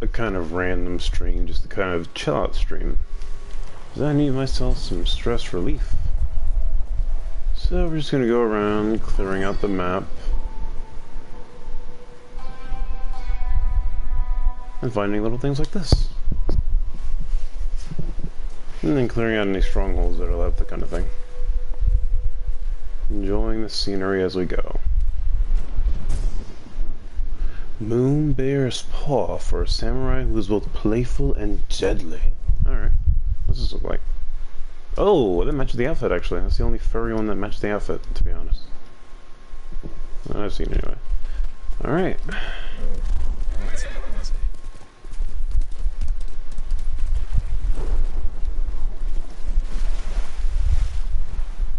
a kind of random stream, just a kind of chill out stream. Because I need myself some stress relief. So we're just gonna go around clearing out the map. And finding little things like this. And then clearing out any strongholds that are left, that kind of thing. Enjoying the scenery as we go. Moon Bear's Paw for a samurai who is both playful and deadly. Alright. What's this look like? Oh, that matches the outfit actually. That's the only furry one that matches the outfit, to be honest. I've seen it anyway. Alright.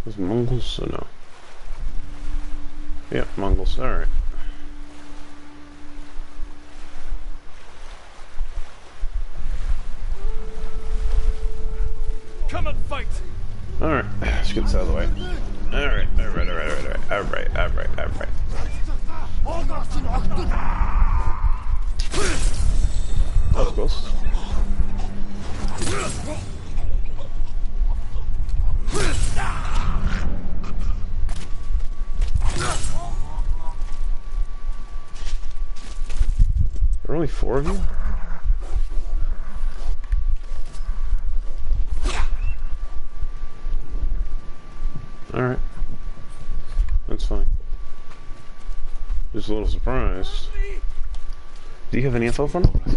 There's Mongols or no? Yeah, Mongols. Alright. Come and fight! Alright, let's get this out of the way. Alright. That was close. There are only 4 of you? Alright. That's fine. Just a little surprised. Do you have any info from him? They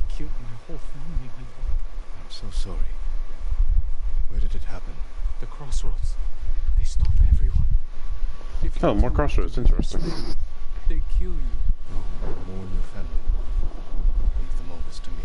killed my whole family. I'm so sorry. Where did it happen? The crossroads. They stop everyone. Oh, more crossroads. Interesting. They kill you. No, mourn your family. Leave the moments to me.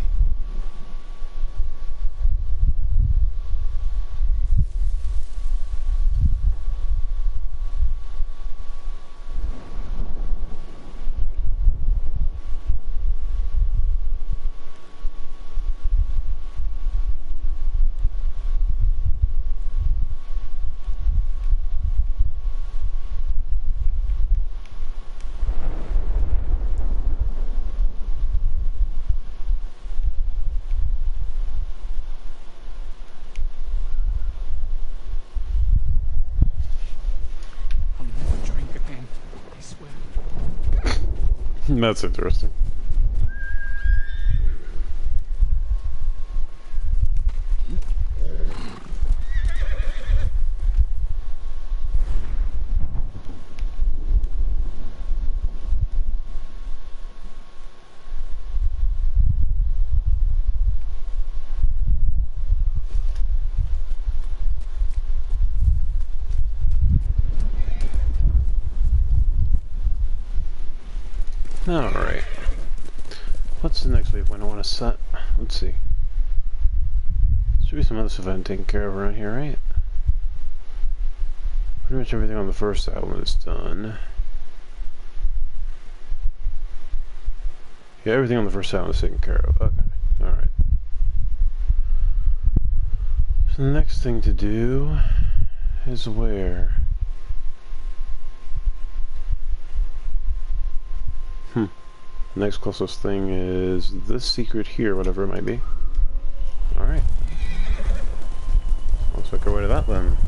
That's interesting. Alright. What's the next waypoint I want to set? Let's see. Should be some other stuff I'm taking care of around here, right? Pretty much everything on the first island is done. Yeah, everything on the first island is taken care of. Okay. Alright. So the next thing to do is where? Next closest thing is this secret here, whatever it might be. Alright. Let's make our way to that then.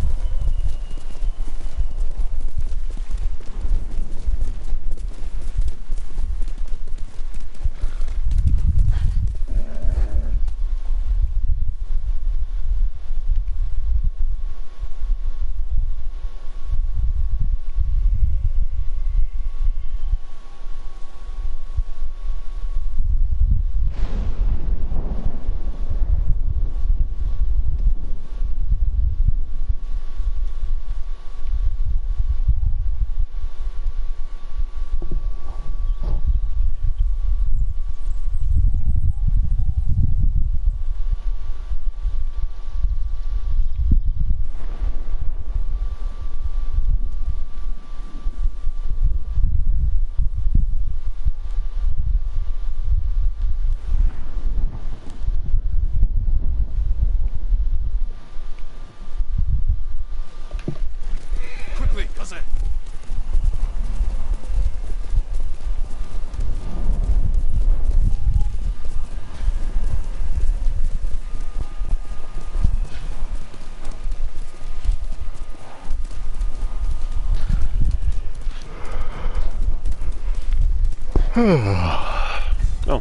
Oh,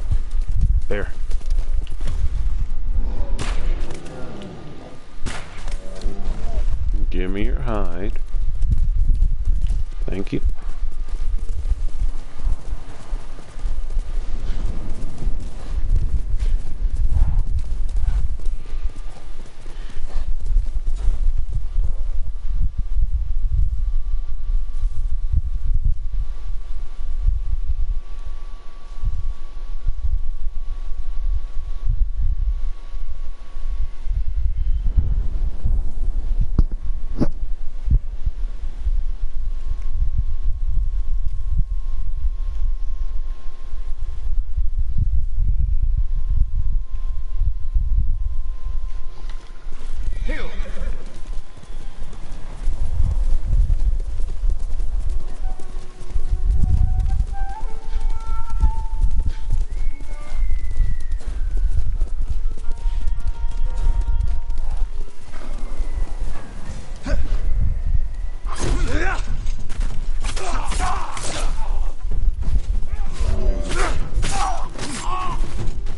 there. Give me your hide. Thank you.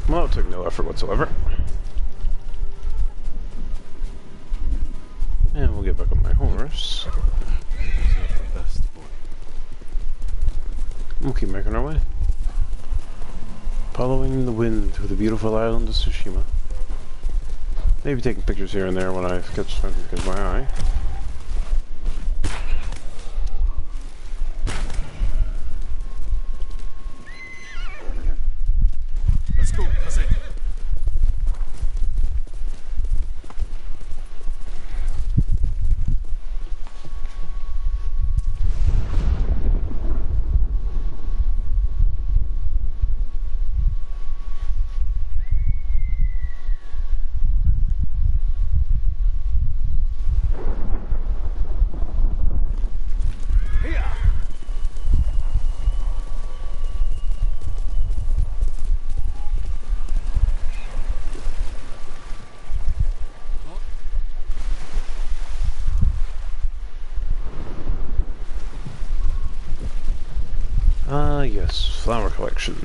Well, it took no effort whatsoever. And we'll get back on my horse. We'll keep making our way. Following the wind through the beautiful island of Tsushima. Maybe taking pictures here and there when I catch something that catches my eye. Let's go, Kaze. Ah, yes, flower collection.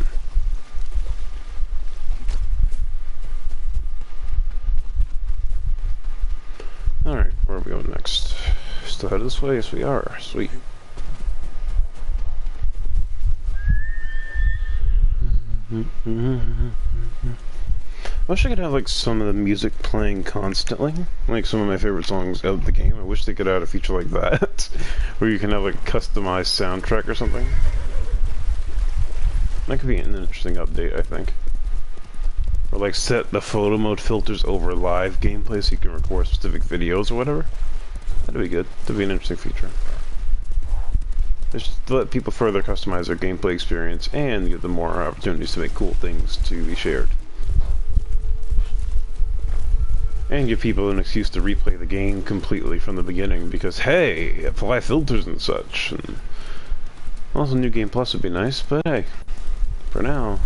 Alright, where are we going next? Still headed this way? Yes, we are. Sweet. I wish I could have like some of the music playing constantly, like some of my favorite songs of the game. I wish they could add a feature like that, where you can have like customized soundtrack or something. That could be an interesting update, I think. Or like set the photo mode filters over live gameplay so you can record specific videos or whatever. That'd be good. That'd be an interesting feature. Just to let people further customize their gameplay experience and give them more opportunities to make cool things to be shared. And give people an excuse to replay the game completely from the beginning because, hey, apply filters and such. And also, New Game Plus would be nice, but hey, for now,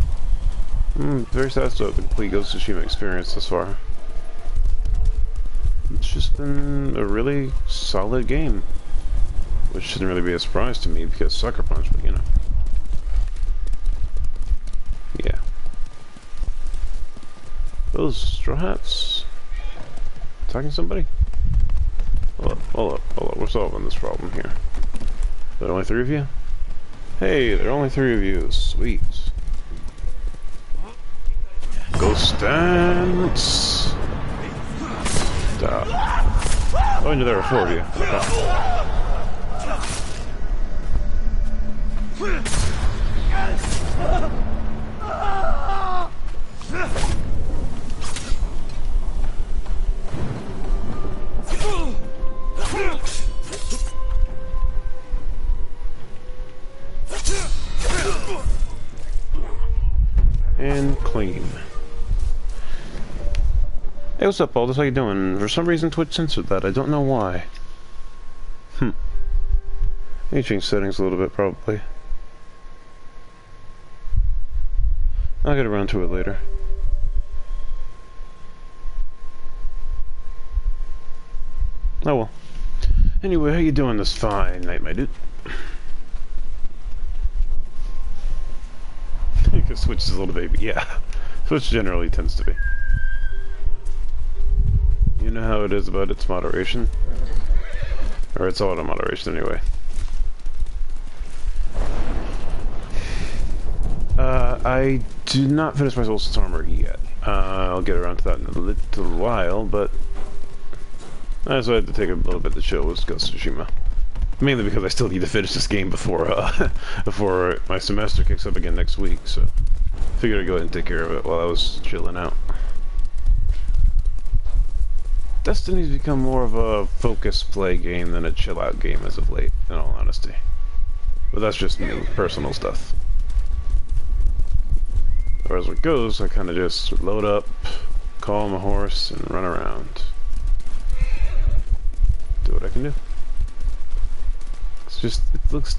I'm very satisfied with the complete Ghost of Tsushima experience thus far. It's just been a really solid game, which shouldn't really be a surprise to me because Sucker Punch, but you know. Yeah. Those Straw Hats attacking somebody? Hold up. We're solving this problem here. There are only 3 of you? Hey, there are only 3 of you. Sweet. Ghost dance. Stop. Oh, I knew there were 4 of you. And clean. Hey, what's up, Aldous? How you doing? For some reason, Twitch censored that. I don't know why. Let me change settings a little bit, probably. I'll get around to it later. Oh well. Anyway, how you doing this fine night, my dude? Switch is a little baby. Yeah. Switch generally tends to be. You know how it is about its moderation? Or its auto moderation anyway. I did not finish my Soul's Armor yet. I'll get around to that in a little while, but so I had to take a little bit to chill with Ghost of Tsushima. Mainly because I still need to finish this game before before my semester kicks up again next week, so figured I'd go ahead and take care of it while I was chilling out. Destiny's become more of a focus play game than a chill out game as of late, in all honesty. But that's just me, personal stuff. Whereas with Ghost, I kind of just load up, call my horse, and run around. Do what I can do. It's just,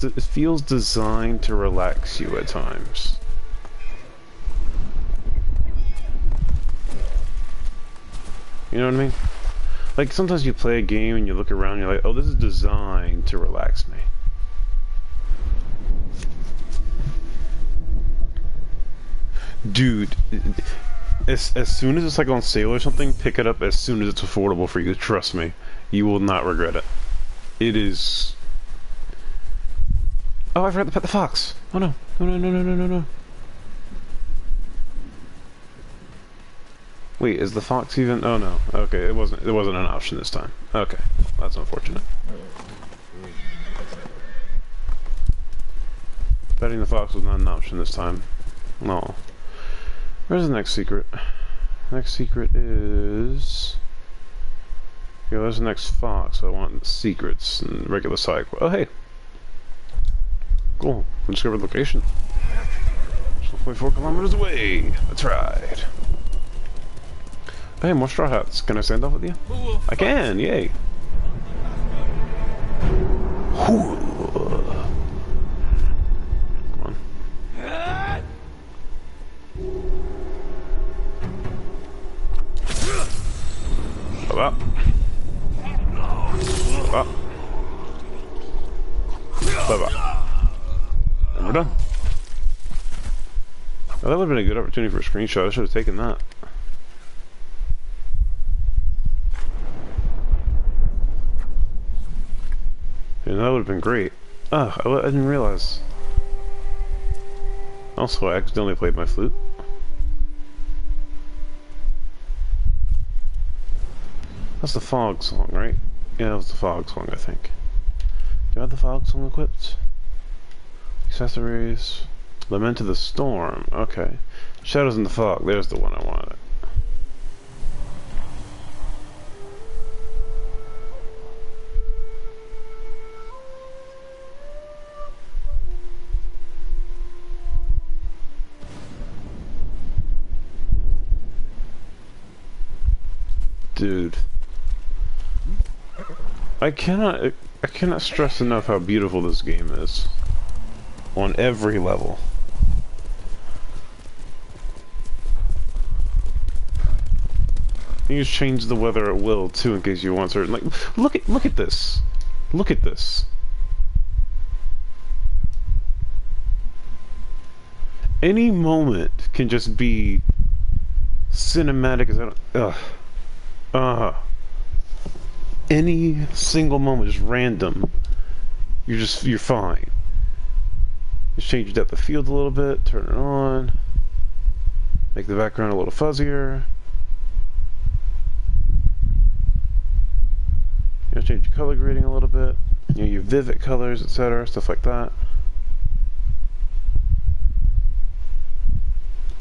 it feels designed to relax you at times. You know what I mean? Like, sometimes you play a game and you look around and you're like, oh, this is designed to relax me. Dude, as soon as it's like on sale or something, pick it up as soon as it's affordable for you. Trust me, you will not regret it. It is... Oh, I forgot to pet the fox. Oh no. No. Wait, is the fox even... Oh no. Okay, it wasn't an option this time. Okay, that's unfortunate. Petting the fox was not an option this time. No. Where's the next secret? Next secret is... Yeah, there's the next fox. I want secrets and regular side. Oh, hey! Cool. We discovered location. 12.4 kilometers away. That's right. Hey, more straw hats. Can I stand off with you? I can, yay! Come on. Up. Up. And we're done. Oh, that would have been a good opportunity for a screenshot. I should have taken that. Yeah, that would have been great. Oh, I didn't realize. Also, I accidentally played my flute. That's the Fog song, right? Yeah, that was the Fog song, I think. Do I have the Fog song equipped? Accessories. Lament of the Storm. Okay. Shadows in the Fog. There's the one I wanted. Dude. I cannot stress enough how beautiful this game is. On every level. You can just change the weather at will too in case you want certain, like, look at this. Look at this. Any moment can just be cinematic as any single moment, just random. You're fine. Just change your depth of field a little bit, turn it on, make the background a little fuzzier. You know, change your color grading a little bit. You know, your vivid colors, etc., stuff like that.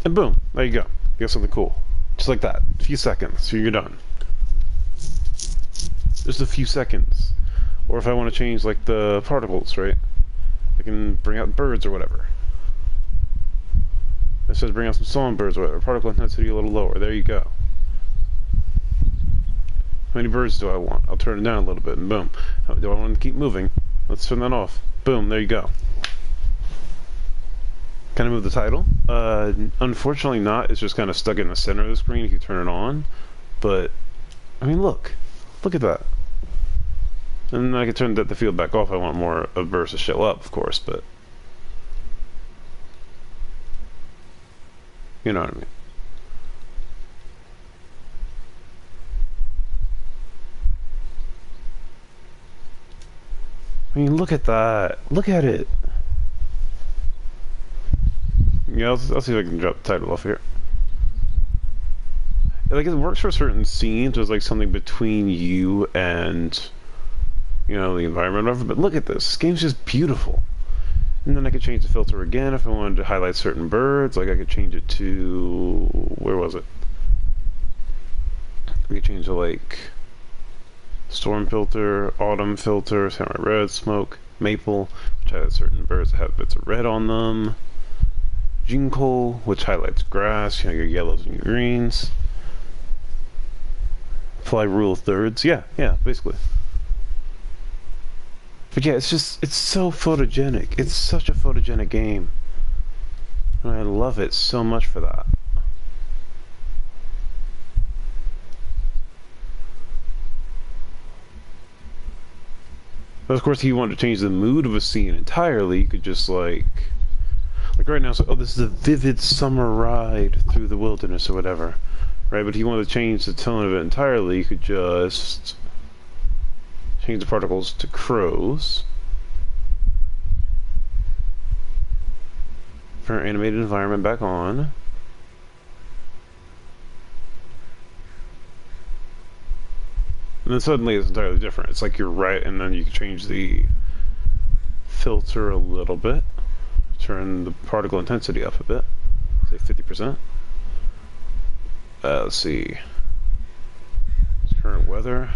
And boom, there you go. You got something cool. Just like that. A few seconds, so you're done. Just a few seconds. Or if I want to change, like, the particles, right? I can bring out birds or whatever. It says bring out some songbirds or whatever. Particle intensity a little lower. There you go. How many birds do I want? I'll turn it down a little bit and boom. Do I want to keep moving? Let's turn that off. Boom, there you go. Can I move the title? Unfortunately not. It's just kind of stuck in the center of the screen if you turn it on. But, I mean, look. Look at that. And I can turn the field back off if I want more of bursts to show up, of course, but... You know what I mean? I mean, look at that. Look at it. Yeah, I'll see if I can drop the title off here. Like, it works for certain scenes. There's like something between you and, you know, the environment or whatever. But look at this. This game's just beautiful. And then I could change the filter again if I wanted to highlight certain birds. Like, I could change it to... where was it? We could change to, like, storm filter, autumn filter, samurai red, smoke, maple, which highlights certain birds that have bits of red on them. Jinko, which highlights grass, you know, your yellows and your greens. Apply rule of thirds. Yeah, basically. But yeah, it's so photogenic. It's such a photogenic game. And I love it so much for that. But of course, if you want to change the mood of a scene entirely, you could just like right now, oh, this is a vivid summer ride through the wilderness or whatever, right? But if you want to change the tone of it entirely, you could just change the particles to crows. Turn animated environment back on. And then suddenly it's entirely different. It's like you're right, and then you can change the filter a little bit. Turn the particle intensity up a bit. Say 50%. Let's see. It's current weather.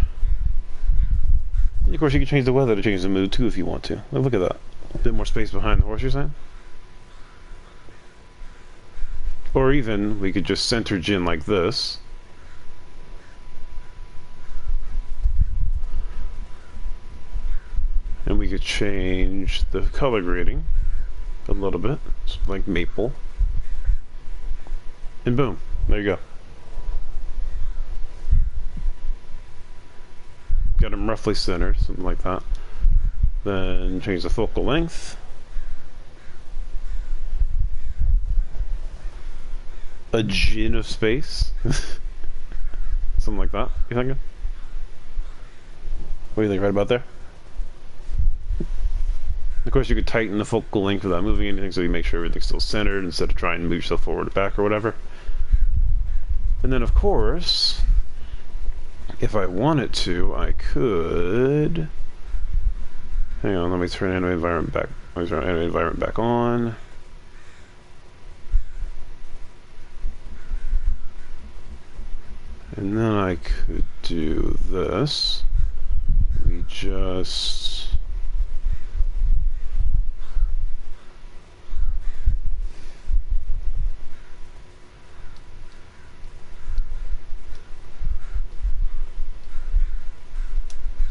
And of course, you can change the weather to change the mood too if you want to. Look at that. A bit more space behind the horse, you're saying? Or even, we could just center Jin like this. And we could change the color grading a little bit, like maple. And boom, there you go. Got them roughly centered, something like that. Then change the focal length. A Jin of space. Something like that, you thinking? What do you think right about there? Of course, you could tighten the focal length without moving anything, so you make sure everything's still centered instead of trying to move yourself forward or back or whatever. And then, of course, if I wanted to, I could... Hang on, let me turn animated environment back. Let me turn animated environment back on. And then I could do this. We just...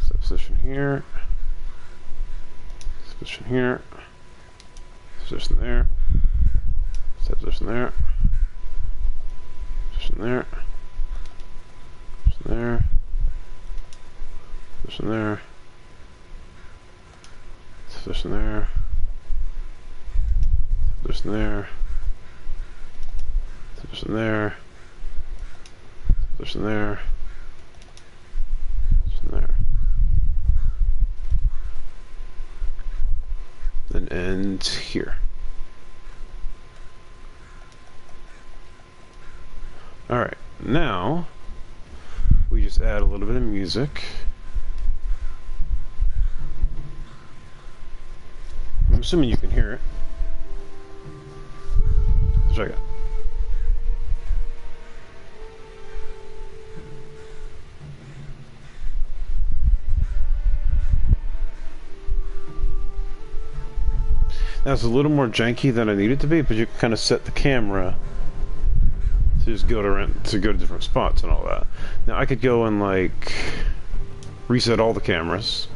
set position here. Set position here. Position there. Set position there. Position there. There, position there, position there, position there, position there, position there, position there, then end here. All right, now we just add a little bit of music. I'm assuming you can hear it. Let's check it. Now it's a little more janky than I need it to be, but you can kind of set the camera to just go to different spots and all that. Now I could go and like reset all the cameras,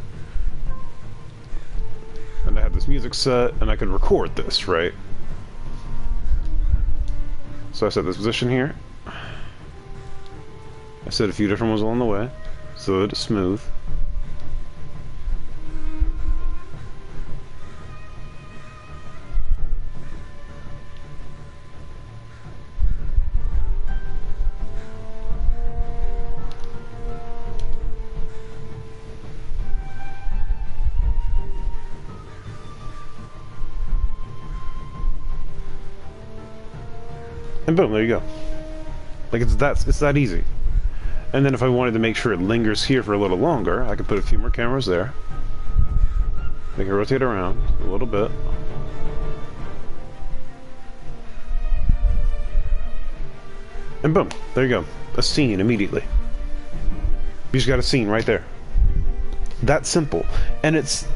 and I have this music set, and I could record this, right? So I set this position here. I set a few different ones along the way, so that it's smooth. And boom, there you go. Like it's that easy. And then if I wanted to make sure it lingers here for a little longer, I could put a few more cameras there. Make it rotate around a little bit. And boom, there you go. A scene immediately. You just got a scene right there. That simple. And it's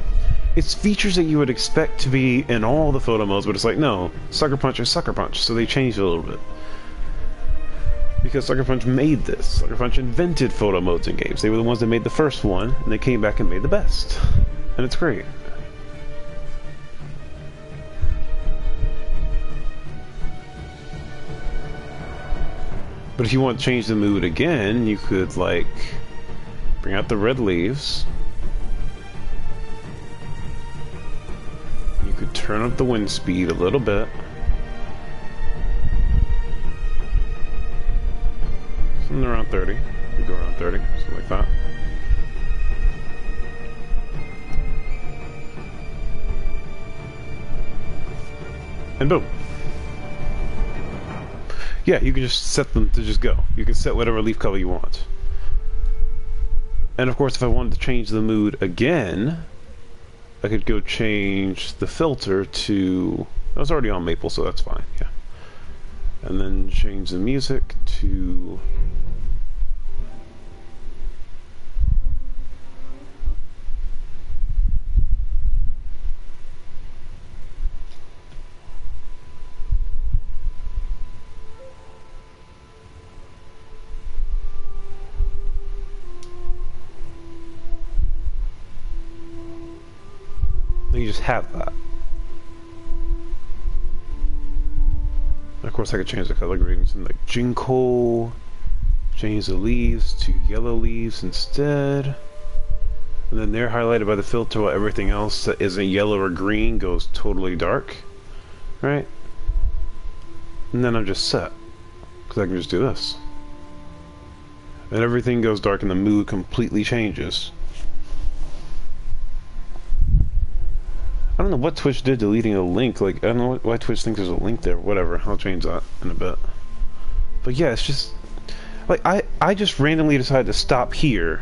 features that you would expect to be in all the photo modes, but it's like, no, Sucker Punch is Sucker Punch, so they changed it a little bit. Because Sucker Punch made this. Sucker Punch invented photo modes in games. They were the ones that made the first one, and they came back and made the best. And it's great. But if you want to change the mood again, you could, like, bring out the red leaves. You could turn up the wind speed a little bit. Something around 30. You go around 30, something like that. And boom. Yeah, you can just set them to just go. You can set whatever leaf color you want. And of course, if I wanted to change the mood again, I could go change the filter to... I was already on maple, so that's fine, yeah. And then change the music to... You just have that. Of course, I could change the color grading to like Jinko, change the leaves to yellow leaves instead, and then they're highlighted by the filter while everything else that isn't yellow or green goes totally dark, right? And then I'm just set, because I can just do this. And everything goes dark and the mood completely changes. I don't know what Twitch did deleting a link. Like, I don't know why Twitch thinks there's a link there. Whatever, I'll change that in a bit. But yeah, it's just... Like, I just randomly decided to stop here,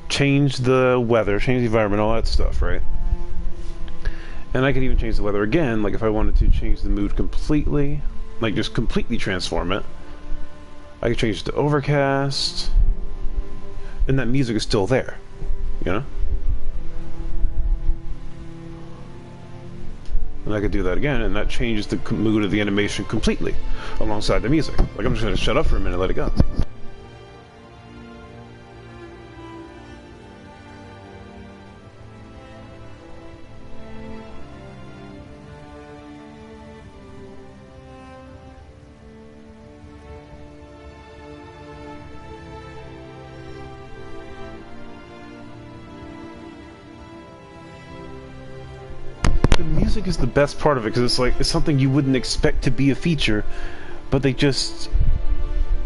change the weather, change the environment, all that stuff, right? And I could even change the weather again, like if I wanted to change the mood completely, like just completely transform it. I could change it to overcast, and that music is still there, you know? And I could do that again, and that changes the mood of the animation completely, alongside the music. Like, I'm just gonna shut up for a minute and let it go. The music is the best part of it, because it's like, it's something you wouldn't expect to be a feature, but they just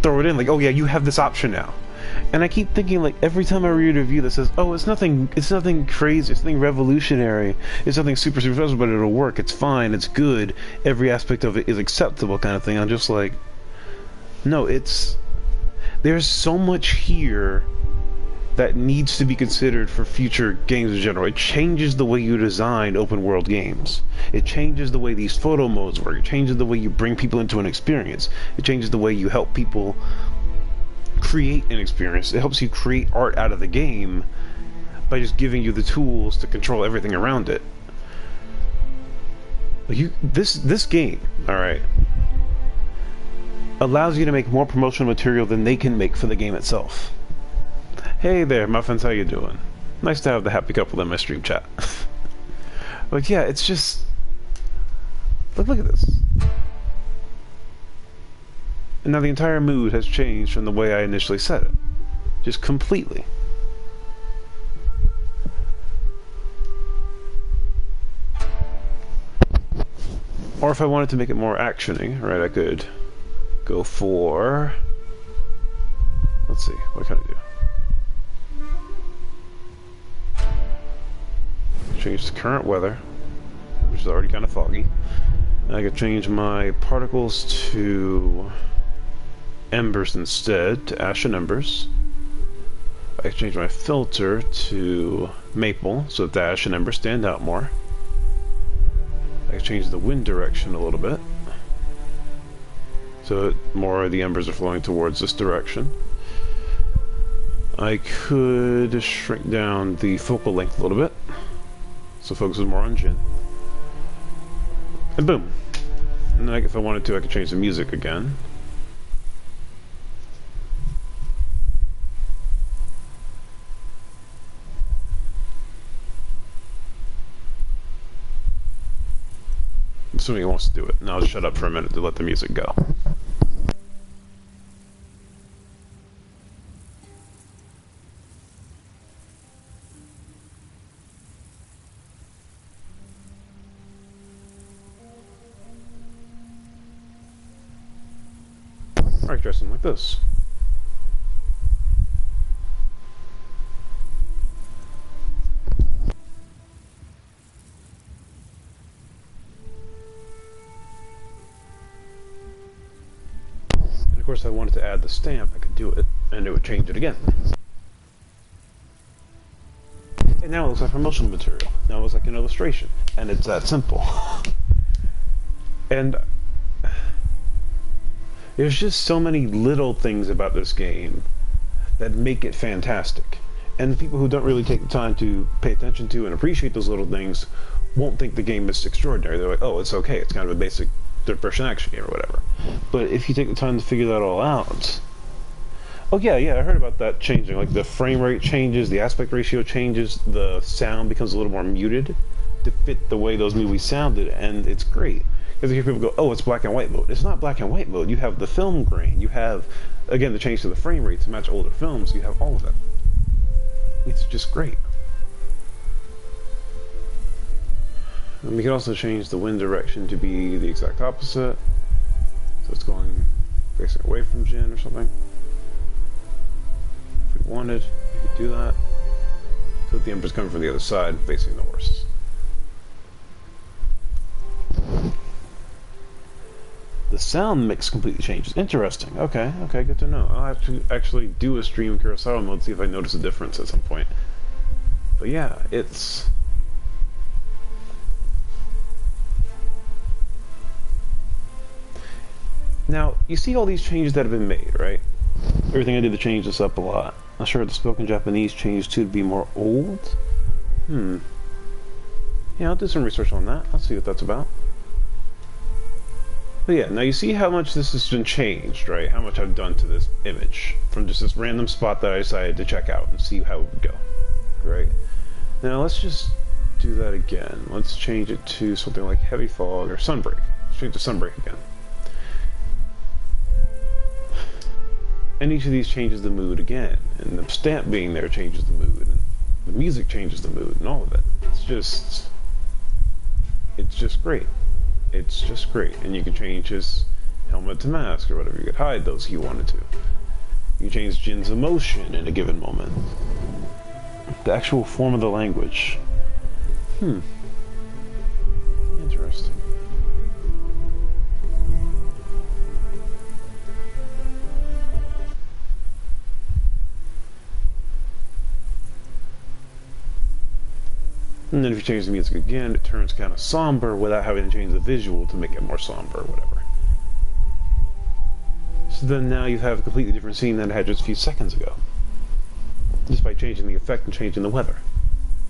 throw it in, like, oh yeah, you have this option now. And I keep thinking, like, every time I read a review that says, oh, it's nothing crazy, it's nothing revolutionary, it's nothing super special, but it'll work, it's fine, it's good, every aspect of it is acceptable kind of thing, I'm just like, no, there's so much here that needs to be considered for future games in general. It changes the way you design open world games. It changes the way these photo modes work. It changes the way you bring people into an experience. It changes the way you help people create an experience. It helps you create art out of the game by just giving you the tools to control everything around it. This game, alright, allows you to make more promotional material than they can make for the game itself. Hey there, muffins, how you doing? Nice to have the happy couple in my stream chat. But yeah, it's just... Look at this. And now the entire mood has changed from the way I initially set it. Just completely. Or if I wanted to make it more action-y, right, I could go for... Let's see, what can I do? Change the current weather, which is already kind of foggy. I could change my particles to embers instead, to ash and embers. I can change my filter to maple so that the ash and embers stand out more. I can change the wind direction a little bit so that more of the embers are flowing towards this direction. I could shrink down the focal length a little bit so focus is more on Jin. And boom. And then if I wanted to, I could change the music again. Assuming he wants to do it. And I'll just shut up for a minute to let the music go. Alright, dress him like this. Of course, if I wanted to add the stamp, I could do it, and it would change it again. And now it looks like promotional material. Now it looks like an illustration. And it's that simple. And there's just so many little things about this game that make it fantastic. And people who don't really take the time to pay attention to and appreciate those little things won't think the game is extraordinary. They're like, oh, it's okay. It's kind of a basic third-person action game or whatever. But if you take the time to figure that all out... Oh, yeah, I heard about that changing. Like, the frame rate changes, the aspect ratio changes, the sound becomes a little more muted to fit the way those movies sounded, and it's great. Because you hear people go, oh, it's black and white mode. It's not black and white mode. You have the film grain. You have, again, the change to the frame rate to match older films. You have all of that. It's just great. And we can also change the wind direction to be the exact opposite. So it's going facing away from Jin or something. If we wanted, we could do that. So that the ember's coming from the other side, facing the horse. The sound mix completely changes. Interesting. Okay, good to know. I'll have to actually do a stream Kurosawa mode, see if I notice a difference at some point. But yeah, it's... Now, you see all these changes that have been made, right? Everything I did to change this up a lot. I'm sure the spoken Japanese changed too to be more old. Yeah, I'll do some research on that. I'll see what that's about. But yeah, now you see how much this has been changed, right? How much I've done to this image from just this random spot that I decided to check out and see how it would go, right? Now let's just do that again. Let's change it to something like heavy fog or sunbreak. Let's change to sunbreak again. And each of these changes the mood again, and the stamp being there changes the mood, and the music changes the mood, and all of it. It's just great. It's just great. And you can change his helmet to mask or whatever. You could hide those if you wanted to. You can change Jin's emotion in a given moment. The actual form of the language. Interesting. And then if you change the music again, it turns kind of somber without having to change the visual to make it more somber or whatever. So then now you have a completely different scene than it had just a few seconds ago. Just by changing the effect and changing the weather.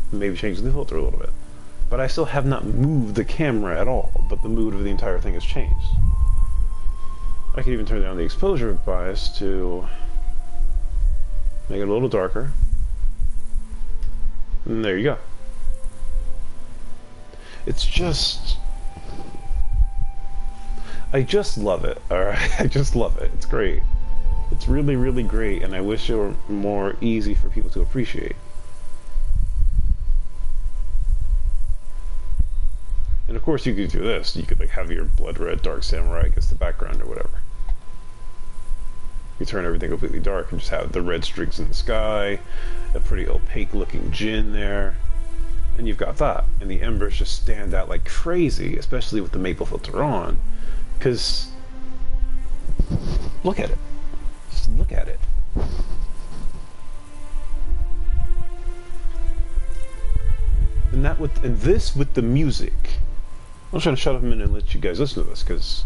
And maybe changing the filter a little bit. But I still have not moved the camera at all, but the mood of the entire thing has changed. I could even turn down the exposure bias to make it a little darker. And there you go. It's just... I just love it, alright? I just love it. It's great. It's really, really great, and I wish it were more easy for people to appreciate. And of course you could do this. You could like have your blood red dark samurai against the background or whatever. You turn everything completely dark and just have the red streaks in the sky, a pretty opaque looking Jin there. and you've got that, and the embers just stand out like crazy, especially with the maple filter on, because look at it. Just look at it. And this with the music. I'm trying to shut up a minute and let you guys listen to this, because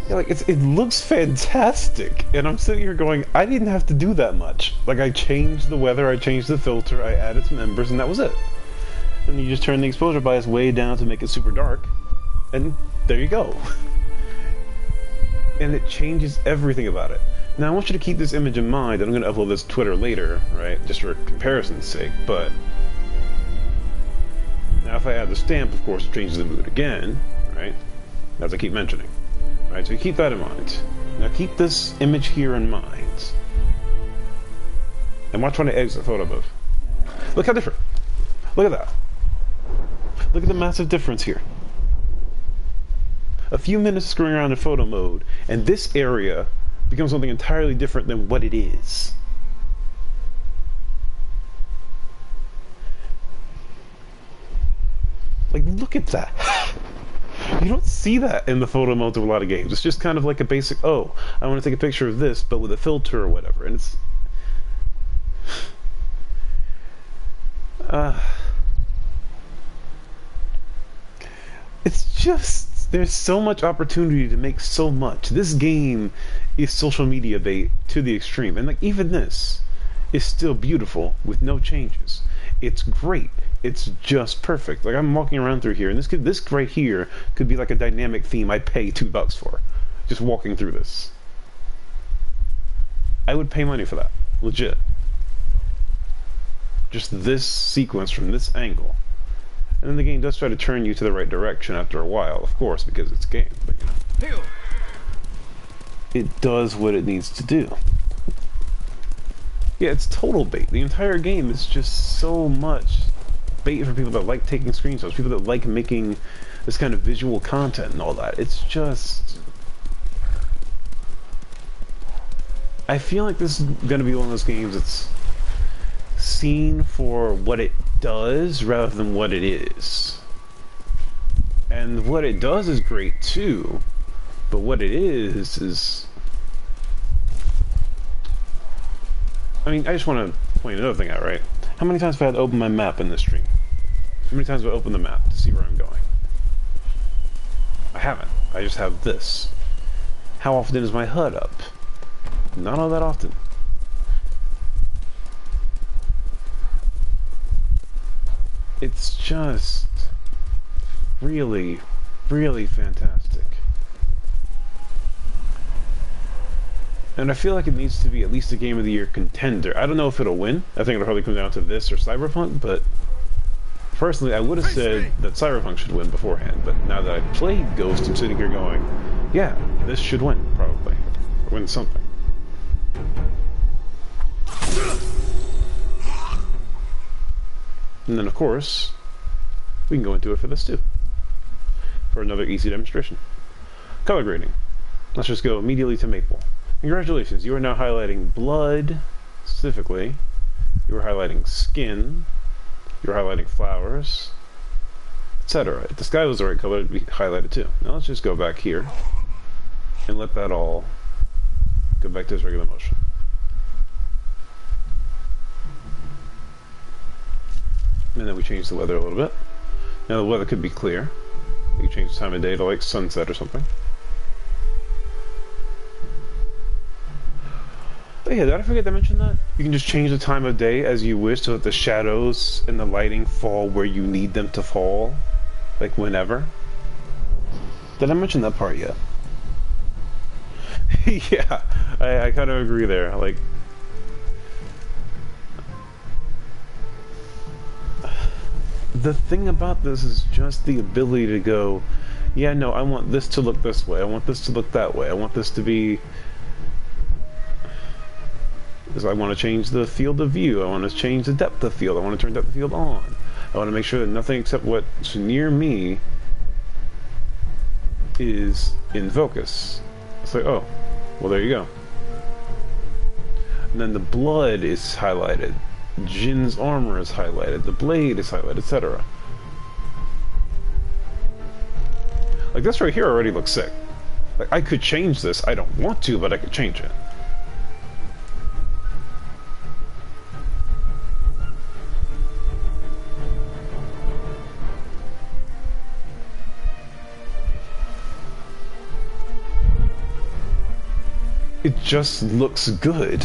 yeah, like it looks fantastic, and I'm sitting here going, I didn't have to do that much. Like, I changed the weather, I changed the filter, I added some embers, and that was it. And you just turn the exposure bias way down to make it super dark, and there you go. And it changes everything about it. Now, I want you to keep this image in mind, and I'm going to upload this to Twitter later, right, just for comparison's sake, but now if I add the stamp, of course, it changes the mood again, right, as I keep mentioning. Right, so you keep that in mind. Now keep this image here in mind. And watch when I exit photo mode. Look how different. Look at that. Look at the massive difference here. A few minutes screwing around in photo mode, and this area becomes something entirely different than what it is. Like, look at that. You don't see that in the photo modes of a lot of games. It's just kind of like a basic, oh, I want to take a picture of this, but with a filter or whatever. And it's just, there's so much opportunity to make so much. This game is social media bait to the extreme. And like, even this is still beautiful with no changes. It's great. It's just perfect. Like, I'm walking around through here, and this right here could be like a dynamic theme I'd pay $2 for. Just walking through this. I would pay money for that. Legit. Just this sequence from this angle. And then the game does try to turn you to the right direction after a while, of course, because it's a game. But, you know, it does what it needs to do. Yeah, it's total bait. The entire game is just so much bait for people that like taking screenshots, people that like making this kind of visual content and all that. It's just, I feel like this is gonna be one of those games that's seen for what it does rather than what it is. And what it does is great too, but what it is I mean, I just want to point another thing out, right? How many times have I had to open my map in this stream? How many times have I opened the map to see where I'm going? I haven't. I just have this. How often is my HUD up? Not all that often. It's just really, really fantastic. And I feel like it needs to be at least a Game of the Year contender. I don't know if it'll win. I think it'll probably come down to this or Cyberpunk, but personally, I would have said that Cyberpunk should win beforehand. But now that I've played Ghost, I'm sitting here going, yeah, this should win, probably. Or win something. And then, of course, we can go into it for this too. For another easy demonstration. Color grading. Let's just go immediately to Maple. Congratulations, you are now highlighting blood, specifically. You are highlighting skin. You are highlighting flowers, etc. If the sky was the right color, it would be highlighted too. Now let's just go back here and let that all go back to its regular motion. And then we change the weather a little bit. Now the weather could be clear. You can change the time of day to like sunset or something. Oh yeah, did I forget to mention that? You can just change the time of day as you wish so that the shadows and the lighting fall where you need them to fall. Like whenever. Did I mention that part yet? Yeah, I kind of agree there. Like, the thing about this is just the ability to go, yeah, no, I want this to look this way, I want this to look that way, I want this to be... Because I want to change the field of view, I want to change the depth of field, I want to turn depth of field on. I want to make sure that nothing except what's near me is in focus. It's like, oh, well, there you go. And then the blood is highlighted. Jin's armor is highlighted. The blade is highlighted, etc. Like, this right here already looks sick. Like, I could change this. I don't want to, but I could change it. It just looks good.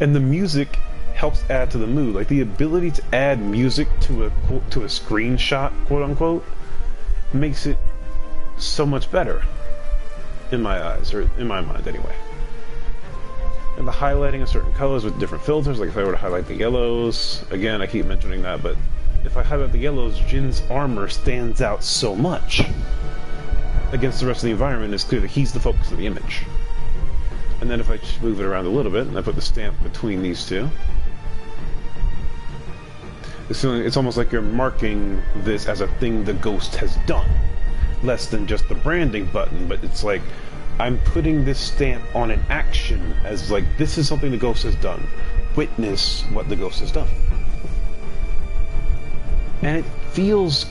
And the music helps add to the mood. Like, the ability to add music to a screenshot, quote unquote, makes it so much better in my eyes, or in my mind anyway. And the highlighting of certain colors with different filters, like if I were to highlight the yellows, again, I keep mentioning that, but if I highlight the yellows, Jin's armor stands out so much against the rest of the environment. It's clear that he's the focus of the image. And then if I move it around a little bit, and I put the stamp between these two, it's almost like you're marking this as a thing the ghost has done. Less than just the branding button, but it's like, I'm putting this stamp on an action as like, this is something the ghost has done. Witness what the ghost has done. And it feels...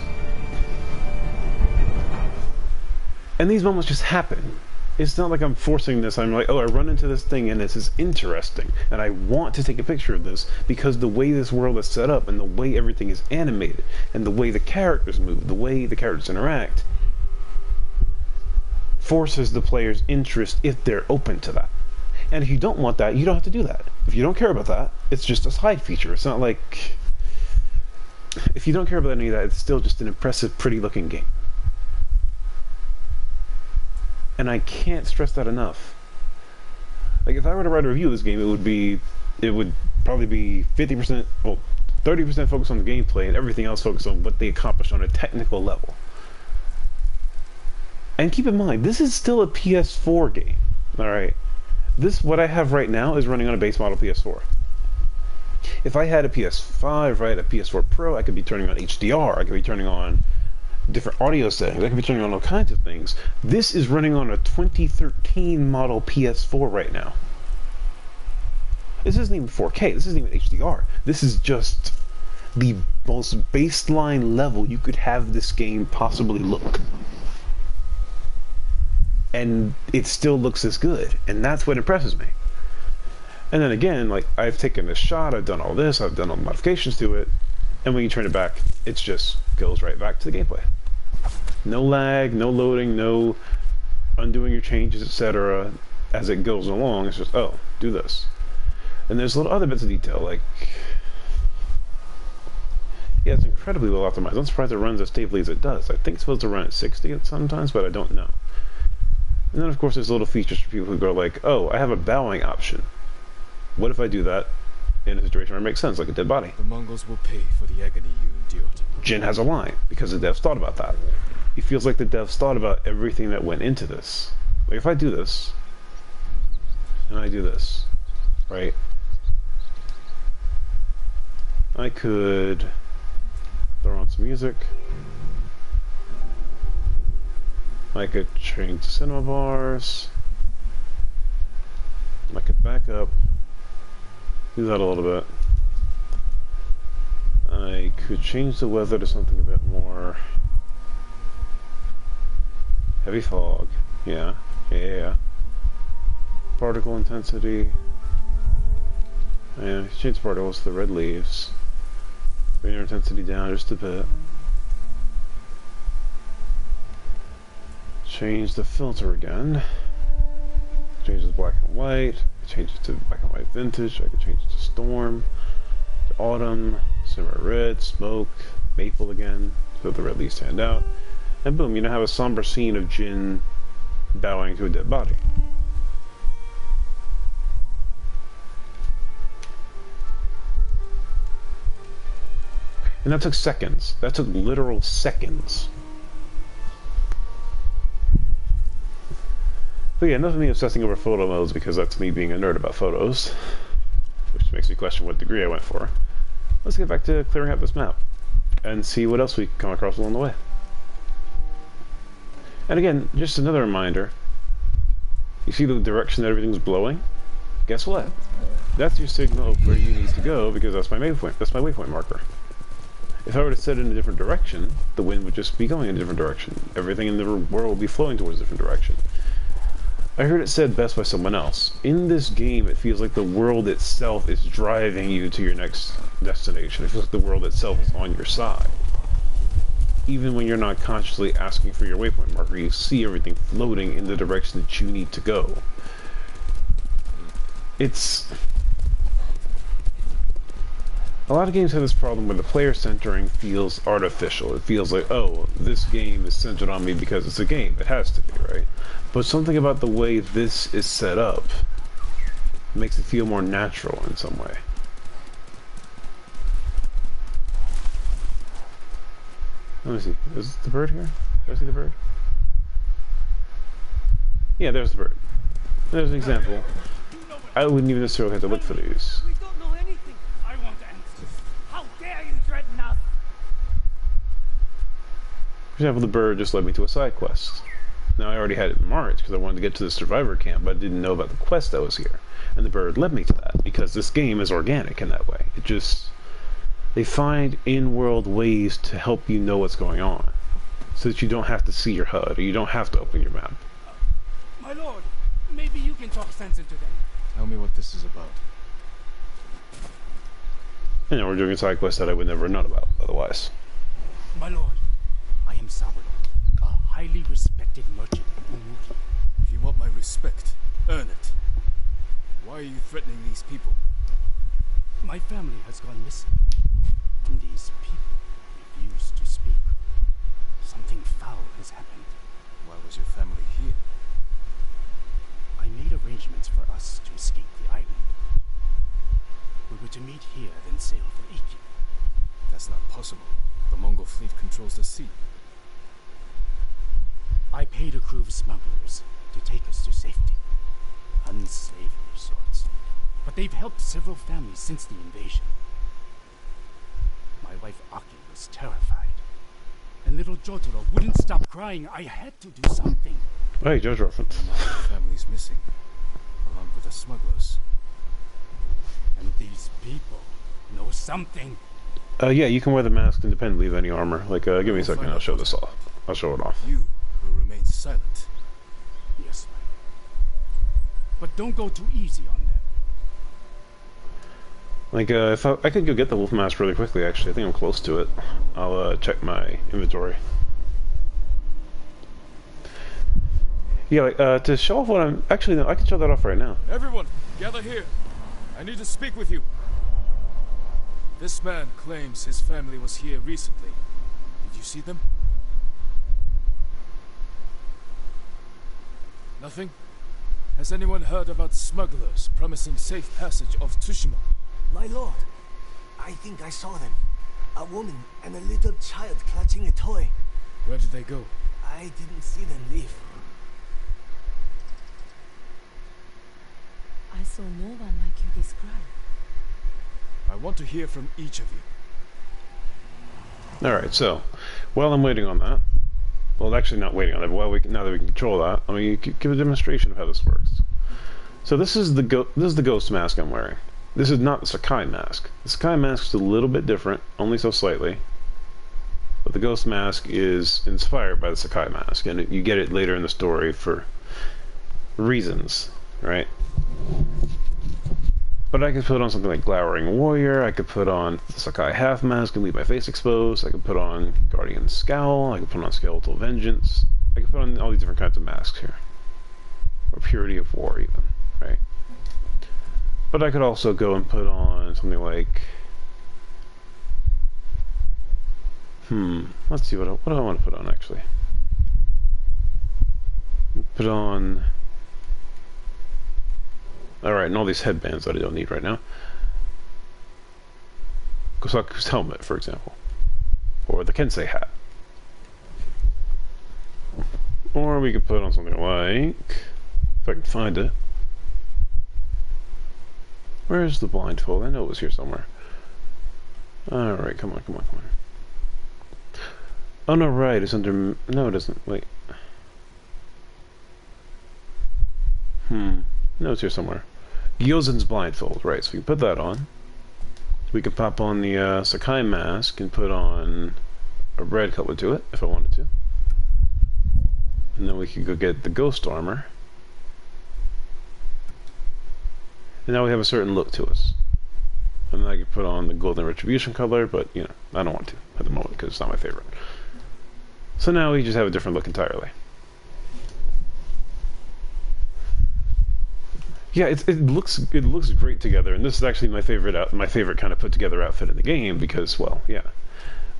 And these moments just happen. It's not like I'm forcing this. I'm like, oh, I run into this thing and this is interesting. And I want to take a picture of this because the way this world is set up and the way everything is animated and the way the characters move, the way the characters interact, forces the player's interest if they're open to that. And if you don't want that, you don't have to do that. If you don't care about that, it's just a side feature. It's not like... If you don't care about any of that, it's still just an impressive, pretty looking game. And I can't stress that enough. Like, if I were to write a review of this game, it would probably be 50%, well, 30% focused on the gameplay and everything else focused on what they accomplished on a technical level. And keep in mind, this is still a PS4 game, alright? What I have right now is running on a base model PS4. If I had a PS5, if I had a PS4 Pro, I could be turning on HDR, I could be turning on different audio settings, I could be turning on all kinds of things. This is running on a 2013 model PS4 right now. This isn't even 4K, this isn't even HDR. This is just the most baseline level you could have this game possibly look. And it still looks as good, and that's what impresses me. And then again, like, I've taken this shot, I've done all this, I've done all the modifications to it, and when you turn it back, it just goes right back to the gameplay. No lag, no loading, no undoing your changes, etc. As it goes along. It's just, oh, do this. And there's little other bits of detail, like... Yeah, it's incredibly well optimized. I'm surprised it runs as stably as it does. I think it's supposed to run at 60 at sometimes, but I don't know. And then, of course, there's little features for people who go like, oh, I have a bowing option. What if I do that in a situation where it makes sense, like a dead body? The Mongols will pay for the agony you endured. Jin has a line, because the devs thought about that. It feels like the devs thought about everything that went into this. Like, if I do this, and I do this, right? I could throw on some music. I could change the cinema bars. I could back up. Do that a little bit. I could change the weather to something a bit more heavy fog. Yeah. Particle intensity. Yeah, change the particles to the red leaves. Bring your intensity down just a bit. Change the filter again. Change it to black and white. Change it to black and white vintage. I can change it to storm, to autumn, summer red, smoke, maple again, so the red leaves stand out. And boom, you now have a somber scene of Jin bowing to a dead body. And that took seconds. That took literal seconds. But yeah, enough of me obsessing over photo modes because that's me being a nerd about photos. Which makes me question what degree I went for. Let's get back to clearing out this map and see what else we come across along the way. And again, just another reminder. You see the direction that everything's blowing? Guess what? That's your signal of where you need to go because that's my waypoint. That's my waypoint marker. If I were to set it in a different direction, the wind would just be going in a different direction. Everything in the world would be flowing towards a different direction. I heard it said best by someone else. In this game, it feels like the world itself is driving you to your next destination. It feels like the world itself is on your side. Even when you're not consciously asking for your waypoint marker, you see everything floating in the direction that you need to go. It's... A lot of games have this problem where the player centering feels artificial. It feels like, oh, this game is centered on me because it's a game. It has to be, right? But something about the way this is set up makes it feel more natural in some way. Let me see. Is the bird here? Did I see the bird? Yeah, there's the bird. There's an example. I wouldn't even necessarily have to look for these. We don't know anything. I want answers. How dare you threaten us? For example, the bird just led me to a side quest. Now, I already had it marked because I wanted to get to the survivor camp, but I didn't know about the quest that was here. And the bird led me to that because this game is organic in that way. It just... They find in-world ways to help you know what's going on, so that you don't have to see your HUD, or you don't have to open your map. My lord, maybe you can talk sense into them. Tell me what this is about. You know, we're doing a side quest that I would never have known about otherwise. My lord, I am Saburo, a highly respected merchant in Umuki. If you want my respect, earn it. Why are you threatening these people? My family has gone missing, and these people refuse to speak. Something foul has happened. Why was your family here? I made arrangements for us to escape the island. We were to meet here, then sail for Iki. That's not possible. The Mongol fleet controls the sea. I paid a crew of smugglers to take us to safety. Unsavory sorts. But they've helped several families since the invasion. My wife Aki was terrified. And little Jotaro wouldn't stop crying. I had to do something. Hey, Joe's reference. My family's missing, along with the smugglers. And these people know something. Yeah, you can wear the mask independently of any armor. Like, give me a second, I'll show this off. I'll show it off. You will remain silent. Yes, my lord. But don't go too easy on them. Like, if I could go get the wolf mask really quickly, actually. I think I'm close to it. I'll, check my inventory. Yeah, like, to show off what I'm... Actually, no, I can show that off right now. Everyone, gather here. I need to speak with you. This man claims his family was here recently. Did you see them? Nothing? Has anyone heard about smugglers promising safe passage of Tsushima? My lord, I think I saw them. A woman and a little child clutching a toy. Where did they go? I didn't see them leave. I saw no one like you described. I want to hear from each of you. Alright, so, while I'm waiting on that... Well, actually not waiting on it, but now that we can control that, let me give a demonstration of how this works. So this is the ghost mask I'm wearing. This is not the Sakai mask. The Sakai mask is a little bit different, only so slightly. But the ghost mask is inspired by the Sakai mask, and you get it later in the story for reasons, right? But I could put on something like Glowering Warrior, I could put on the Sakai half mask and leave my face exposed, I could put on Guardian Scowl, I could put on Skeletal Vengeance, I could put on all these different kinds of masks here. Or Purity of War even, right? But I could also go and put on something like... let's see, what do I want to put on actually? Put on... Alright, and all these headbands that I don't need right now. Kosaku's helmet, for example. the Kensei hat. Or we could put on something like, if I can find it. Where's the blindfold? I know it was here somewhere. Alright, come on, come on, come on. Oh no, right, it's under... No, it doesn't. Wait. No, it's here somewhere. Gyozen's blindfold, right, so we can put that on. We could pop on the Sakai mask and put on a red color to it, if I wanted to. And then we could go get the ghost armor. And now we have a certain look to us. And then I could put on the golden retribution color, but, you know, I don't want to at the moment because it's not my favorite. So now we just have a different look entirely. Yeah, it looks great together, and this is actually my favorite kind of put together outfit in the game because, well, yeah.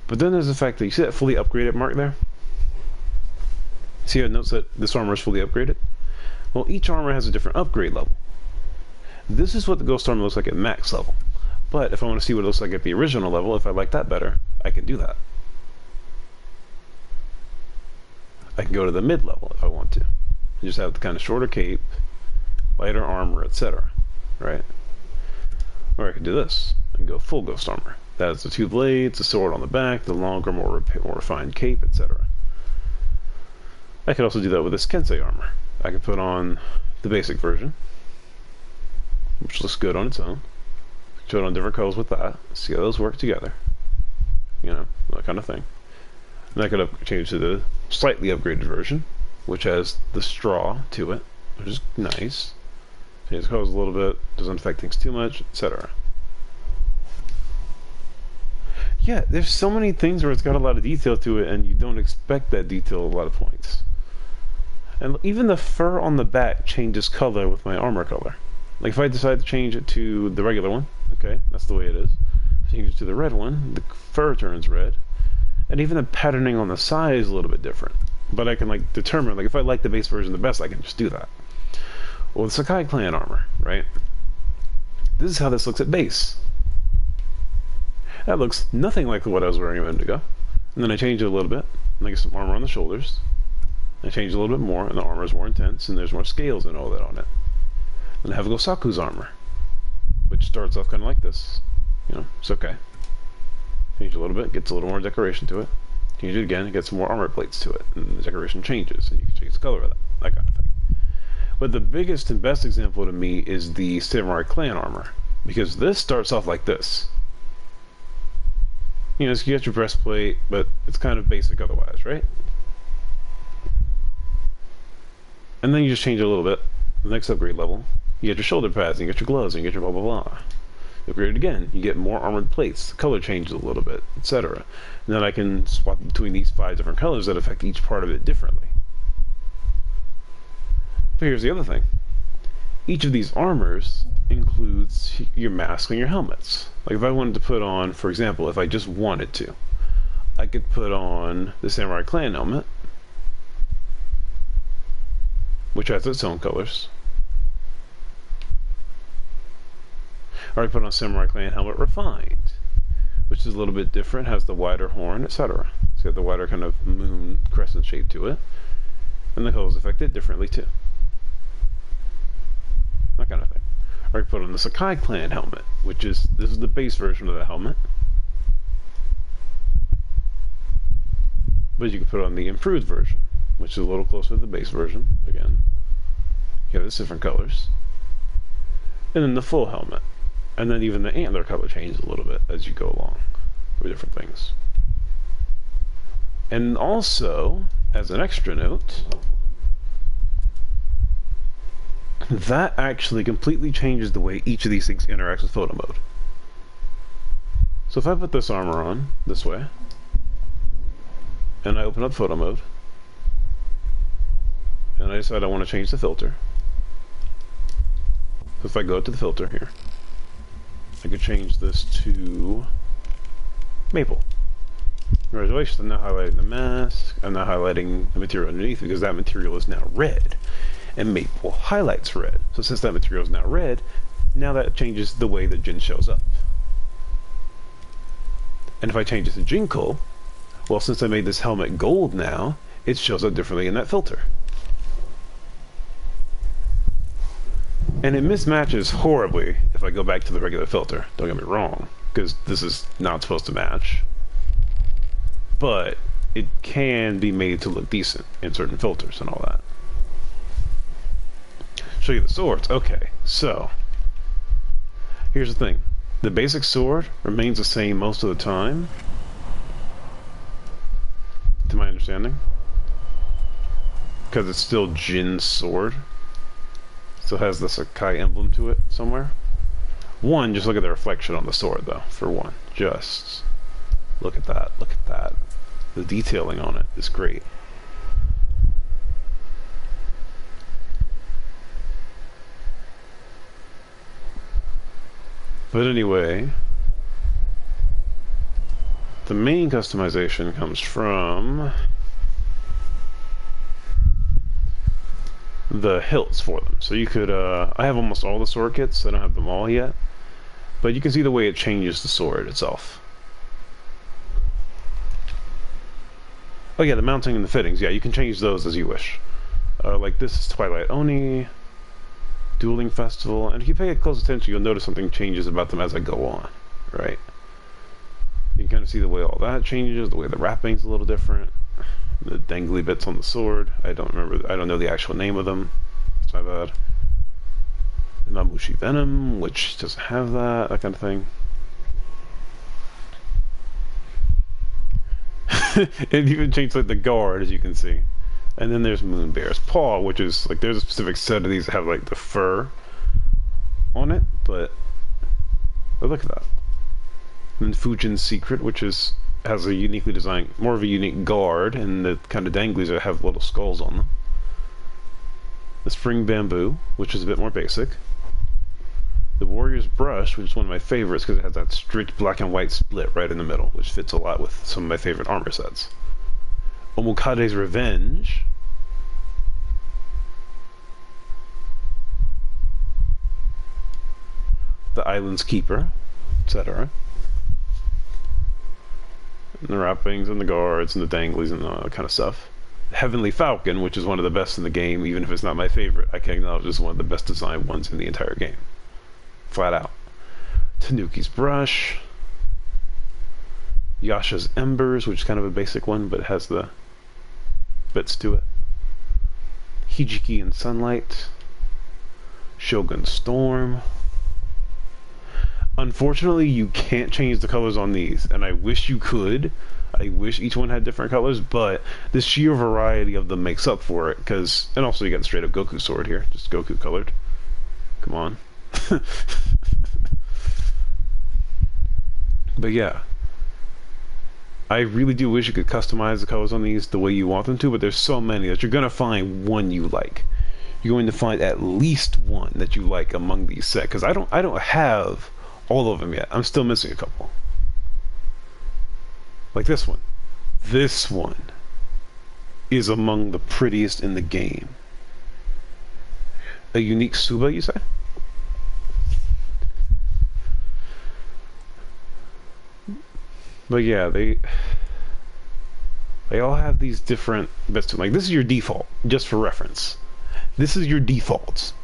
But then there's the fact that you see that fully upgraded mark there. See how it notes that this armor is fully upgraded? Well, each armor has a different upgrade level. This is what the ghost armor looks like at max level. But if I want to see what it looks like at the original level, if I like that better, I can do that. I can go to the mid level if I want to. And just have the kind of shorter cape, lighter armor, etc. Right? Or I can do this and go full ghost armor. That is the 2 blades, the sword on the back, the longer, more refined cape, etc. I could also do that with this Kensei armor. I could put on the basic version, which looks good on its own. Show it on different colors with that. See how those work together. You know, that kind of thing. And I could change to the slightly upgraded version, which has the straw to it, which is nice. Change the colors a little bit, doesn't affect things too much, etc. Yeah, there's so many things where it's got a lot of detail to it, and you don't expect that detail at a lot of points. And even the fur on the back changes color with my armor color. Like if I decide to change it to the regular one, okay, that's the way it is. Change it to the red one, the fur turns red. And even the patterning on the side is a little bit different. But I can like determine, like if I like the base version the best, I can just do that. Or the Sakai clan armor, right? This is how this looks at base. That looks nothing like what I was wearing a minute ago. And then I change it a little bit, and I get some armor on the shoulders. I change it a little bit more, and the armor is more intense, and there's more scales and all that on it. And I have Gosaku's armor, which starts off kind of like this. You know, it's okay. Change it a little bit, gets a little more decoration to it. Change it again, it gets some more armor plates to it, and the decoration changes, and you can change the color of that kind of thing. But the biggest and best example to me is the Samurai Clan armor, because this starts off like this. You know, so you get your breastplate, but it's kind of basic otherwise, right? And then you just change it a little bit. The next upgrade level, you get your shoulder pads, and you get your gloves, and you get your blah blah blah. You upgrade it again, you get more armored plates, the color changes a little bit, etc. And then I can swap between these 5 different colors that affect each part of it differently. But here's the other thing. Each of these armors includes your mask and your helmets. Like if I wanted to put on, for example, if I just wanted to, I could put on the Samurai Clan helmet, which has its own colors. Or I put on Samurai Clan helmet refined, which is a little bit different, has the wider horn, etc. It's got the wider kind of moon crescent shape to it, and the colors affect it differently too. That kind of thing. Or I put on the Sakai Clan helmet, which is, this is the base version of the helmet. But you can put on the improved version, which is a little closer to the base version, again. You have its different colors. And then the full helmet. And then even the antler color changes a little bit as you go along with different things. And also, as an extra note, that actually completely changes the way each of these things interacts with photo mode. So if I put this armor on this way, and I open up photo mode, and I decide I want to change the filter. So if I go to the filter here, I could change this to maple. Congratulations, I'm now highlighting the mask, I'm now highlighting the material underneath because that material is now red. And maple highlights red. So since that material is now red, now that changes the way that Jin shows up. And if I change it to Jinko, Well, since I made this helmet gold now, it shows up differently in that filter. And it mismatches horribly if I go back to the regular filter. Don't get me wrong, because this is not supposed to match. But it can be made to look decent in certain filters and all that. Show you the swords. Okay, so here's the thing. The basic sword remains the same most of the time, to my understanding. Because it's still Jin's sword. Still has the Sakai emblem to it somewhere. One, just look at the reflection on the sword, though, for one. Just look at that. Look at that. The detailing on it is great. But anyway, the main customization comes from the hilts for them. So you could, I have almost all the sword kits, I don't have them all yet, but you can see the way it changes the sword itself. Oh yeah, the mounting and the fittings, yeah, you can change those as you wish. Like this is Twilight Oni, Dueling Festival, and if you pay close attention, you'll notice something changes about them as I go on, right? You can kind of see the way all that changes, the way the wrapping's a little different. The dangly bits on the sword. I don't know the actual name of them. It's my bad. The Mamushi Venom, which doesn't have that kind of thing. It even changed like the guard, as you can see. And then there's Moonbear's Paw, which is like there's a specific set of these that have like the fur on it, but look at that. And then Fujin's Secret, which has a uniquely designed, more of a unique guard, and the kind of danglies that have little skulls on them. The Spring Bamboo, which is a bit more basic. The Warrior's Brush, which is one of my favorites because it has that strict black and white split right in the middle, which fits a lot with some of my favorite armor sets. Omukade's Revenge. The Island's Keeper, etc. And the wrappings and the guards and the danglies and all that kind of stuff. Heavenly Falcon, which is one of the best in the game, even if it's not my favorite, I can acknowledge it's one of the best designed ones in the entire game. Flat out. Tanuki's Brush. Yasha's Embers, which is kind of a basic one, but it has the bits to it. Hijiki and Sunlight. Shogun Storm. Unfortunately, you can't change the colors on these, and I wish you could. I wish each one had different colors, but the sheer variety of them makes up for it, and also you got the straight up Goku sword here, just Goku colored. Come on. But yeah, I really do wish you could customize the colors on these the way you want them to, but there's so many that you're going to find one you like. You're going to find at least one that you like among these sets, because I don't have all of them yet. I'm still missing a couple. Like this one. This one is among the prettiest in the game. A unique Suba, you say? But yeah, they all have these different bits to them. Like this is your default, just for reference. This is your default.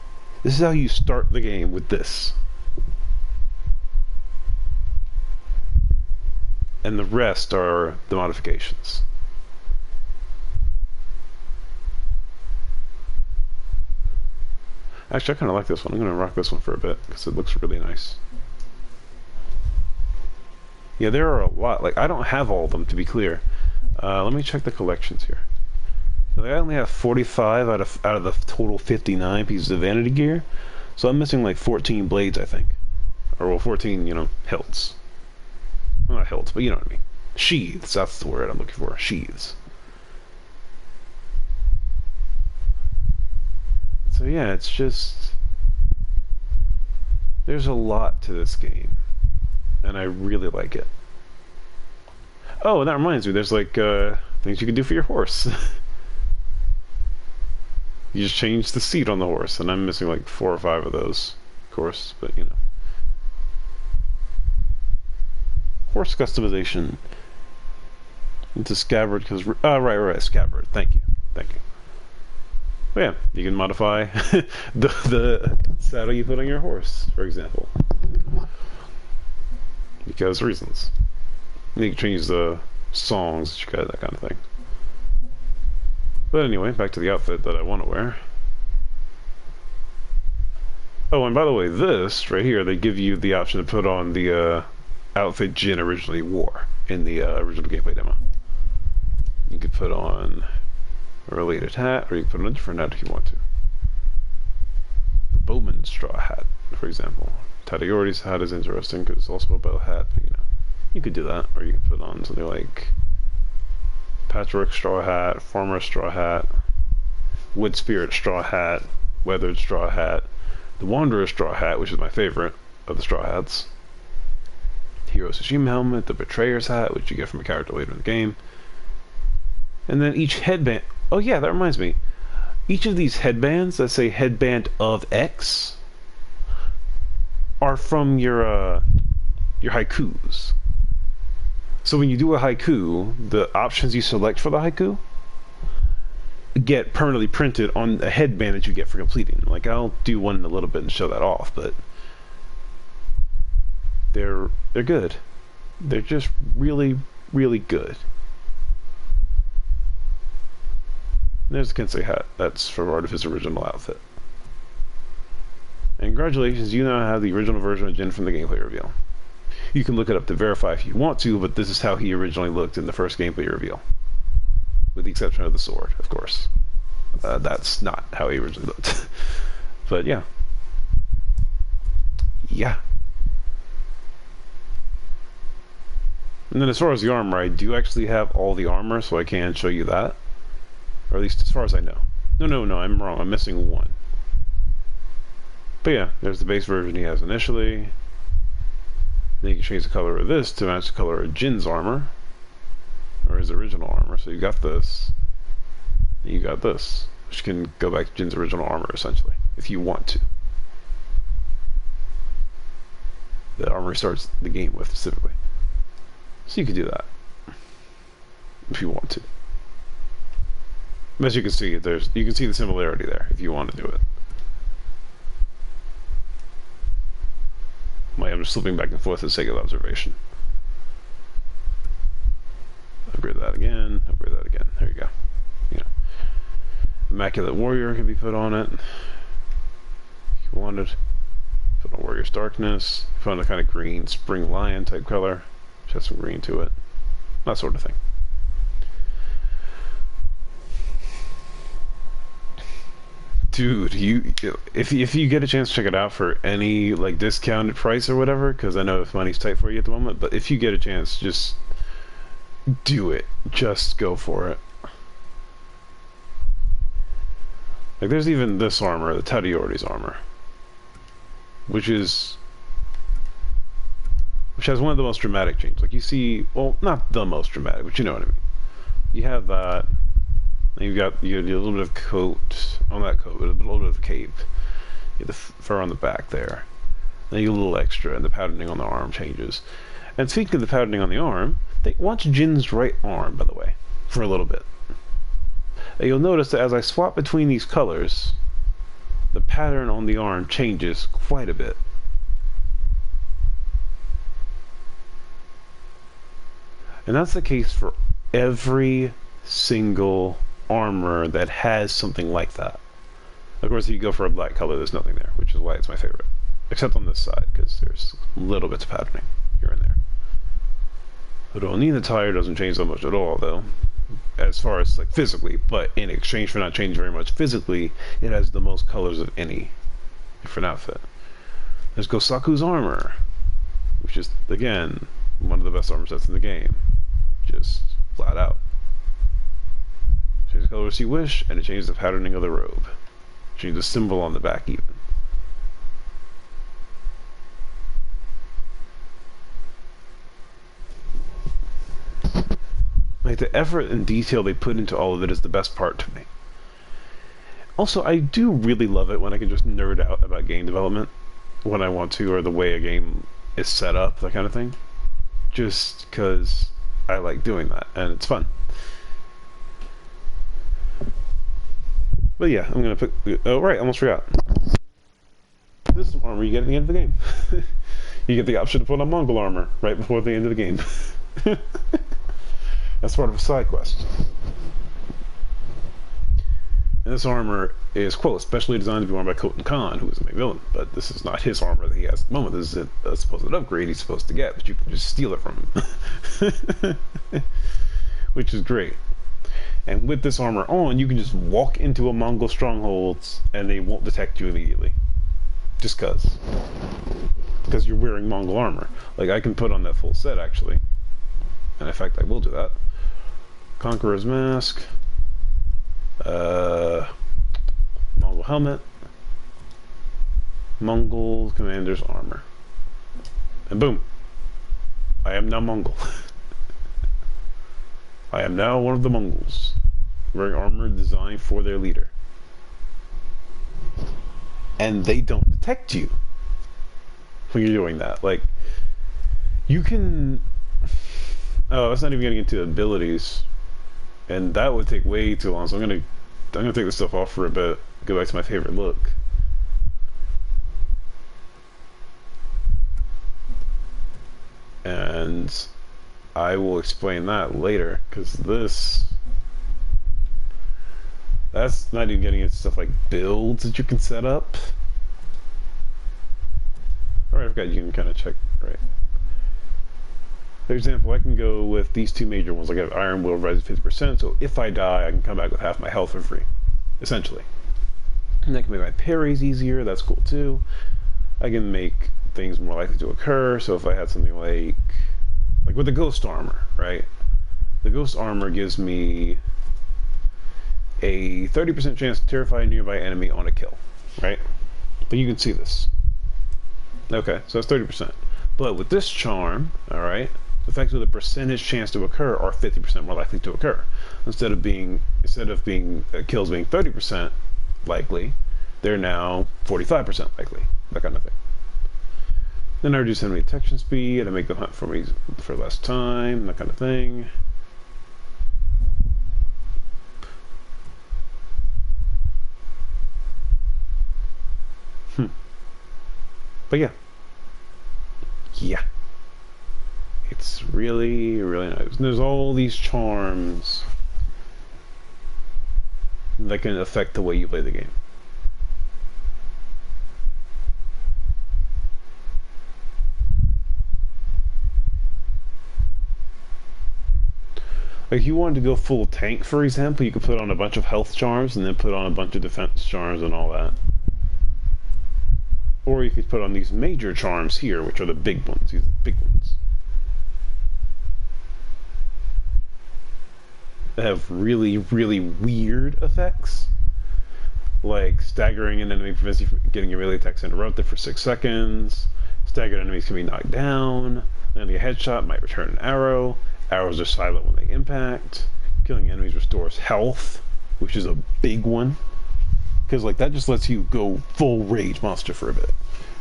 This is how you start the game, with this. And the rest are the modifications. Actually, I kind of like this one. I'm going to rock this one for a bit because it looks really nice. Yeah, there are a lot. Like, I don't have all of them, to be clear. Let me check the collections here. I only have 45 out of the total 59 pieces of vanity gear. So I'm missing like 14 blades, I think. Or, well, 14, hilts. Well, not hilts, but you know what I mean. Sheaths, that's the word I'm looking for. Sheaths. So yeah, it's just... there's a lot to this game. And I really like it. Oh, and that reminds me, there's like things you can do for your horse. You just change the seat on the horse, and I'm missing like 4 or 5 of those, of course, but horse customization Into scabbard because right, scabbard. Thank you. But yeah, you can modify the saddle you put on your horse, for example, because reasons. You can change the songs that you got, that kind of thing. But anyway, back to the outfit that I want to wear. Oh, and by the way, this right here, they give you the option to put on the outfit Jin originally wore in the original gameplay demo. You could put on a related hat, or you can put on a different hat if you want to. The bowman straw hat, for example. Tadayori's hat is interesting because it's also a bow hat, but you know, you could do that, or you could put on something like patchwork straw hat, farmer straw hat, wood spirit straw hat, weathered straw hat, the wanderer straw hat, which is my favorite of the straw hats, hero Tsushima helmet, the betrayer's hat, which you get from a character later in the game, and then each headband. Oh yeah, that reminds me. Each of these headbands that say headband of X are from your haikus. So when you do a haiku, the options you select for the haiku get permanently printed on a headband that you get for completing. Like, I'll do one in a little bit and show that off, but they're good. They're just really, really good. There's the Kensei hat. That's for Artifice's original outfit. And congratulations, you now have the original version of Jin from the gameplay reveal. You can look it up to verify if you want to, but this is how he originally looked in the first gameplay reveal. With the exception of the sword, of course. That's not how he originally looked. But yeah. Yeah. And then as far as the armor, I do actually have all the armor, so I can show you that. Or at least as far as I know. No, I'm wrong. I'm missing one. But yeah, there's the base version he has initially. Then you can change the color of this to match the color of Jin's armor. Or his original armor. So you got this. And you got this. Which can go back to Jin's original armor, essentially. If you want to. The armor starts the game with, specifically. So you could do that. If you want to. As you can see, you can see the similarity there if you want to do it. I'm just slipping back and forth for the sake of observation. Upgrade that again. Upgrade that again. There you go. You know, Immaculate Warrior can be put on it. If you wanted, put on Warrior's Darkness. Put on a kind of green Spring Lion type color, which has some green to it. That sort of thing. Dude, if you get a chance to check it out for any like discounted price or whatever, because I know if money's tight for you at the moment, but if you get a chance, just do it. Just go for it. Like, there's even this armor, the Tadayori's armor, which has one of the most dramatic changes. Like, you see, well, not the most dramatic, but you know what I mean. You have that. And you got a little bit of coat on that coat, a little bit of cape. You have the fur on the back there. Then you get a little extra, and the patterning on the arm changes. And speaking of the patterning on the arm, watch Jin's right arm, by the way, for a little bit. And you'll notice that as I swap between these colors, the pattern on the arm changes quite a bit. And that's the case for every single armor that has something like that. Of course, if you go for a black color, there's nothing there, which is why it's my favorite. Except on this side, because there's little bits of patterning here and there. The Ronin attire doesn't change so much at all, though, as far as like physically, but in exchange for not changing very much physically, it has the most colors of any different outfit. There's Gosaku's armor, which is, again, one of the best armor sets in the game. Just flat out. Change the color as you wish, and it changes the patterning of the robe. Change the symbol on the back even. Like, the effort and detail they put into all of it is the best part to me. Also, I do really love it when I can just nerd out about game development when I want to, or the way a game is set up, that kind of thing. Just because I like doing that, and it's fun. But yeah, I'm gonna put. Oh right, almost forgot. This armor you get at the end of the game. You get the option to put on Mongol armor right before the end of the game. That's part of a side quest. And this armor is, quote, specially designed to be worn by Khotan Khan, who is a main villain. But this is not his armor that he has at the moment. This is a supposed upgrade he's supposed to get, but you can just steal it from him. Which is great. And with this armor on, you can just walk into a Mongol strongholds and they won't detect you immediately. Just cause. Because you're wearing Mongol armor. Like, I can put on that full set, actually. And in fact, I will do that. Conqueror's Mask. Mongol helmet, Mongol commander's armor, and boom, I am now Mongol. I am now one of the Mongols, wearing armor designed for their leader, and they don't detect you when you're doing that. Like, you can. Oh, that's not even getting into abilities. And that would take way too long, so I'm gonna take this stuff off for a bit, go back to my favorite look. And I will explain that later, because that's not even getting into stuff like builds that you can set up. Alright, I forgot you can kind of check, right. For example, I can go with these two major ones. Like I have Iron Will rise 50%, so if I die, I can come back with half my health for free, essentially. And I can make my parries easier, that's cool too. I can make things more likely to occur, so if I had something like with the Ghost Armor, right? The Ghost Armor gives me a 30% chance to terrify a nearby enemy on a kill, right? But you can see this. Okay, so that's 30%. But with this charm, alright, effects with a percentage chance to occur are 50% more likely to occur. Instead of being kills being 30% likely, they're now 45% likely. That kind of thing. Then I reduce enemy detection speed, and I make them hunt for me for less time, that kind of thing. But yeah. Yeah. It's really, really nice. And there's all these charms that can affect the way you play the game. Like, if you wanted to go full tank, for example, you could put on a bunch of health charms and then put on a bunch of defense charms and all that. Or you could put on these major charms here, which are the big ones. These big ones. They have really, really weird effects. Like, staggering an enemy prevents you from getting your melee attacks interrupted for 6 seconds. Staggered enemies can be knocked down. Landing a headshot might return an arrow. Arrows are silent when they impact. Killing enemies restores health, which is a big one. Because, like, that just lets you go full rage monster for a bit.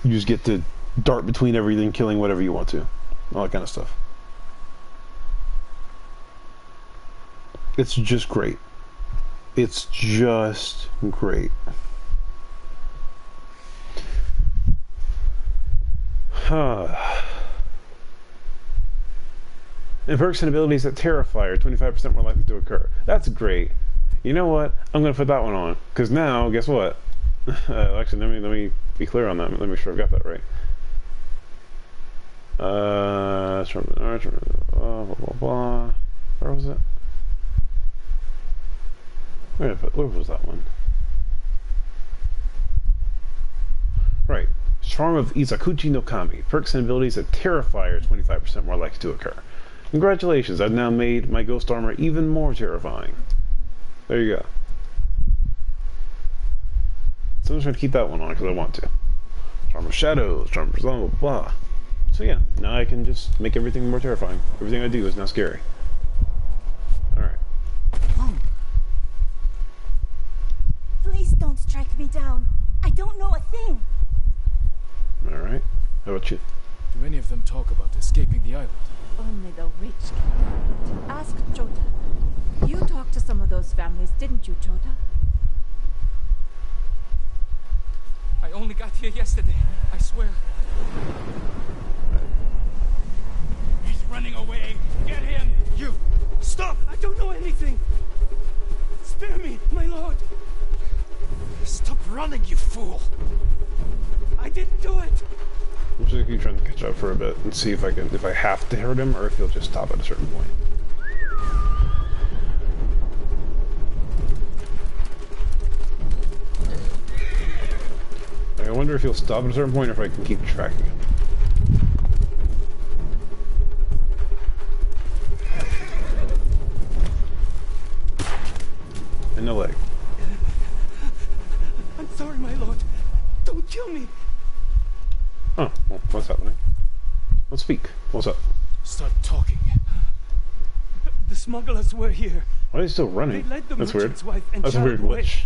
You just get to dart between everything, killing whatever you want to. All that kind of stuff. It's just great. It's just great. And perks and abilities that terrify are 25% more likely to occur. That's great. You know what? I'm going to put that one on. Because now, guess what? Actually, let me be clear on that. Let me make sure I've got that right. Blah, blah, blah. Where was it? Where was that one? Right. Charm of Izakuchi no Kami. Perks and abilities that terrify are 25% more likely to occur. Congratulations, I've now made my ghost armor even more terrifying. There you go. So I'm just going to keep that one on because I want to. Charm of Shadows, Charm of blah, blah, blah. So yeah, now I can just make everything more terrifying. Everything I do is now scary. Alright. Oh. Please don't strike me down. I don't know a thing. Alright. How about you? Do any of them talk about escaping the island? Only the rich can. Ask Chota. You talked to some of those families, didn't you, Chota? I only got here yesterday, I swear. He's running away. Get him! You! Stop! I don't know anything! Spare me, my lord! Stop running, you fool! I didn't do it! I'm just gonna keep trying to catch up for a bit and see if I have to hurt him or if he'll just stop at a certain point. I wonder if he'll stop at a certain point or if I can keep tracking him. In the leg. I'm sorry, my lord. Don't kill me! Oh, well, what's happening? Let's speak. What's up? Start talking. The smugglers were here. Why are they still running? They led the That's weird. merchant's wife and That's a child weird away. glitch.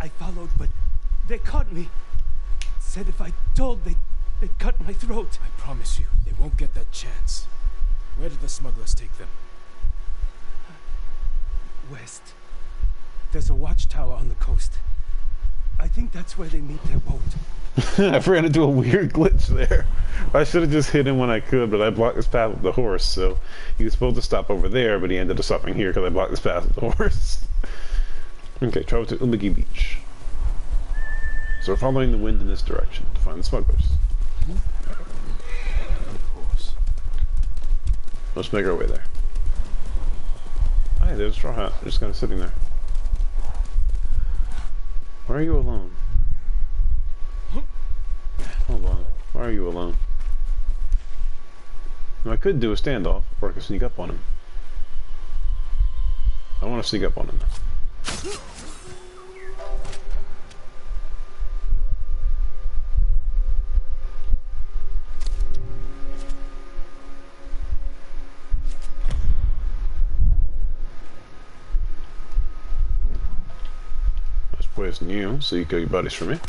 I followed, but they caught me. Said if I told, they'd cut my throat. I promise you, they won't get that chance. Where did the smugglers take them? West. There's a watchtower on the coast. I think that's where they meet their boat. I forgot to do a weird glitch there. I should have just hit him when I could, but I blocked his path with the horse, so he was supposed to stop over there, but he ended up stopping here because I blocked his path with the horse. Okay, travel to Umagi Beach. So we're following the wind in this direction to find the smugglers. Horse. Let's make our way there. Hi, there's a straw hat. Just kind of sitting there. Why are you alone? Hold on. Why are you alone? Now, I could do a standoff, or I could sneak up on him. I want to sneak up on him. Let's poison you so you kill your buddies for me.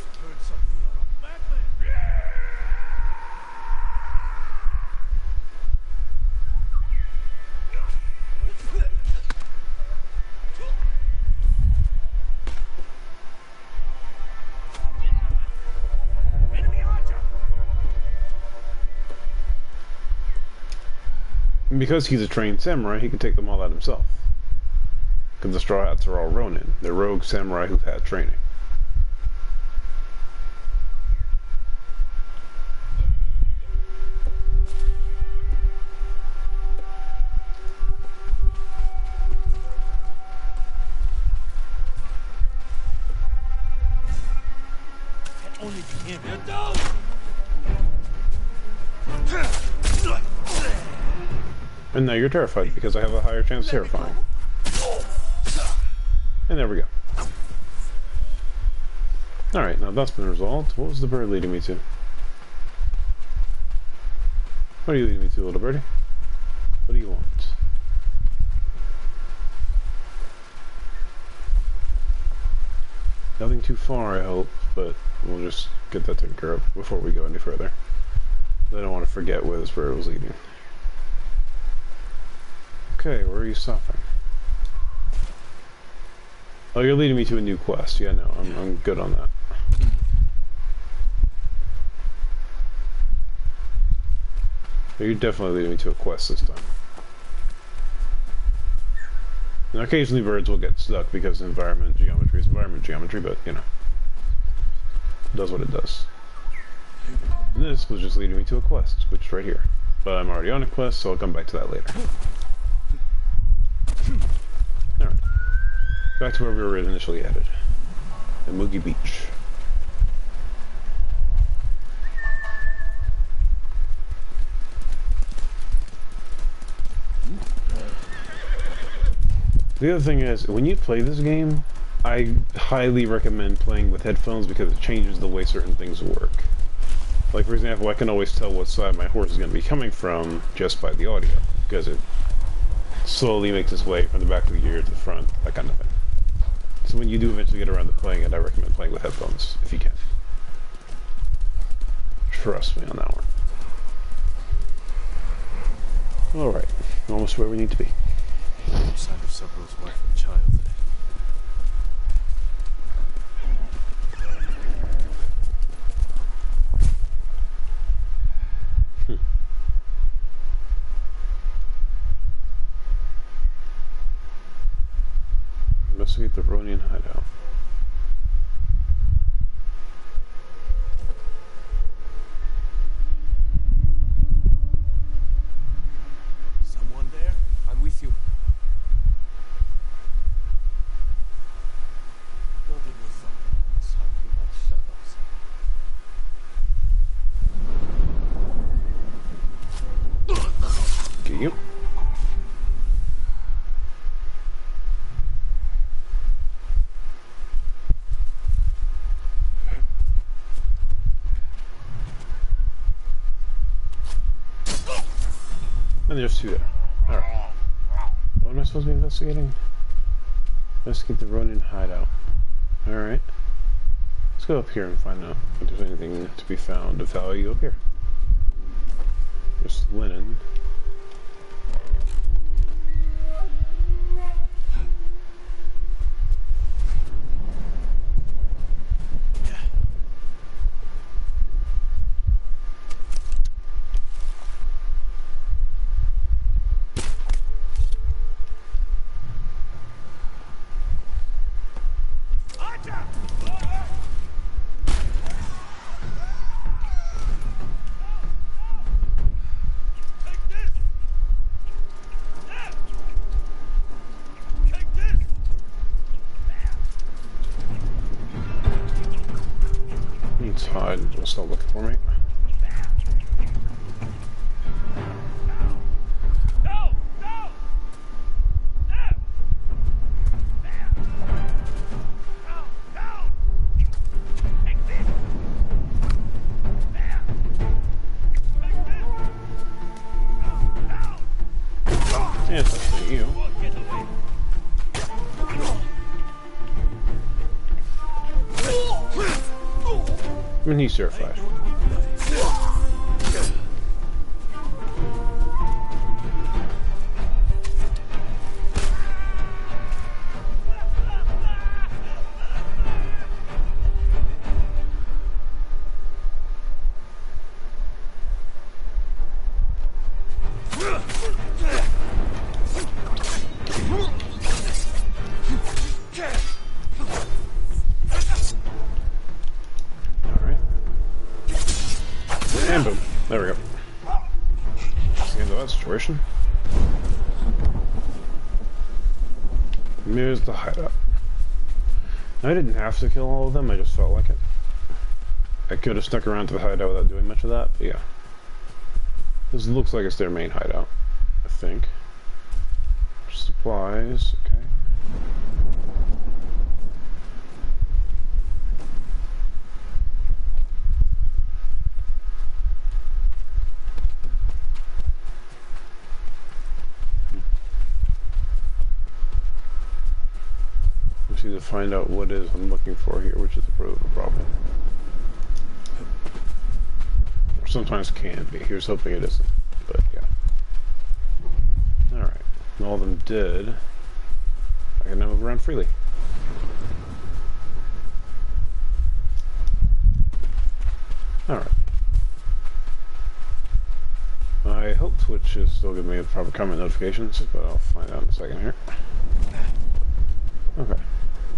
And because he's a trained samurai, he can take them all out himself. Because the Straw Hats are all Ronin. They're rogue samurai who've had training. Only be him. And now you're terrified because I have a higher chance of terrifying. And there we go. Alright, now that's been resolved. What was the bird leading me to? What are you leading me to, little birdie? What do you want? Nothing too far, I hope, but we'll just get that taken care of before we go any further. I don't want to forget where this bird was leading. Okay, where are you stopping? Oh, you're leading me to a new quest. Yeah, no, I'm good on that. You're definitely leading me to a quest this time. And occasionally birds will get stuck because environment geometry is environment geometry, but, you know, it does what it does. And this was just leading me to a quest, which is right here. But I'm already on a quest, so I'll come back to that later. Alright. Back to where we were initially headed. Umagi Beach. The other thing is, when you play this game, I highly recommend playing with headphones because it changes the way certain things work. Like, for example, I can always tell what side my horse is going to be coming from just by the audio, because it slowly makes its way from the back of the ear to the front, that kind of thing. So when you do eventually get around to playing it, I recommend playing with headphones, if you can. Trust me on that one. Alright, almost where we need to be. No sign of Sabro's wife and child. Investigate the Ronian hideout. Someone there? I'm with you. Thought it was something about shadows. Get you. And there's two there. Alright. What am I supposed to be investigating? Investigate the Ronin hideout. Alright. Let's go up here and find out if there's anything to be found of value up here. Just linen. It's hide and just start looking for me. Yeah, it's actually you. I mean, he's terrified. And boom. There we go. That's the end of that situation. Here's the hideout. I didn't have to kill all of them, I just felt like it. I could have stuck around to the hideout without doing much of that, but yeah. This looks like it's their main hideout, I think. Supplies, okay. Just need to find out what it is I'm looking for here, which is the problem. Or sometimes can be. Here's hoping it isn't. But yeah. Alright. All of them did. I can now move around freely. Alright. I hope Twitch is still giving me the proper comment notifications, but I'll find out in a second here. Okay.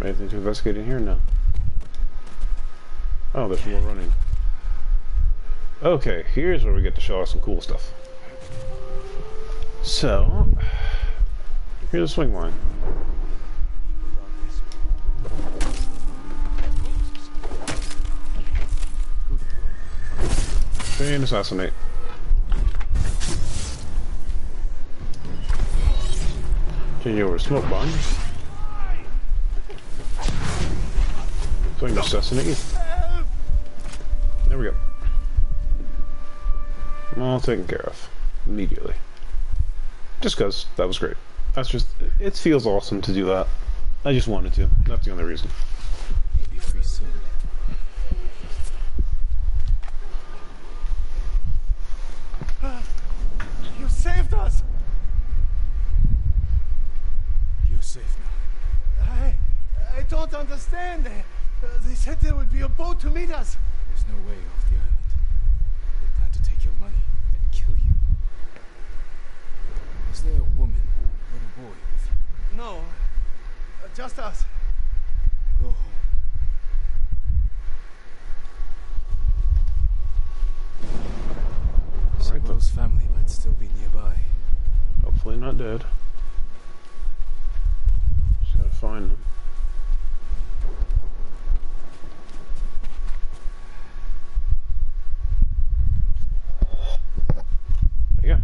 Anything to investigate in here? No. Oh, there's more running. Okay, here's where we get to show off some cool stuff. So, here's a swing line. And assassinate. Change over to smoke bomb. So I can assassinate you. There we go. All taken care of. Immediately. Just because that was great. That's just, it feels awesome to do that. I just wanted to. That's the only reason. Maybe free soon. You saved saved us! You're safe now. I don't understand. They said there would be a boat to meet us. There's no way off the island. They plan to take your money and kill you. Is there a woman or a boy with you? No, just us. Go home. Sabro's family might still be nearby. Hopefully not dead. Just gotta find them. Yeah.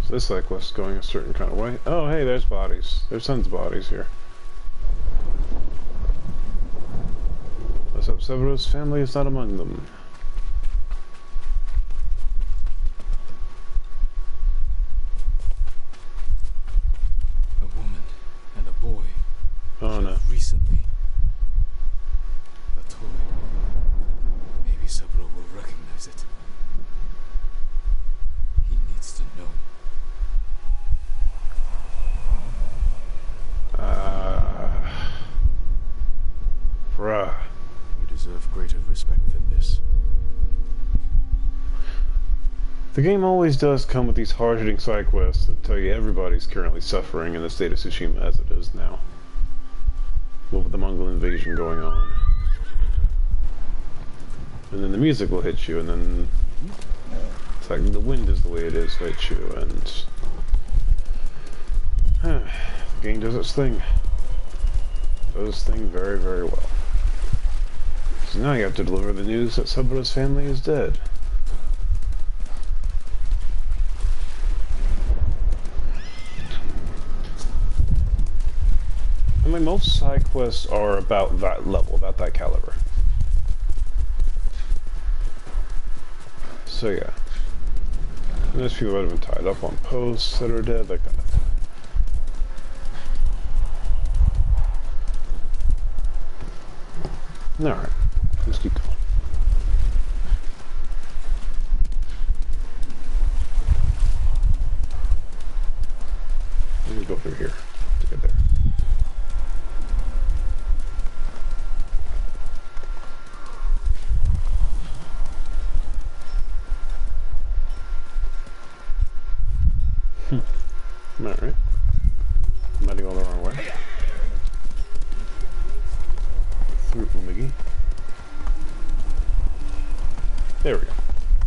So this cyclist is going a certain kind of way. Oh, hey, there's bodies. There's tons of bodies here. What's up, Sabro's family is not among them. A woman and a boy. Oh no. Recently. A toy. Maybe Sabro will recognize it. He needs to know. Bruh. You deserve greater respect than this. The game always does come with these hard-hitting side quests that tell you everybody's currently suffering in the state of Tsushima as it is now. With the Mongol invasion going on. And then the music will hit you, and then it's like the wind is the way it is will hit you, and the game does its thing. Does its thing very, very well. So now you have to deliver the news that Sabro's family is dead. I mean, most side quests are about that level, about that caliber. So yeah. And there's people that have been tied up on posts that are dead, that kind of thing. Alright, let's keep going. Let me go through here to get there. Alright. Might have gone the wrong way. Through Umigi. There we go.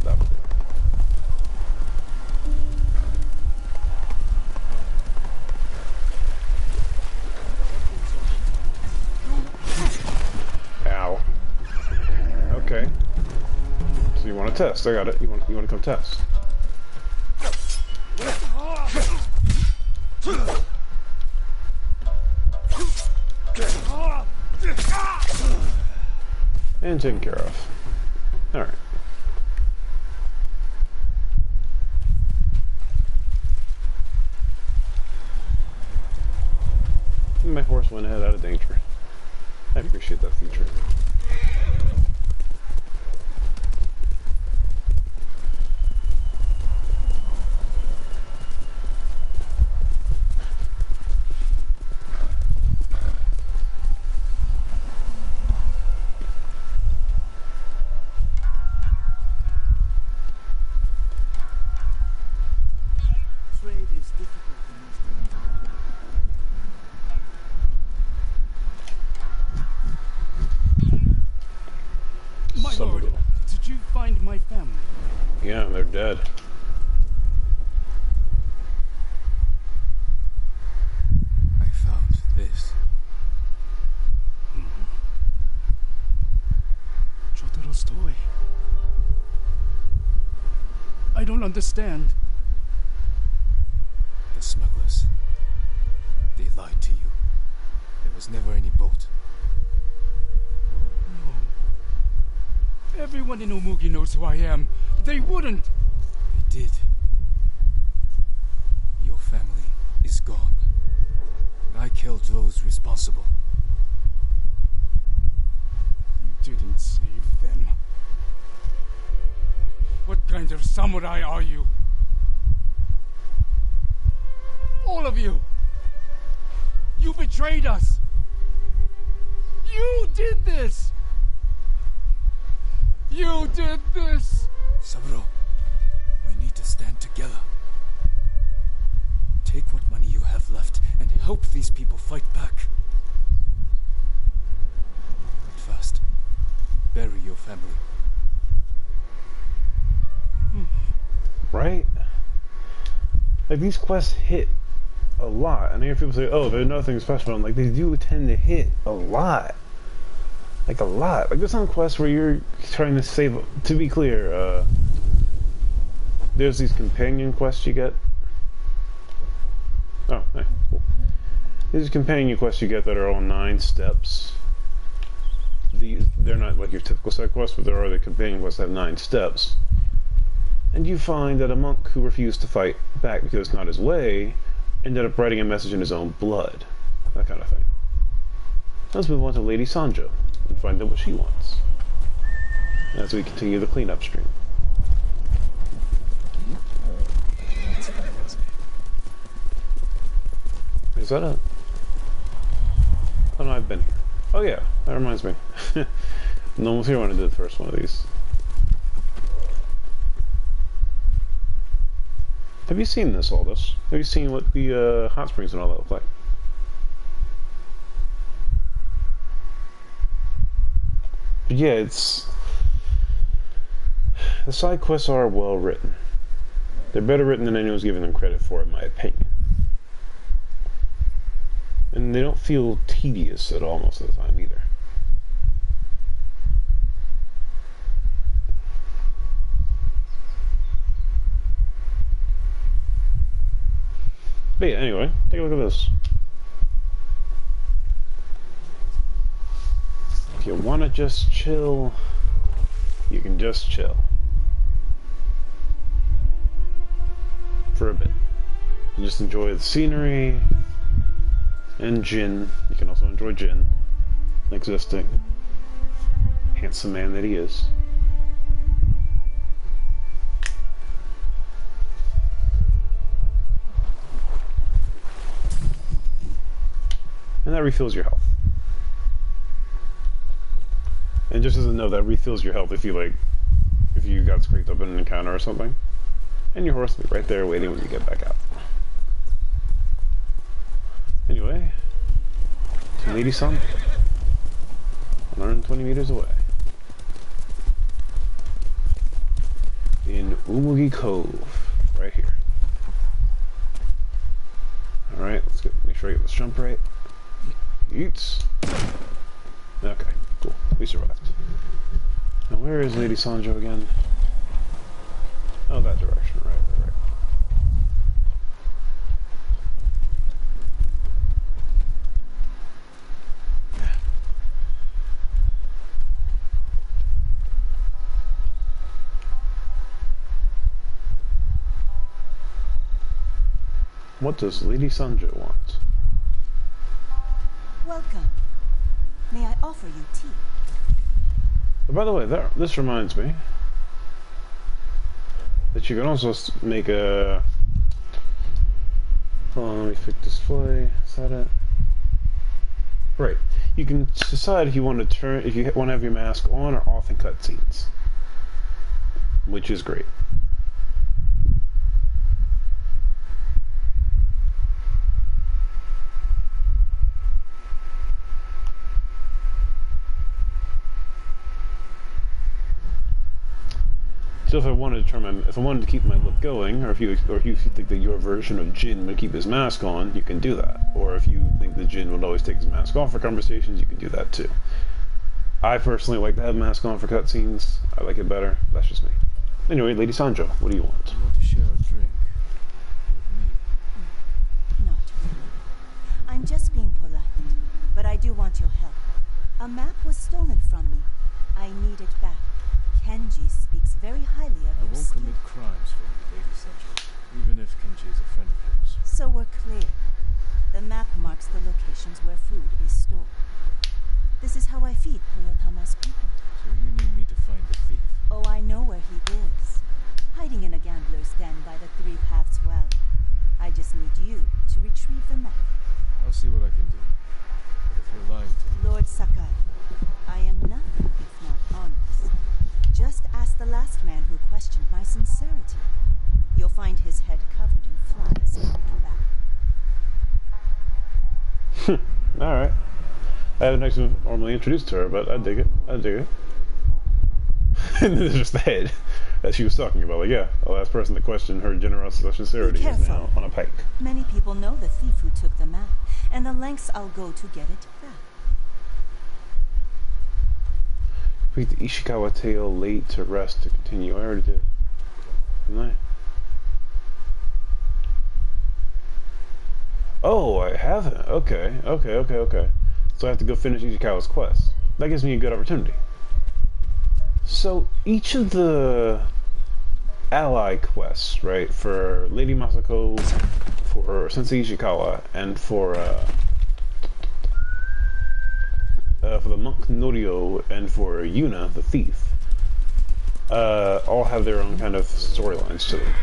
That will do. Ow. Okay. So you want to test? I got it. You want to come test? And taken care of. Alright. My horse went ahead out of danger. I appreciate that feature. Yeah, they're dead. I found this. Jotaro's toy. I don't understand. The smugglers. They lied to you. There was never any boat. No. Everyone in Umugi knows who I am. They wouldn't. They did. Your family is gone. I killed those responsible. You didn't save them. What kind of samurai are you? All of you! You betrayed us! You did this! You did this! Saburo, we need to stand together. Take what money you have left and help these people fight back. But first, bury your family. Right? Like, these quests hit a lot. And I hear people say, oh, they're nothing special. I'm like, they do tend to hit a lot. Like, a lot. Like, there's some quests where you're trying to save... To be clear, there's these companion quests you get. Oh, hey, cool. These companion quests you get that are all 9 steps. They're not like your typical side quests, but there are the companion quests that have 9 steps. And you find that a monk who refused to fight back because it's not his way ended up writing a message in his own blood. That kind of thing. Let's move on to Lady Sanjo and find out what she wants as we continue the cleanup stream. Is that a... Oh no, I've been here. Oh yeah, that reminds me. No one was here when I did the first one of these. Have you seen all this? Have you seen what the hot springs and all that look like? But yeah, it's... The side quests are well written. They're better written than anyone's giving them credit for, in my opinion. And they don't feel tedious at all most of the time, either. But yeah, anyway, take a look at this. If you want to just chill, you can just chill. For a bit. And just enjoy the scenery and Jin. You can also enjoy Jin existing. Handsome man that he is. And that refills your health. And just as a note, that refills your health if you got scraped up in an encounter or something. And your horse will be right there waiting when you get back out. Anyway, to Lady San, 120 meters away. In Umugi Cove, right here. Alright, make sure I get this jump right. Eats. Okay, cool. We survived. Now where is Lady Sanjo again? Oh, that direction, right. What does Lady Sanjo want? Welcome. May I offer you tea? Oh, by the way, this reminds me that you can also make a... Hold on, let me fix display. Is that it? Right. You can decide if you want to have your mask on or off in cutscenes, which is great. So if I wanted to keep my look going, or if you think that your version of Jin would keep his mask on, you can do that. Or if you think that Jin would always take his mask off for conversations, you can do that too. I personally like to have mask on for cutscenes. I like it better. That's just me. Anyway, Lady Sanjo, what do you want? You want to share a drink with me? Not really. I'm just being polite. But I do want your help. A map was stolen from me. I need it back. Kenji speaks very highly of I your won't skill. commit crimes for you, Lady Sanjo, even if Kenji is a friend of yours. So we're clear. The map marks the locations where food is stored. This is how I feed Toyotama's people. So you need me to find the thief. Oh, I know where he is. need you to retrieve the map. I'll see what I can do. But if you're lying to me... Lord Sakai, I am nothing if not honest. Just ask the last man who questioned my sincerity. You'll find his head covered in flies when you come back. Alright. I haven't actually normally introduced her, but I dig it. I dig it. And then there's just the head that she was talking about. Like, yeah, the last person that questioned her generosity or sincerity is now on a pike. Many people know the thief who took the map, and the lengths I'll go to get it back. Read the Ishikawa tale late to rest to continue. I already did. Didn't I? Oh, I haven't. Okay. So I have to go finish Ishikawa's quest. That gives me a good opportunity. So each of the ally quests, right, for Lady Masako, for Sensei Ishikawa, and for the monk Norio, and for Yuna, the thief, all have their own kind of storylines to them.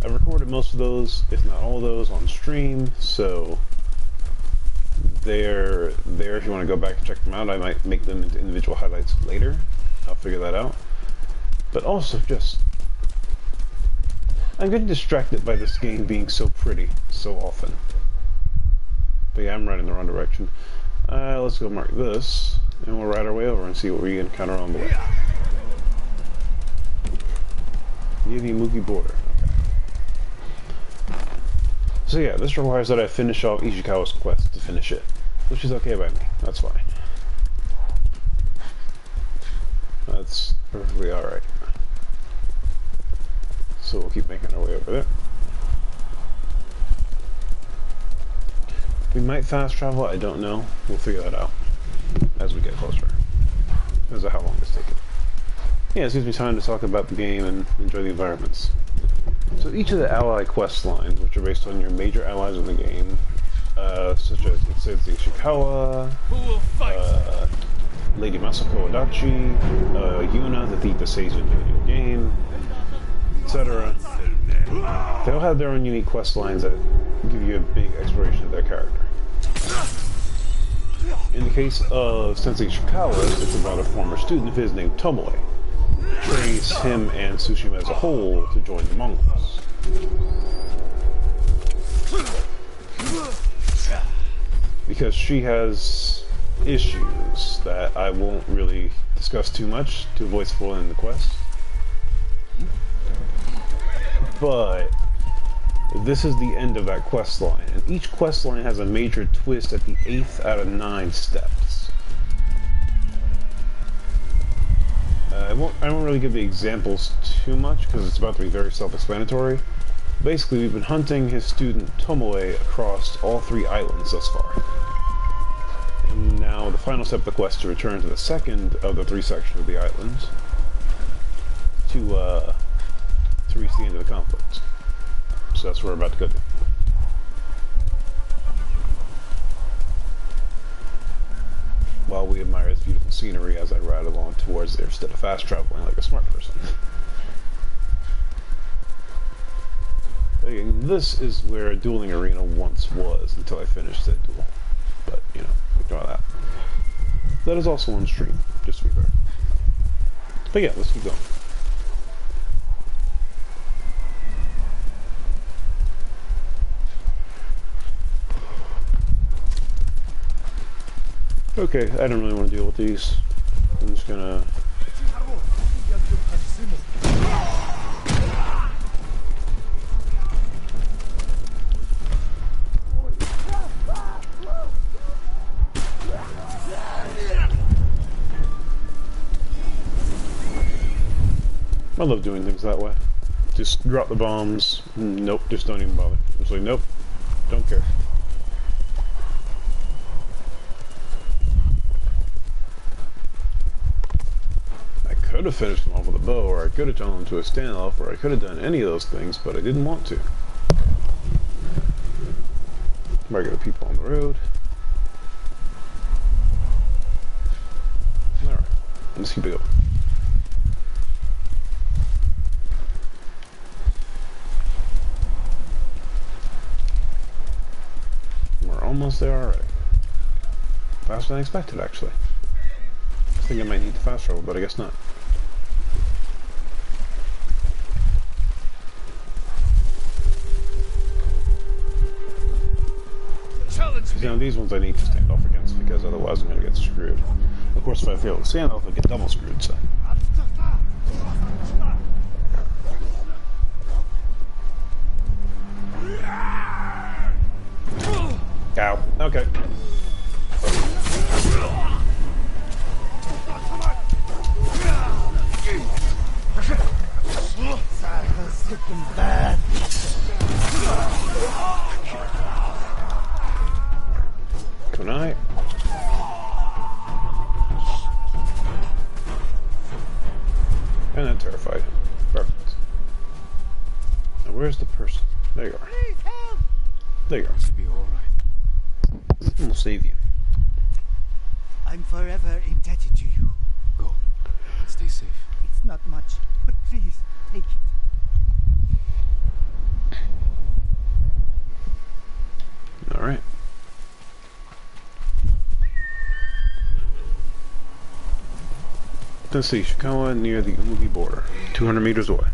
I've recorded most of those, if not all of those, on stream, so they're there if you want to go back and check them out. I might make them into individual highlights later. I'll figure that out. But also just... I'm getting distracted by this game being so pretty so often. But yeah, I'm right in the wrong direction. Let's go mark this, and we'll ride our way over and see what we encounter on the way. Mugi border. Okay. So yeah, this requires that I finish off Ishikawa's quest to finish it, which is okay by me. That's fine. That's perfectly alright. So we'll keep making our way over there. We might fast travel, I don't know. We'll figure that out as we get closer. Because of how long it's taking. Yeah, it gives me time to talk about the game and enjoy the environments. So each of the ally quest lines, which are based on your major allies in the game, such as Sensei Ishikawa, Lady Masako Adachi, Yuna, the thief that saves you in the video game, etc. They all have their own unique quest lines that give you a big exploration of their character. In the case of Sensei Ishikawa, it's about a former student of his named Tomoe. Trace him and Tsushima as a whole to join the Mongols. Because she has issues that I won't really discuss too much to avoid spoiling the quest. But this is the end of that quest line, and each quest line has a major twist at the 8th out of 9 steps. I won't really give the examples too much because it's about to be very self-explanatory. Basically, we've been hunting his student Tomoe across all 3 islands thus far. And now the final step of the quest is to return to the second of the 3 sections of the island to reach the end of the conflict. So that's where we're about to go to. While we admire this beautiful scenery as I ride along towards there instead of fast traveling like a smart person. Again, this is where a dueling arena once was until I finished that duel. But, you know, ignore that. That is also on stream, just to be fair. But yeah, let's keep going. Okay, I don't really want to deal with these. I'm just gonna... I love doing things that way. Just drop the bombs. Nope, just don't even bother. Just like, nope, don't care. I could have finished them off with a bow, or I could have turned them to a standoff, or I could have done any of those things, but I didn't want to. Regular people on the road. Alright, let's keep it going. almost there already. Faster than expected, actually. I think I might need the fast travel, but I guess not. Because now these ones I need to stand off against, because otherwise I'm going to get screwed. Of course, if I fail to stand off, I get double screwed, so. Ow. Okay. Looking bad. Tonight. And that terrified him. Perfect. Now where's the person? There you are. There you are. Must be all right. We'll save you. I'm forever indebted to you. Go. And stay safe. It's not much, but please, take it. Alright. Let's see, Shikawa near the Umugi border, 200 meters away.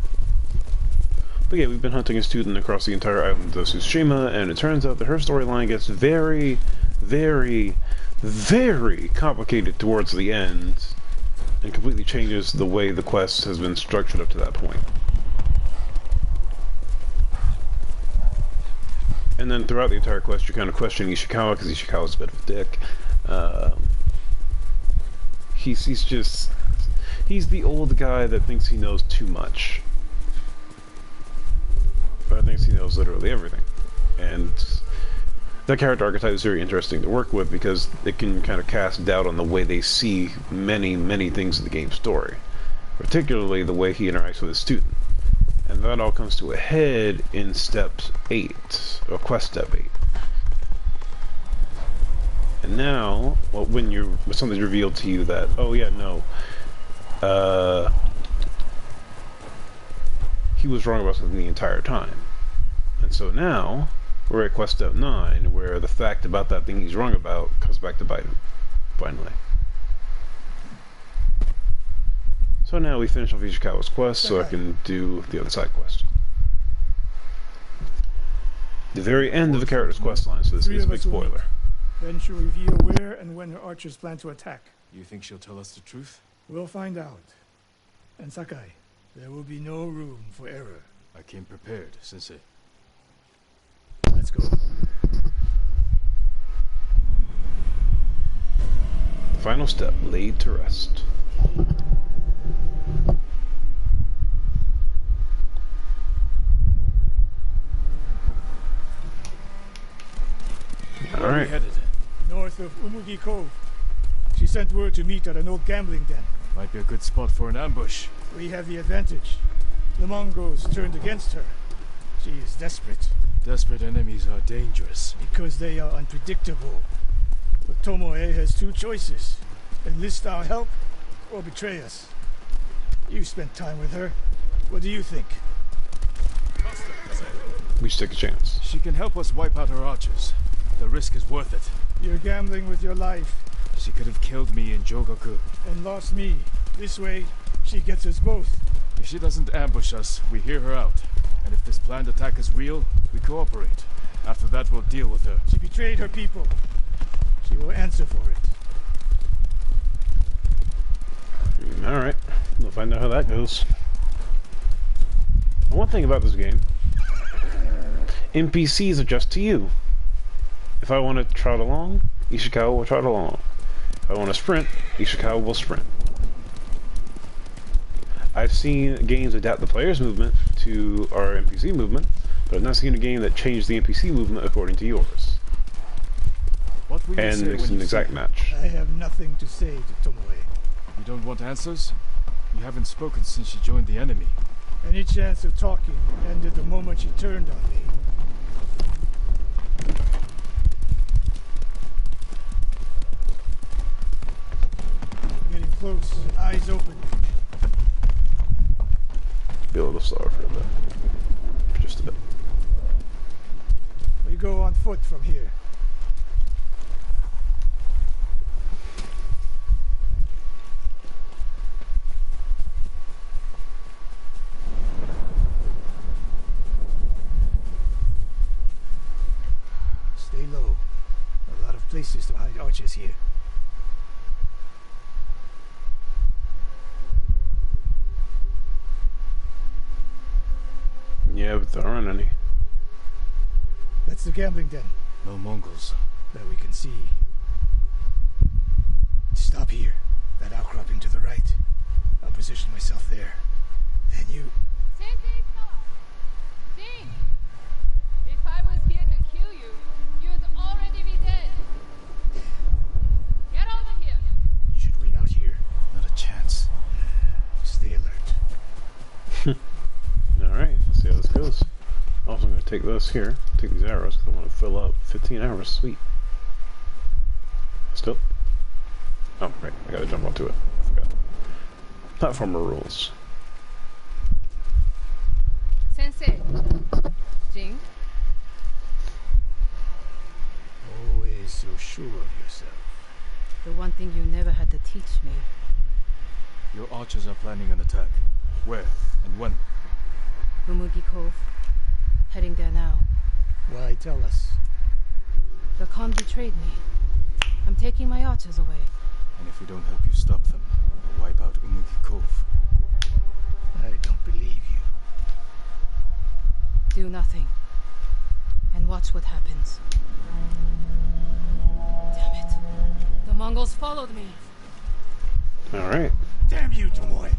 But yeah, we've been hunting a student across the entire island of Tsushima, and it turns out that her storyline gets very, very, very complicated towards the end, and completely changes the way the quest has been structured up to that point. And then throughout the entire quest, you're kind of questioning Ishikawa, because Ishikawa's a bit of a dick. He's the old guy that thinks he knows too much. But thinks he knows literally everything. And that character archetype is very interesting to work with, because it can kind of cast doubt on the way they see many, many things in the game's story. Particularly the way he interacts with his student. And that all comes to a head in step 8, or quest step 8. And now, well, when something's revealed to you that, oh yeah, no, he was wrong about something the entire time. And so now, we're at quest step 9, where the fact about that thing he's wrong about comes back to bite him, finally. So now we finish off Ishikawa's quest, so I can do the other side quest. The very end of the character's quest line, so this is a big spoiler. Then she'll reveal where and when her archers plan to attack. You think she'll tell us the truth? We'll find out. And Sakai, there will be no room for error. I came prepared, Sensei. Let's go. The final step, laid to rest. Where are we headed? North of Umugi Cove. She sent word to meet at an old gambling den. Might be a good spot for an ambush. We have the advantage. The Mongols turned against her. She is desperate. Desperate enemies are dangerous. Because they are unpredictable. But Tomoe has two choices. Enlist our help, or betray us. You spent time with her. What do you think? We should take a chance. She can help us wipe out her archers. The risk is worth it. You're gambling with your life. She could have killed me in Jogaku. And lost me. This way, she gets us both. If she doesn't ambush us, we hear her out. And if this planned attack is real, we cooperate. After that, we'll deal with her. She betrayed her people. She will answer for it. Alright, we'll find out how that goes. One thing about this game, NPCs adjust to you. If I want to trot along, Ishikawa will trot along. If I want to sprint, Ishikawa will sprint. I've seen games adapt the player's movement to our NPC movement, but I've not seen a game that changed the NPC movement according to yours. What will you And say it's when an you exact see her? match. I have nothing to say to Tomoe. You don't want answers? You haven't spoken since she joined the enemy. Any chance of talking ended the moment she turned on me. Getting close, eyes open. Be a little slower for a bit. Just a bit. We go on foot from here. Stay low. A lot of places to hide archers here. Yeah, but there aren't any. That's the gambling den No Mongols. that we can see. Stop here. That outcropping to the right. I'll position myself there. Then you... Ding! If I was here to kill you, you'd already be dead. Get over here. You should wait out here. Not a chance. Stay alert. Alright, let's see how this goes. Also, I'm going to take this here. Take these arrows because I want to fill up 15 arrows. Sweet. Still. Oh, right. I gotta jump onto it. I forgot. Platformer rules. Sensei. Jing. Always so sure of yourself. The one thing you never had to teach me. Your archers are planning an attack. Where and when? Umugi Cove. Heading there now. Why tell us? The Khan betrayed me. I'm taking my archers away. And if we don't help you stop them, we'll wipe out Umugi Cove. I don't believe you. Do nothing. And watch what happens. Damn it. The Mongols followed me. Alright. Damn you, Tomoe!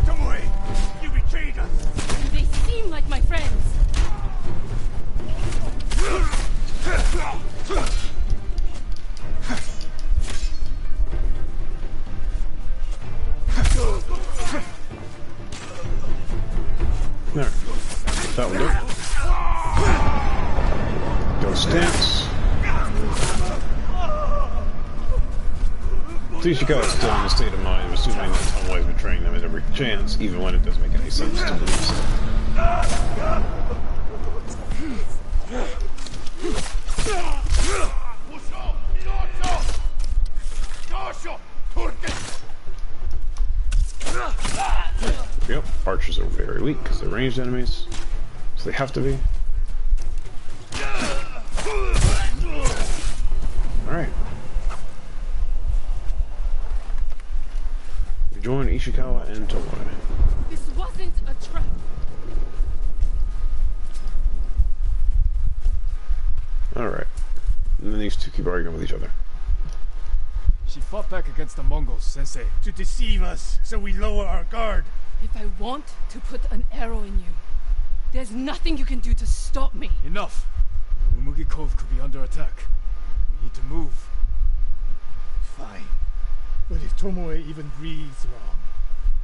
Tomoe! You betrayed us! They seem like my friends. There. That will do. Go stance. Tsushima is still in a state of mind of assuming that Tomoe is betraying them at every chance, even when it doesn't make any sense to believe so. Yep, archers are very weak because they're ranged enemies, so they have to be. Alright. We join Ishikawa and Tomoe. This wasn't a trap. Alright. And then these two keep arguing with each other. She fought back against the Mongols, Sensei. To deceive us, so we lower our guard. If I want to put an arrow in you, there's nothing you can do to stop me. Enough! Umugi Cove could be under attack. We need to move. Fine. But if Tomoe even breathes wrong,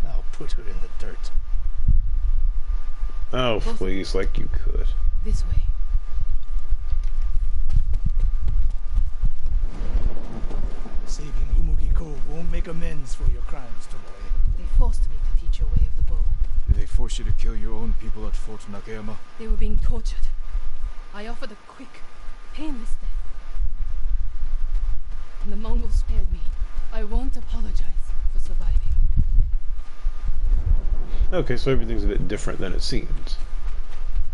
I'll put her in the dirt. Oh, please, like you could. This way. Saving Umugi Cove won't make amends for your crimes, Tomoe. They forced me to teach a way of the bow. Did they force you to kill your own people at Fort Nakayama? They were being tortured. I offered a quick, painless death. And the Mongols spared me. I won't apologize for surviving. Okay, so everything's a bit different than it seems.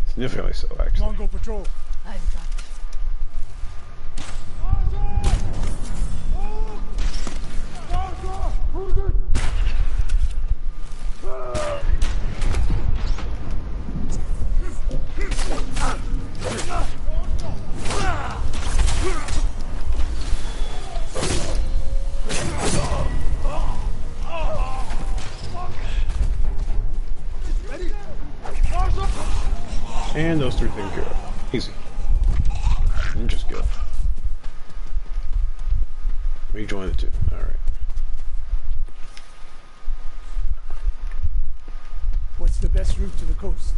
Significantly so, actually. Mongol patrol. I've got this. And those three taken care of. Easy. Ninja skill. Rejoin the two. Alright. What's the best route to the coast?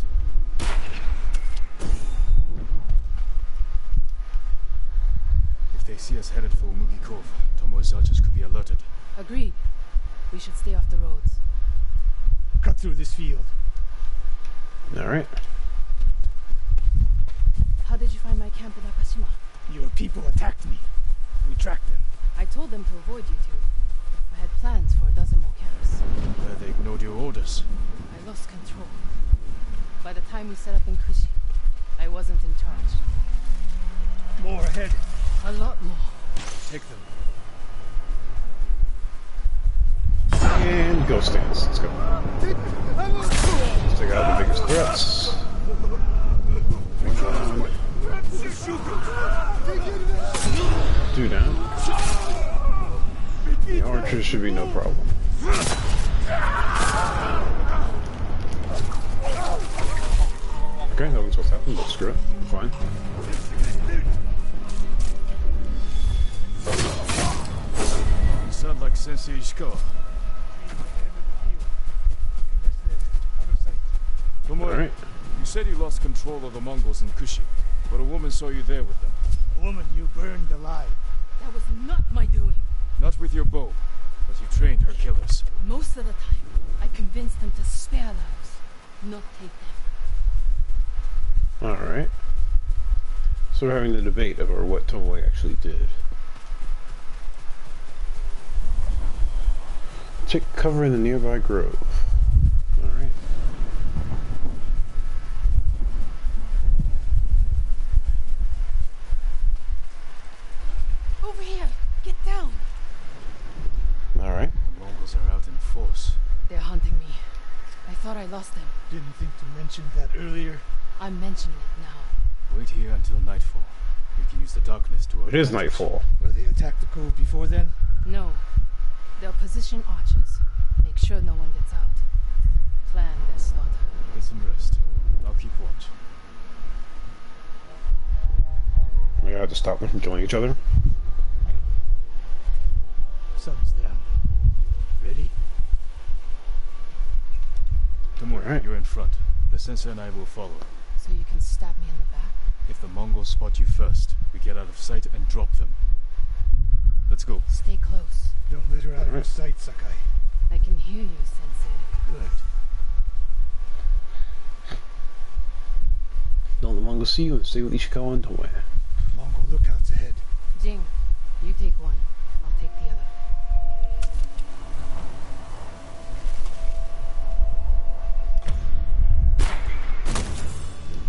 If they see us headed for Umugi Cove, Tomoe's archers could be alerted. Agreed. We should stay off the roads. Cut through this field. Alright. How did you find my camp in Akashima? Your people attacked me. We tracked them. I told them to avoid you two. I had plans for a dozen more camps. They ignored your orders. I lost control. By the time we set up in Kushi, I wasn't in charge. More ahead. A lot more. Take them. And go stance. Let's go. Let's take out the biggest threats. One down. Two down. The archers should be no problem. Okay, that wasn't supposed to happen, but screw it. Fine. You sound like Sensei Ishikawa. Alright. You said you lost control of the Mongols in Kushi, but a woman saw you there with them. A woman you burned alive. That was not my doing. Not with your bow, but you trained her killers. Most of the time, I convinced them to spare lives, not take them. Alright. So we're having the debate over what Tomoe actually did. Take cover in the nearby grove. Alright. Over here! Get down! Alright. The Mongols are out in force. They're hunting me. I thought I lost them. Didn't think to mention that earlier. I'm mentioning it now. Wait here until nightfall. We can use the darkness to our It is advantage. nightfall. Will they attack the cove before then? No. They'll position archers. Make sure no one gets out. Plan their slaughter. Get some rest. I'll keep watch. We have to stop them from killing each other. Sun's down. Ready? Tomorrow, Alright. you're in front. The sensei and I will follow. So you can stab me in the back? If the Mongols spot you first, we get out of sight and drop them. Let's go. Stay close. Don't let her out of your Alright. sight, Sakai. I can hear you, Sensei. Good. Don't let the Mongols see you and stay with Ishikawa and Tomoe. Mongol lookouts ahead. Jing, you take one. I'll take the other.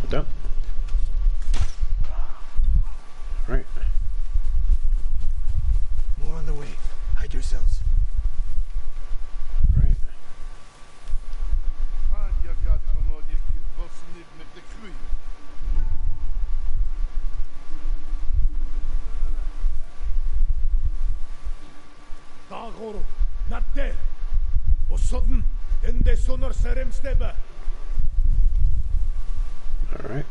Down. Right. More on the way. Hide yourselves. Right. Dagoro, not there. O sudden, ende sonor serem steba. Alright.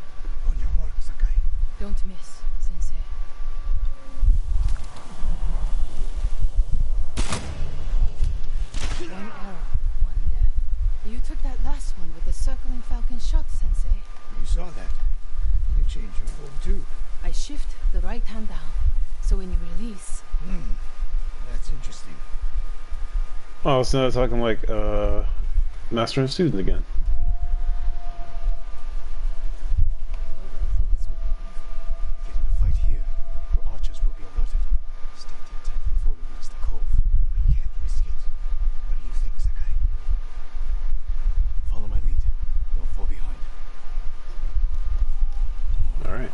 On your mark, Sakai. Don't miss, Sensei. One arrow, one death. You took that last one with the circling falcon shot, Sensei. You saw that. You changed your form too. I shift the right hand down, so when you release... That's interesting. Oh, so now they're talking like, master and student again. Get in a fight here. Your archers will be alerted. Start the attack before we reach the cove. We can't risk it. What do you think, Sakai? Follow my lead. Don't fall behind. Alright.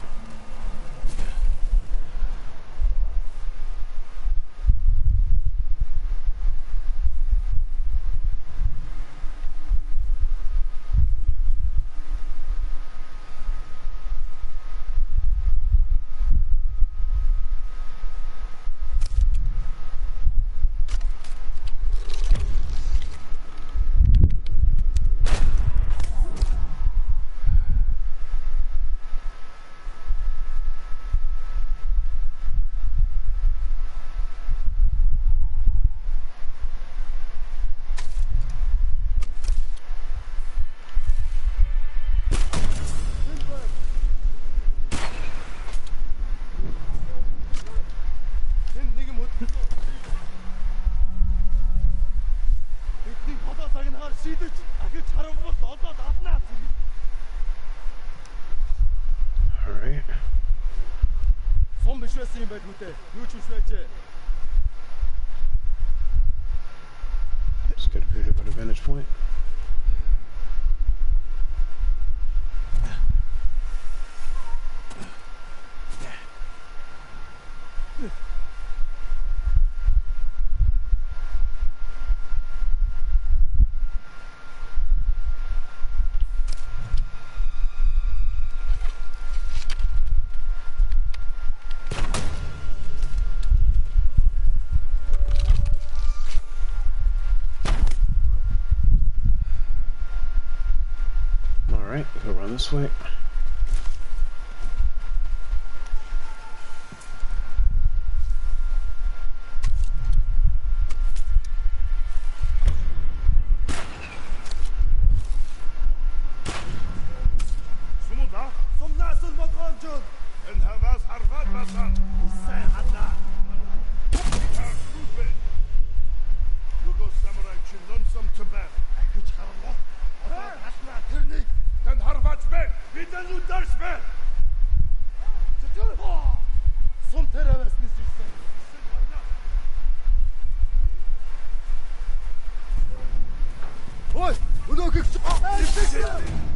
Just get a bit of a vantage point. Alright, go around this way.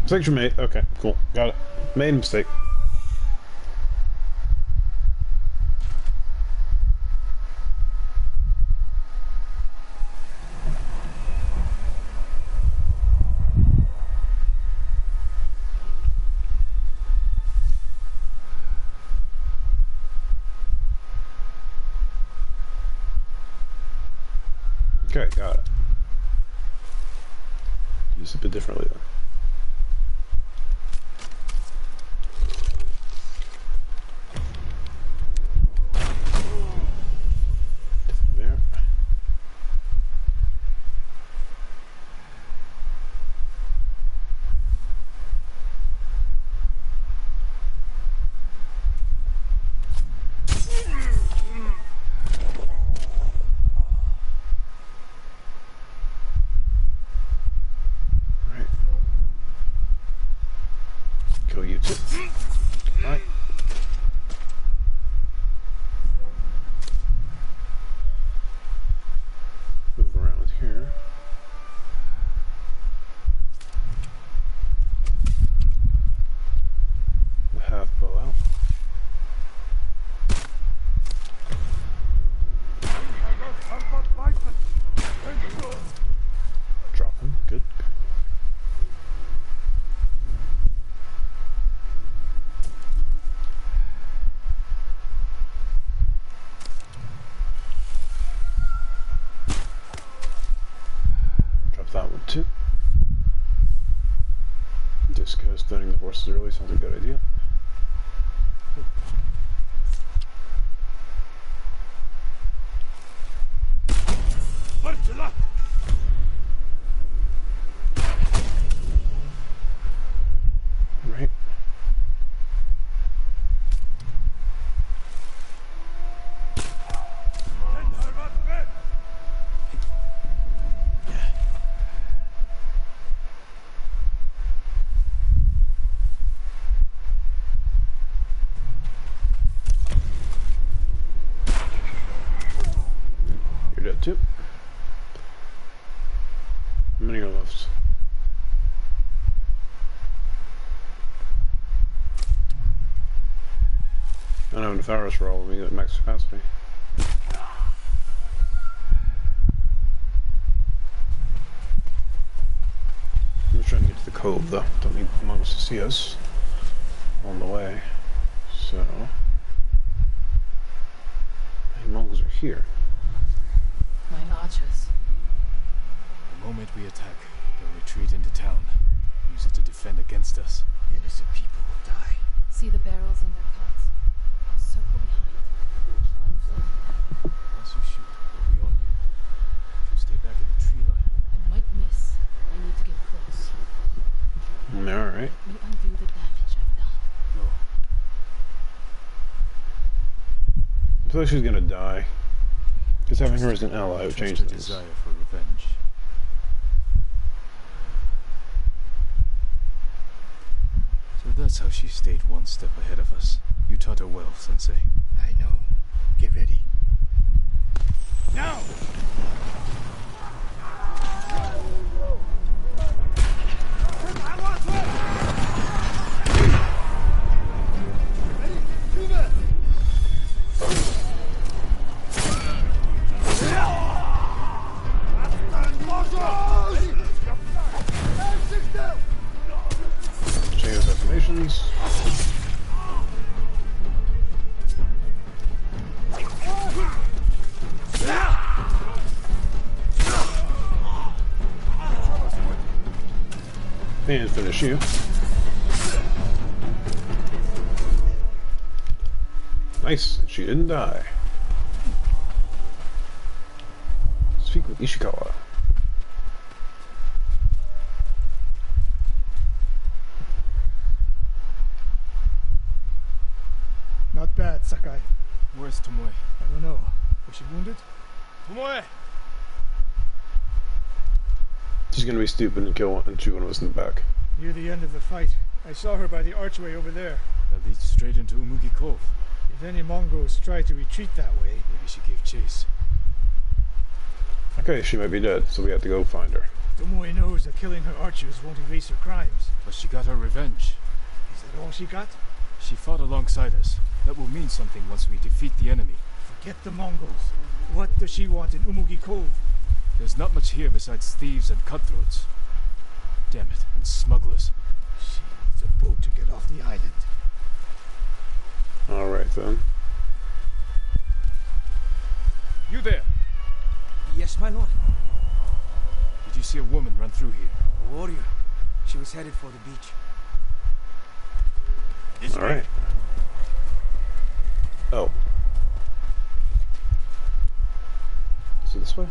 Section mate. Okay, cool. Got it. Made a mistake. Okay, got it. Use it a bit differently then. That one too. Disco stunning the horses early sounds like a good idea. Right. You're dead too. How many are left? I don't have enough arrows for all of me at max capacity. I'm just trying to get to the cove though. Don't need the Mongols to see us on the way. So, the Mongols are here. My archers. The moment we attack, they'll retreat into town. Use it to defend against us. Innocent people will die. See the barrels in their carts. I'll circle behind. One flame. Once you shoot, they'll be on you. If you stay back in the tree line, I might miss. I need to get close. Alright. Let me undo the damage I've done. no. I feel like she's gonna die. Because having her as an ally would change Just a things. desire for revenge. So that's how she stayed one step ahead of us. You taught her well, Sensei. I know. Get ready. Now! Chain of assassinations. And finish you. Nice, she didn't die. Speak with Ishikawa. Not bad, Sakai. Where's Tomoe? I don't know. Was she wounded? Tomoe! She's gonna be stupid and kill one and shoot one of us in the back. Near the end of the fight, I saw her by the archway over there. That leads straight into Umugi Cove. If any Mongols try to retreat that way, Maybe she gave chase. Okay, she might be dead, so we have to go find her. Tomoe knows that killing her archers won't erase her crimes. But she got her revenge. Is that all she got? She fought alongside us. That will mean something once we defeat the enemy. Forget the Mongols. What does she want in Umugi Cove? There's not much here besides thieves and cutthroats. Damn it, and smugglers. She needs a boat to get off the island. Alright then. You there! Yes, my lord. Did you see a woman run through here? A warrior. She was headed for the beach. Alright. Oh. Is it this way?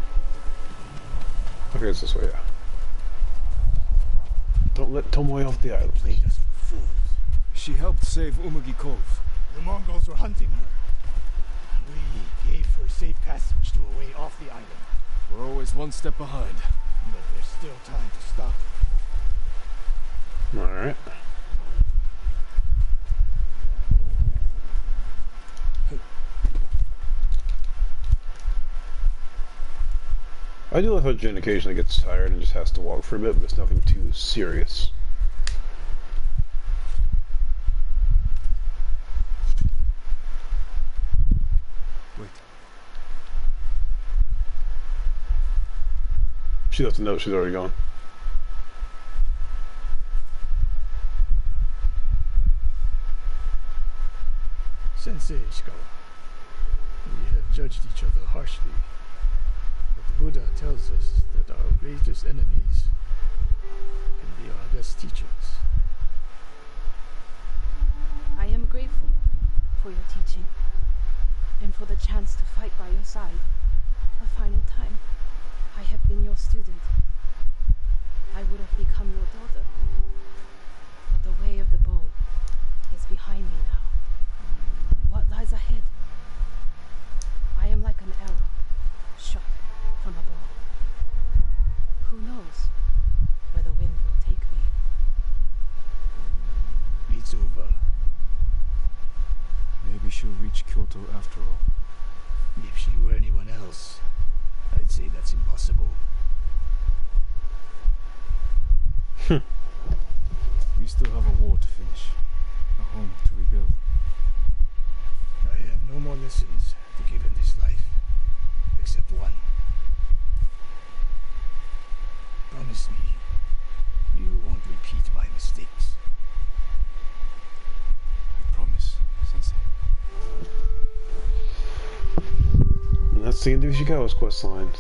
Okay, it's this way, yeah. Don't let Tomoe off the island. Played us for fools. She helped save Umugi Cove. The Mongols were hunting her. We gave her safe passage to a way off the island. We're always one step behind. But there's still time to stop her. Alright. I do love how Jin occasionally gets tired and just has to walk for a bit, but it's nothing too serious. Wait. She left a note, she's already gone. Sensei Ishikawa, we have judged each other harshly. But the Buddha tells us that our greatest enemies can be our best teachers. I am grateful for your teaching and for the chance to fight by your side a final time. I have been your student. I would have become your daughter. But the way of the bow is behind me now. What lies ahead? I am like an arrow shot from a bow. Who knows where the wind will take me? It's over. Maybe she'll reach Kyoto after all. If she were anyone else, I'd say that's impossible. We still have a war to finish. A home to rebuild. I have no more lessons to give in this life, except one. Promise me you won't repeat my mistakes. I promise, Sensei. And that's the end of Ishikawa's quest line.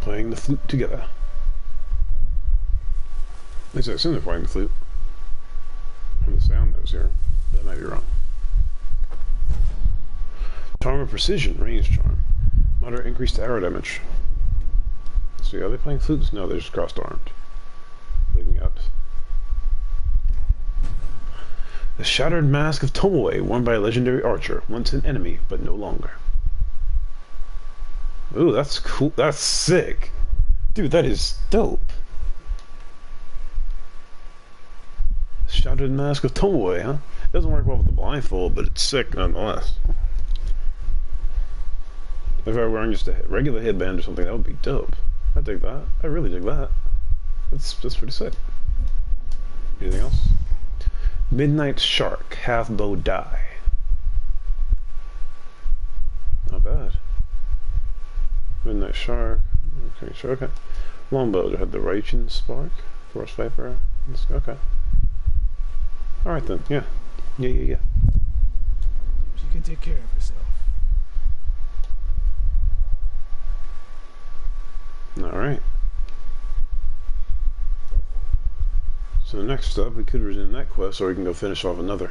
Playing the flute together. At least I assume they're playing the flute. From the sound that was here. But I might be wrong. Charm of Precision, range charm. Moderate increased arrow damage. Let's see, are they playing flutes? No, they're just crossed armed. Looking out. The Shattered Mask of Tomoe, worn by a legendary archer, once an enemy, but no longer. Ooh, that's cool. That's sick. Dude, that is dope. Shattered Mask of Tomoe, huh? Doesn't work well with the blindfold, but it's sick nonetheless. If I were wearing just a regular headband or something, that would be dope. I dig that. I really dig that. That's pretty sick. Anything else? Midnight Shark, half bow die. Not bad. Midnight Shark. Okay, sure, okay. Longbow had the Raging Spark. Force Viper. Okay. Alright then, yeah. Yeah. She can take care of herself. Alright. So next up, we could resume that quest, or we can go finish off another.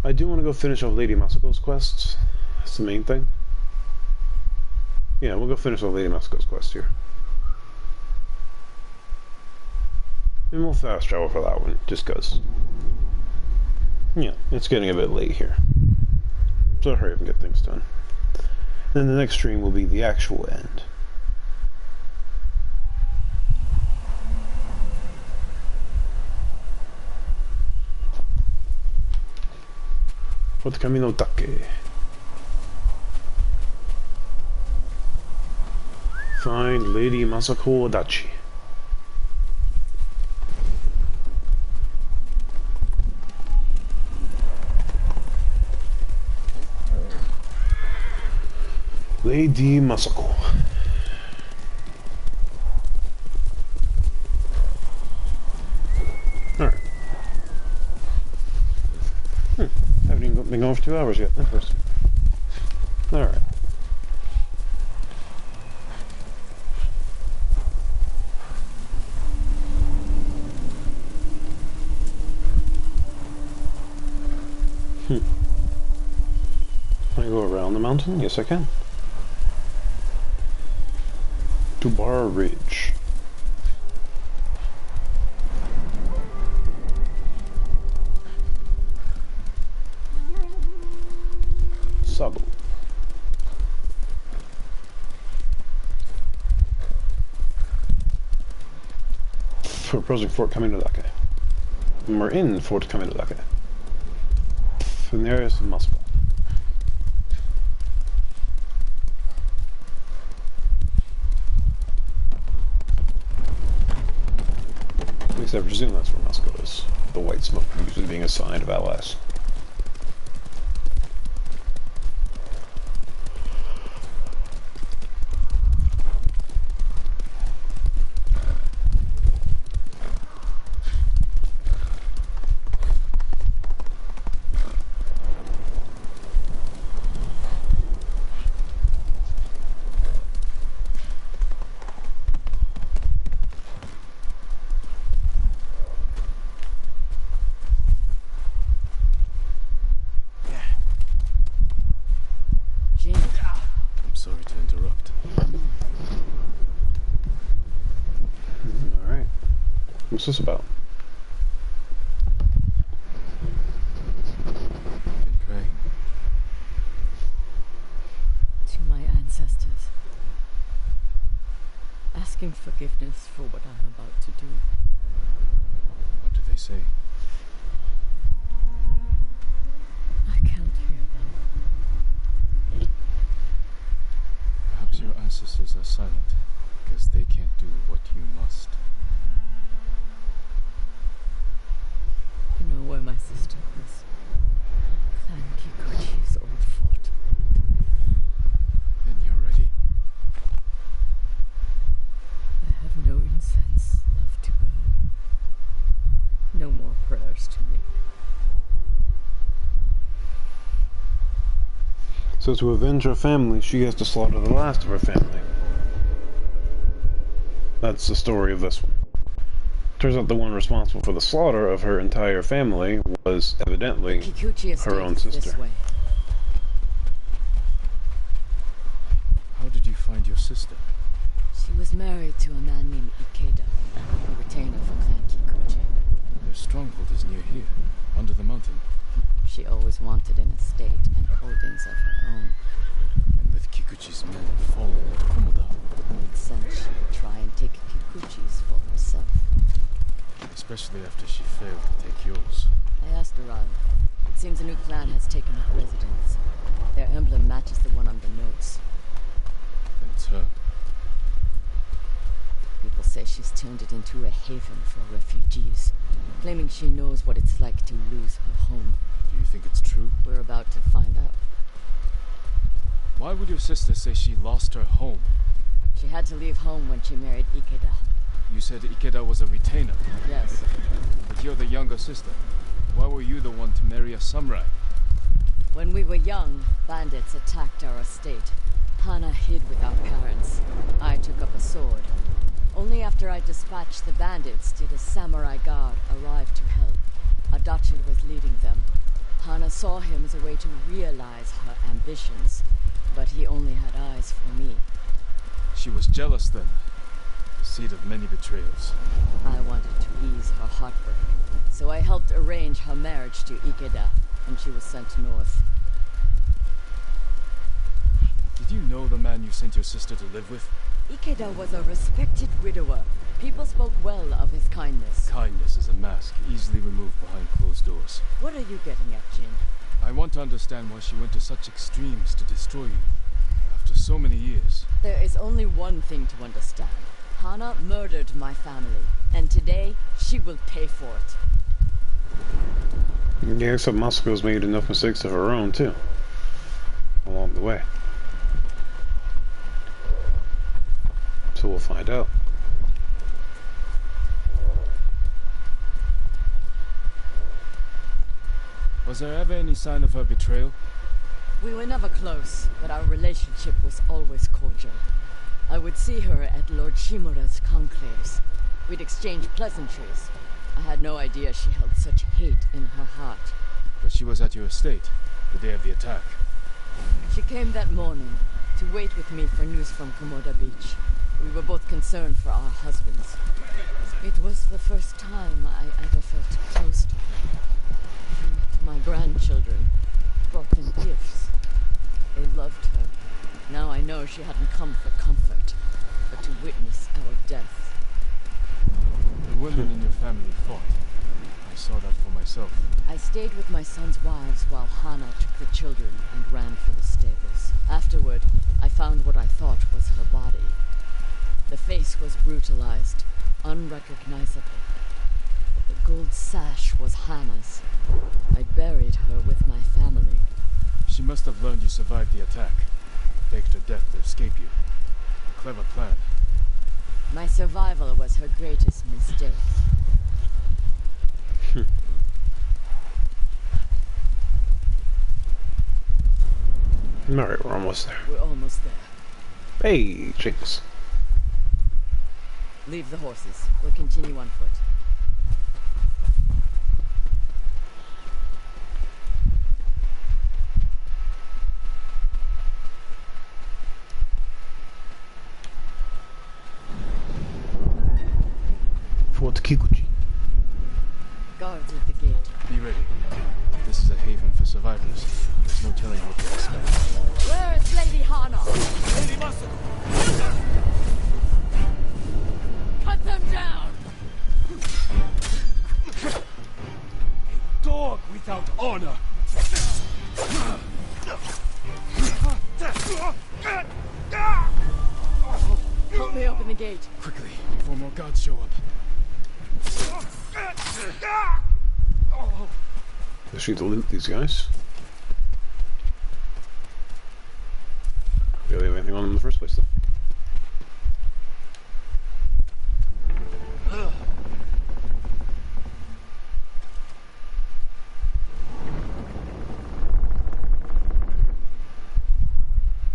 I do want to go finish off Lady Masako's quests. That's the main thing. Yeah, we'll go finish off Lady Masako's quest here. And we'll fast travel for that one, just cause. Yeah, it's getting a bit late here. So hurry up and get things done. Then the next stream will be the actual end. For the Camino Take. Find Lady Masako Adachi. Lady Masako. Alright. Haven't even been going for 2 hours yet. Interesting. Alright. Can I go around the mountain? Yes, I can. To Bar Ridge. Sabu. We're approaching Fort Kaminoake. We're in Fort Kaminoake. From the area of Moscow. At least I presume that's where Moscow is. The white smoke usually being a sign of allies. What's this about? Been praying. To my ancestors. Asking forgiveness for what I'm about to do. What do they say? I can't hear them. Perhaps your ancestors are silent because they can't do what you must. You know where my sister is. Clan Kikuchi's old fort. Then you're ready? I have no incense left to burn. No more prayers to make. So to avenge her family, she has to slaughter the last of her family. That's the story of this one. Turns out the one responsible for the slaughter of her entire family was evidently her own sister. How did you find your sister? She was married to a man named Ikeda, a retainer for Clan Kikuchi. Their stronghold is near here, under the mountain. She always wanted an estate and holdings of her own. And with Kikuchi's men fallen at Komoda. Makes sense she would try and take Kikuchi's for herself. Especially after she failed to take yours. I asked around. It seems a new clan has taken up residence. Their emblem matches the one on the notes. Then it's her. People say she's turned it into a haven for refugees, claiming she knows what it's like to lose her home. Do you think it's true? We're about to find out. Why would your sister say she lost her home? She had to leave home when she married Ikeda. You said Ikeda was a retainer. Yes. But you're the younger sister. Why were you the one to marry a samurai? When we were young, bandits attacked our estate. Hana hid with our parents. I took up a sword. Only after I dispatched the bandits did a samurai guard arrive to help. Adachi was leading them. Hana saw him as a way to realize her ambitions, but he only had eyes for me. She was jealous then. The seed of many betrayals. I wanted to ease her heartbreak, so I helped arrange her marriage to Ikeda, and she was sent north. Did you know the man you sent your sister to live with? Ikeda was a respected widower. People spoke well of his kindness. Kindness is a mask, easily removed behind closed doors. What are you getting at, Jin? I want to understand why she went to such extremes to destroy you. After so many years. There is only one thing to understand. Hana murdered my family, and today she will pay for it. Yeah, except Masuko's made enough mistakes of her own, too. Along the way. So we'll find out. Was there ever any sign of her betrayal? We were never close, but our relationship was always cordial. I would see her at Lord Shimura's conclaves. We'd exchange pleasantries. I had no idea she held such hate in her heart. But she was at your estate, the day of the attack. She came that morning to wait with me for news from Komoda Beach. We were both concerned for our husbands. It was the first time I ever felt close to her. She met my grandchildren, brought them gifts. They loved her. Now I know she hadn't come for comfort, but to witness our death. The women in your family fought. I saw that for myself. I stayed with my son's wives while Hana took the children and ran for the stables. Afterward, I found what I thought was her body. The face was brutalized, unrecognizable. But the gold sash was Hana's. I buried her with my family. She must have learned you survived the attack. Faked her death to escape you. A clever plan. My survival was her greatest mistake. Alright, we're almost there. We're almost there. Hey, Jinx. Leave the horses. We'll continue on foot. Fort Kikuchi. Guards at the gate. Be ready. This is a haven for survivors. There's no telling what to expect. Where is Lady Hana? Lady Masuko! Cut them down! A dog without honor! Help me open the gate. Quickly, before more guards show up. Let's shoot to loot these guys. Barely have anything on them in the first place, though.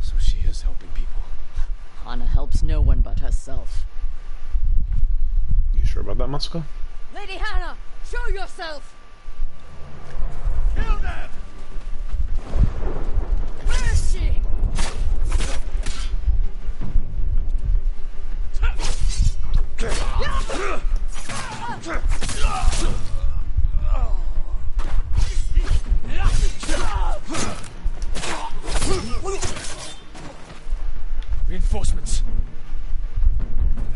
So she is helping people. Hana helps no one but herself. You sure about that, Masuko? Lady Hana, show yourself! Kill them! Where is she? Reinforcements!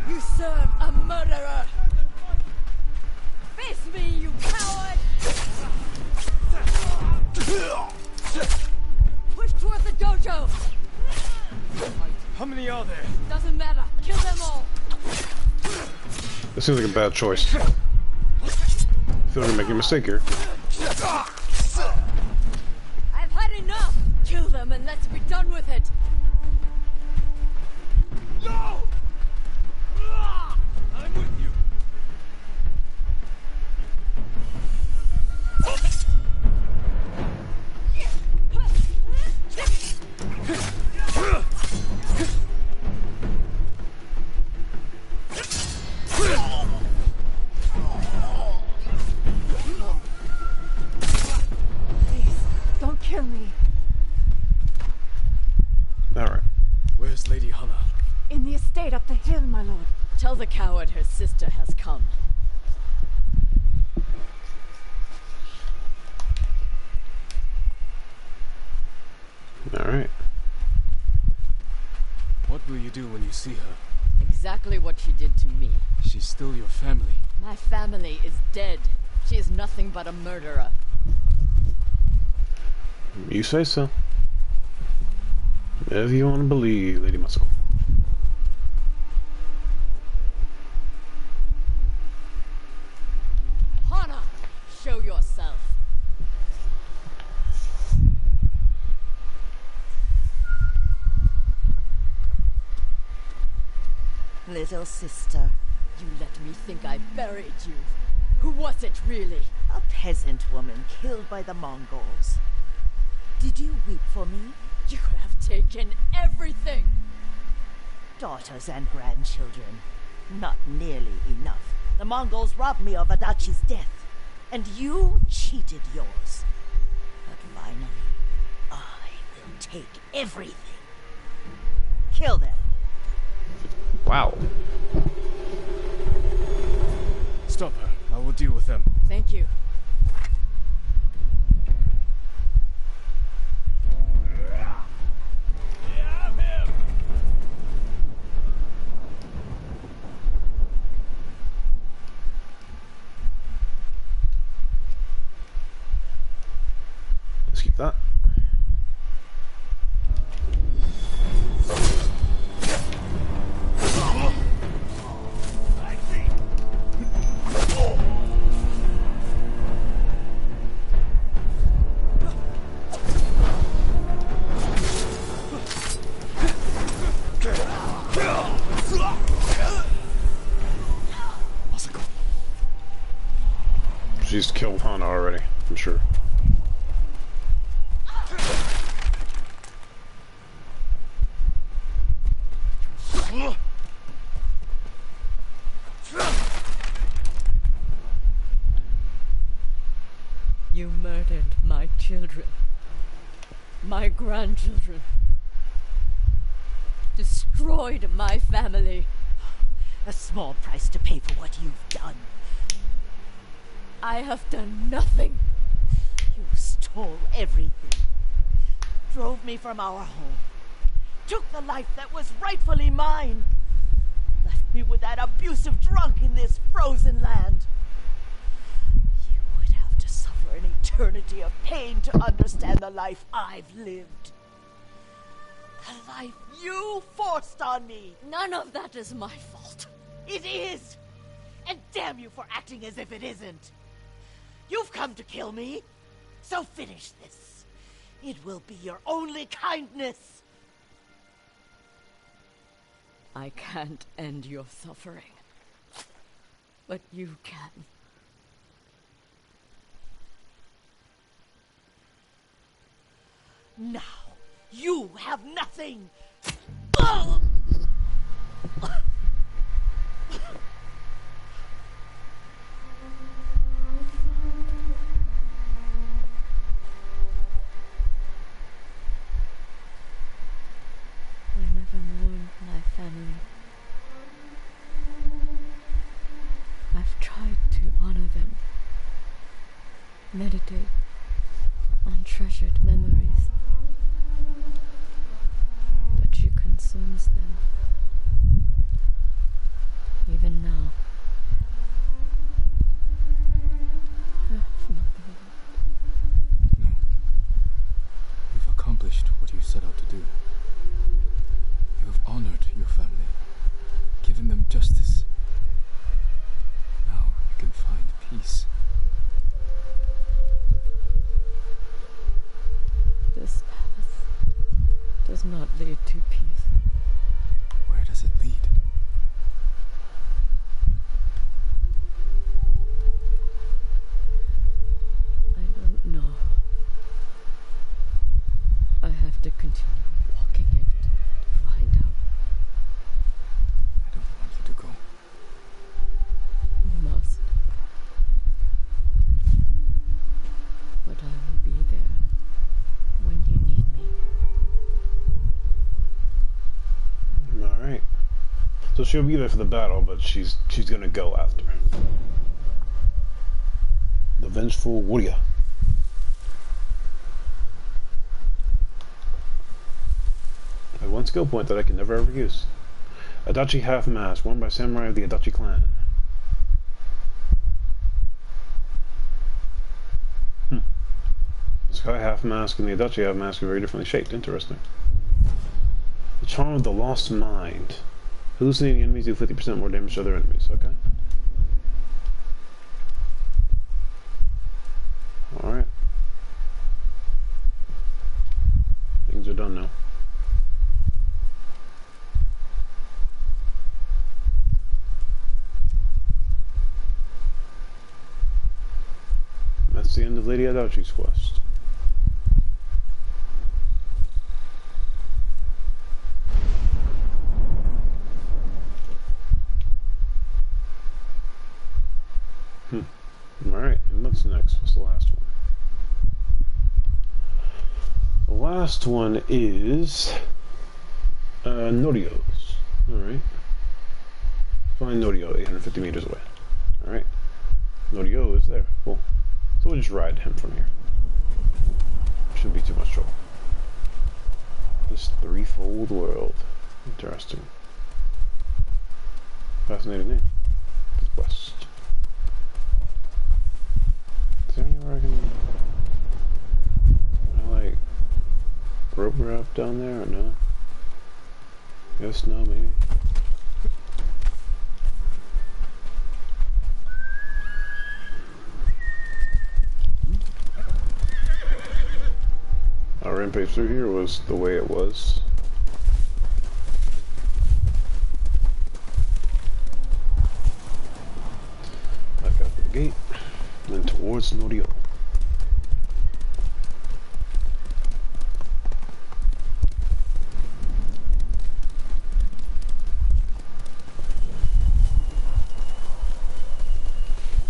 You serve a murderer! Face me, you coward! many are there? Doesn't matter. Kill them all. This seems like a bad choice. I feel like I'm making a mistake here. I've had enough. Kill them and let's be done with it. No! I'm with you. Please, don't kill me. Alright. Where's Lady Hannah? In the estate up the hill, my lord. Tell the coward her sister has come. Alright. What will you do when you see her? Exactly what she did to me. She's still your family. My family is dead. She is nothing but a murderer. You say so. If you want to believe, Lady Muscle. Hana, show yourself. Little sister, You let me think I buried you. Who was it, really? a peasant woman killed by the Mongols. Did you weep for me? You have taken everything. Daughters and grandchildren. Not nearly enough. The Mongols robbed me of Adachi's death, and you cheated yours. But finally, I will take everything. Kill them. Wow. Stop her. I will deal with them. Thank you. Let's keep that. She's killed Hana already, I'm sure. You murdered my children. My grandchildren. Destroyed my family. A small price to pay for what you've done. I have done nothing. You stole everything. Drove me from our home. Took the life that was rightfully mine. Left me with that abusive drunk in this frozen land. You would have to suffer an eternity of pain to understand the life I've lived. The life you forced on me. None of that is my fault. It is! And damn you for acting as if it isn't. You've come to kill me, so finish this. It will be your only kindness. I can't end your suffering. But you can. Now, you have nothing. I never mourned my family. I've tried to honor them, meditate on treasured memories, but she consumes them. Even now, I have nothing left. No. You've accomplished what you set out to do. You have honored does not lead to peace. Where does it lead? I don't know. I have to continue walking it to find out. I don't want you to go. You must. But I will be there when you need me. Alright. So she'll be there for the battle, but she's gonna go after. The Vengeful Warrior. One skill point that I can never ever use. Adachi half mask, worn by samurai of the Adachi clan. The Sky half mask and the Adachi half mask are very differently shaped. Interesting. The Charm of the Lost Mind. Hallucinating enemies do 50% more damage to other enemies. Okay. Alright. Things are done now. That's the end of Lady Adachi's quest. Alright, and what's next? What's the last one? The last one is Norio's. Alright. Find Norio 850 meters away. Alright. Norio is there. Cool. So we'll just ride him from here. Shouldn't be too much trouble. This threefold world. Interesting. Fascinating name. This quest. Is there anywhere I can like rope wrap down there or no? Yes, no, maybe. Our rampage through here was the way it was. Back out the gate, and towards Norio.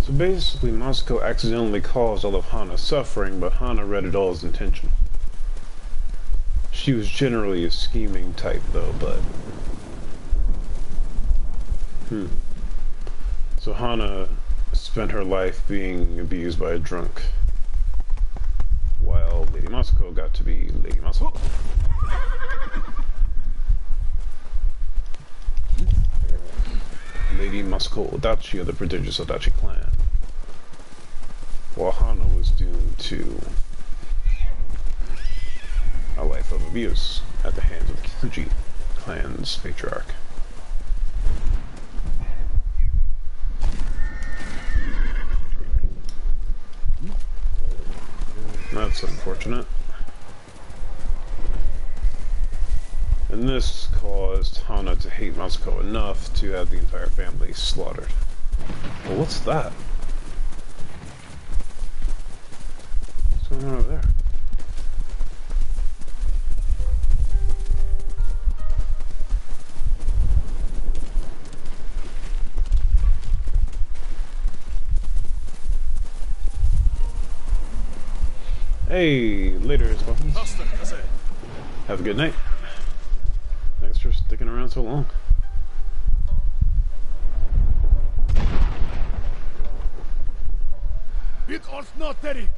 So basically, Masako accidentally caused all of Hana's suffering, but Hana read it all as intentional. She was generally a scheming type, though, but... So Hana spent her life being abused by a drunk, while Lady Masako got to be Lady Masako. Lady Masako Adachi of the prodigious Adachi clan, while Hana was doomed to a life of abuse at the hands of the Kikuchi clan's patriarch. That's unfortunate. And this caused Hana to hate Masako enough to have the entire family slaughtered. Well, what's that? What's going on over there? Hey, later, Spartans. Have a good night. Thanks for sticking around so long. Bit off not Derek.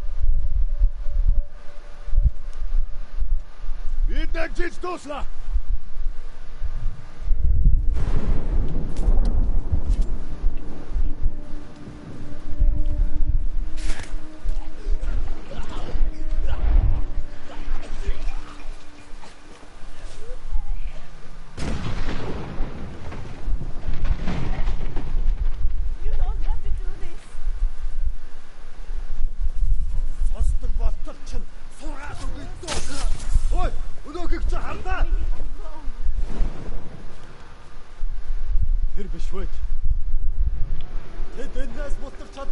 Bit that jits dosla. Ой, өнөөгч хардаа. Schuld. Dennis måste chatta.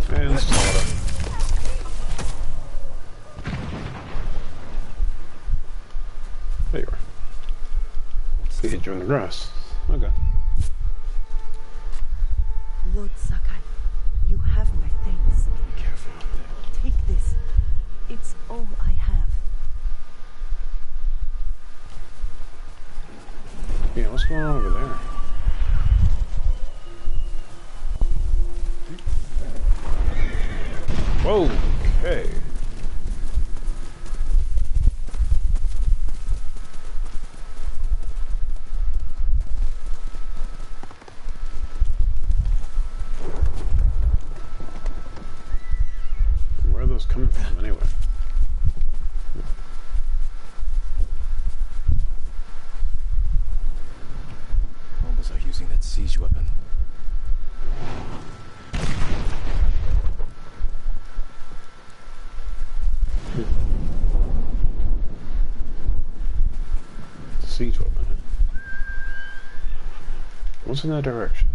And slaughter. There you are. They hit you in the grass. Okay. Lord Sakai, you have my thanks. Be careful out there. Take this. It's all I have. Yeah, what's going on over there? Whoa, okay. Where are those coming from anyway? Mongols are using that siege weapon. Siege weapon. What's in that direction?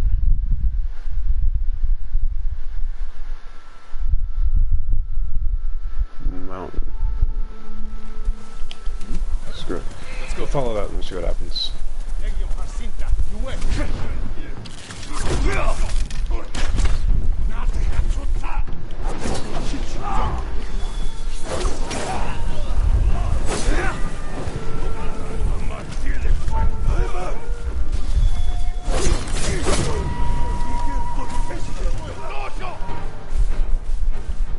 Mountain. Screw it. Let's go follow that and see what happens.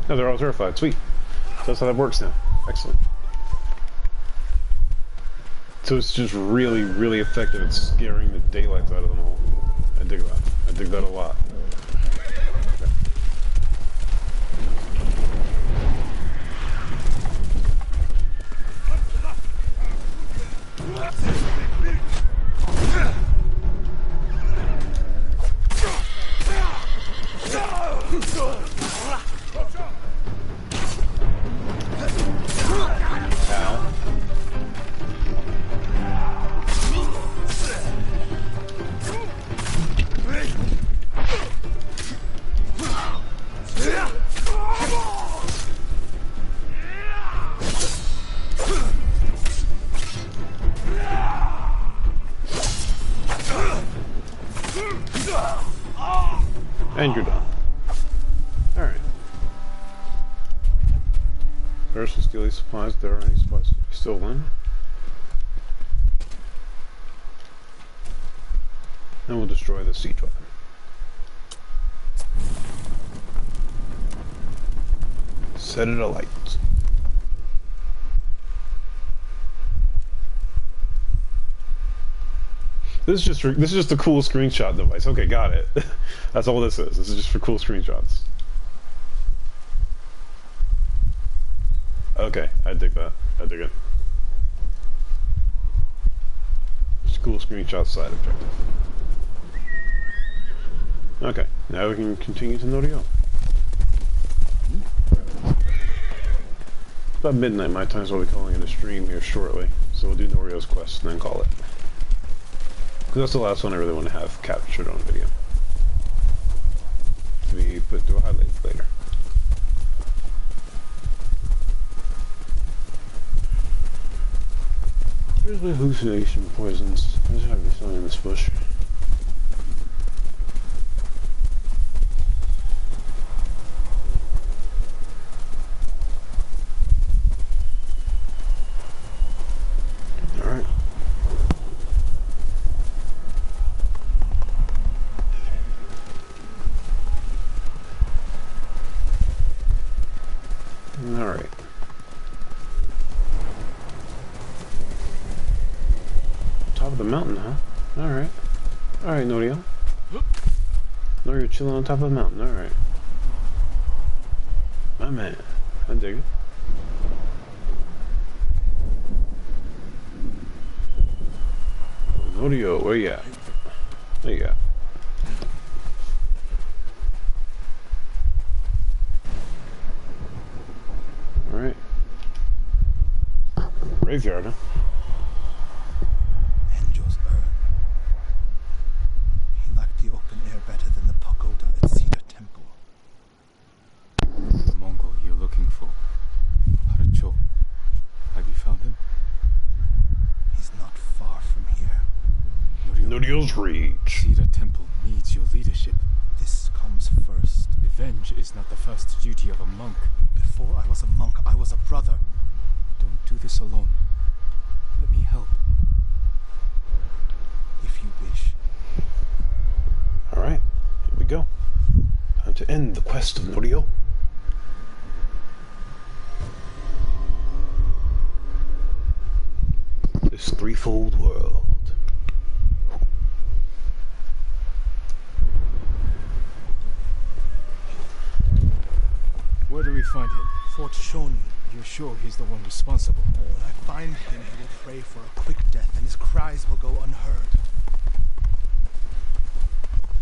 No, they're all terrified. Sweet. So that's how that works now. Excellent. So it's just really, really effective at scaring the daylights out of them all. I dig that. I dig that a lot. Okay. And you're done. Alright. First, we'll steal these supplies. There are any supplies to be stolen. And we'll destroy the siege weapon. Set it alight. This is just a cool screenshot device. Okay, got it. That's all this is. This is just for cool screenshots. Okay, I dig that. I dig it. Just a cool screenshot side objective. Okay, now we can continue to Norio. It's about midnight my time, so we'll be calling it a stream here shortly. So we'll do Norio's quest and then call it. Because that's the last one I really want to have captured on video. To be put to a highlight later. Where's my hallucination poisons? There's gotta be something in this bush. Alright. Alright. Top of the mountain, huh? Alright. Alright, Norio. Norio chilling on top of the mountain, alright. My man. I dig it. Norio, where you at? There you at. Alright. Graveyard, huh? Enjo's urn. He liked the open air better than the pagoda at Cedar Temple. The Mongol you're looking for. Haracho. Have you found him? He's not far from here. Norio's reach. Cedar Temple needs your leadership. This comes first. Revenge is not the first duty of a monk. Before I was a monk, I was a brother. Don't do this alone. Let me help. If you wish. Alright, here we go. Time to end the quest of Norio. This threefold world. Where do we find him? Fort Shoni. You're sure he's the one responsible? When I find him, he will pray for a quick death, and his cries will go unheard.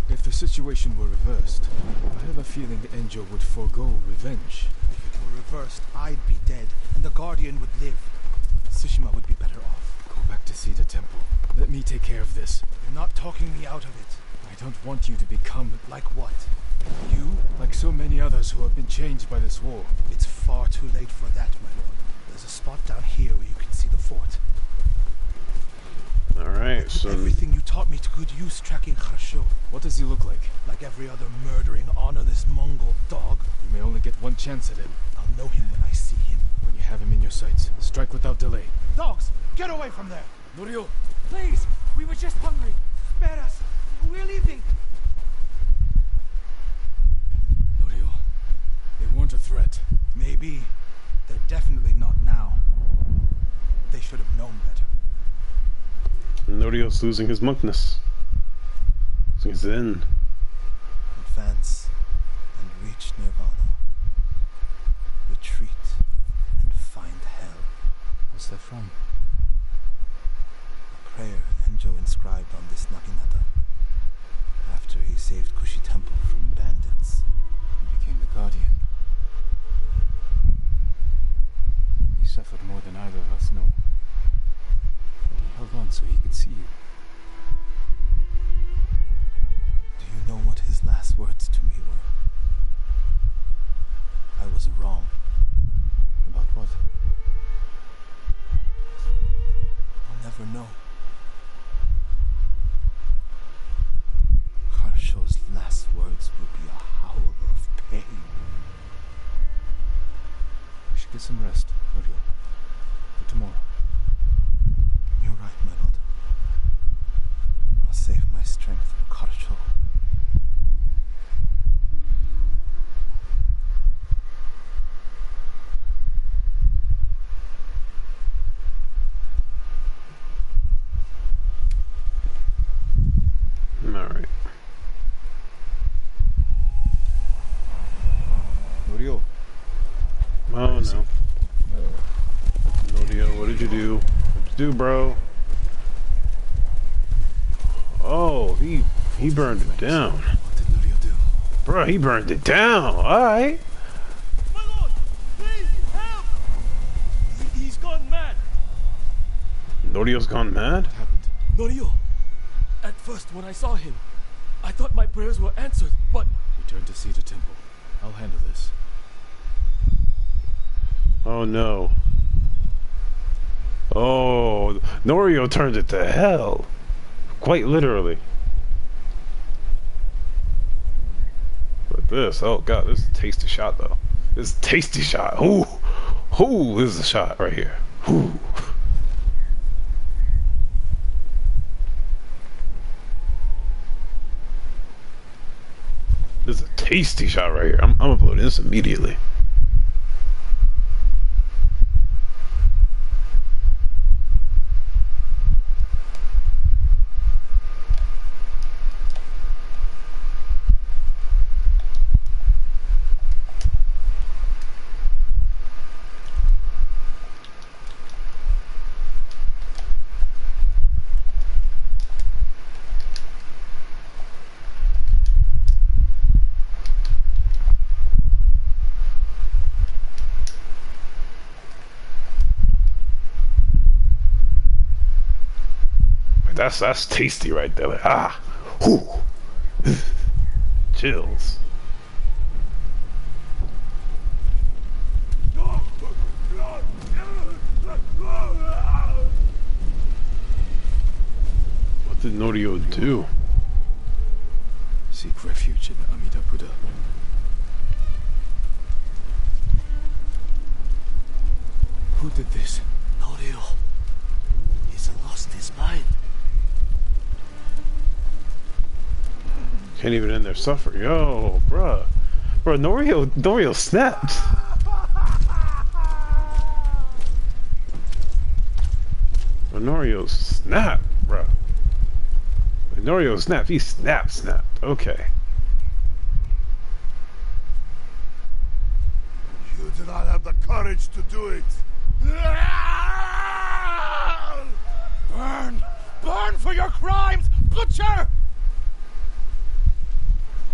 If the situation were reversed, I have a feeling Enjo would forego revenge. If it were reversed, I'd be dead, and the Guardian would live. Tsushima would be better off. Go back to Cedar Temple. Let me take care of this. You're not talking me out of it. I don't want you to become Like what? You? like so many others who have been changed by this war. It's far too late for that, my lord. There's a spot down here where you can see the fort. Alright, so... Everything you taught me to good use tracking Kharsho. What does he look like? Like every other murdering, honorless Mongol dog. You may only get one chance at him. I'll know him when I see him. When you have him in your sights, strike without delay. Dogs, get away from there! Norio! Please! We were just hungry. Spare us. We're leaving. Norio, they weren't a threat. Maybe. They're definitely not now. They should have known better. Norio's losing his monkness. Losing his zen. Advance and reach Nirvana. Retreat and find hell. What's that from? A prayer Enjo inscribed on this Naginata after he saved Kushi Temple from bandits. He became the Guardian. He suffered more than either of us know. But he held on so he could see you. Do you know what his last words to me were? I was wrong. About what? I'll never know. Kharsho's last words will be a howl of pain. We should get some rest, Norio. For tomorrow. You're right, my lord. I'll save my strength for Kharsho. Alright. Norio. Oh no. Norio, what did you do? What'd you do, bro? Oh, he burned it down. What did Norio do? Bro, he burned it down. Alright. My lord! Please, help! He's gone mad! Norio's gone mad? What happened? Norio! At first, when I saw him, I thought my prayers were answered, but... Return to Cedar Temple. I'll handle this. Oh no. Oh, Norio turned it to hell. Quite literally. But this, oh god, this is a tasty shot though. This is a tasty shot. Ooh. Ooh, this is a shot right here. Ooh. This is a tasty shot right here. I'm uploading this immediately. that's tasty right there. Like, ah, whew. Chills. What did Norio do? Seek refuge in the Amida Buddha. Who did this? Norio. He's lost his mind. Can't even end their suffering. Yo, bruh. Bruh, Norio snapped. Norio snapped, bruh. Norio snapped. He snapped. Okay. You do not have the courage to do it. Burn! Burn for your crimes, butcher!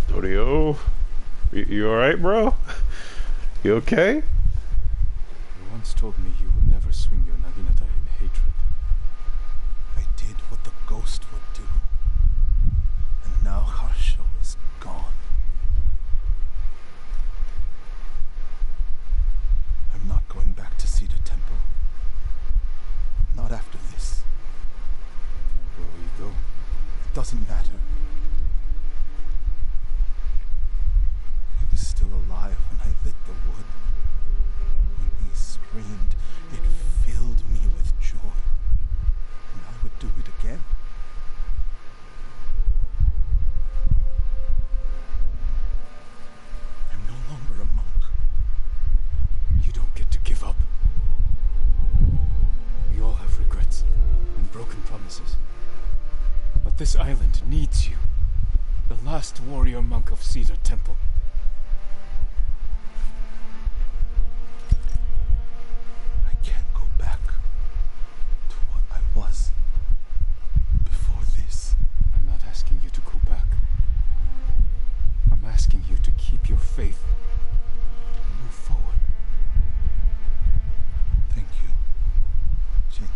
Norio, you alright, bro? You okay? You once told me you would never swing your naginata in hatred. I did what the ghost would do. And now Harsho is gone. I'm not going back to Cedar Temple. Not after this. Where will you go? It doesn't matter. He was still alive when I lit the wood. When he screamed, it filled me with joy. And I would do it again. I'm no longer a monk. You don't get to give up. We all have regrets and broken promises. But this island needs you. The last warrior monk of Cedar Temple. I can't go back to what I was before this. I'm not asking you to go back. I'm asking you to keep your faith and move forward. Thank you, Jin.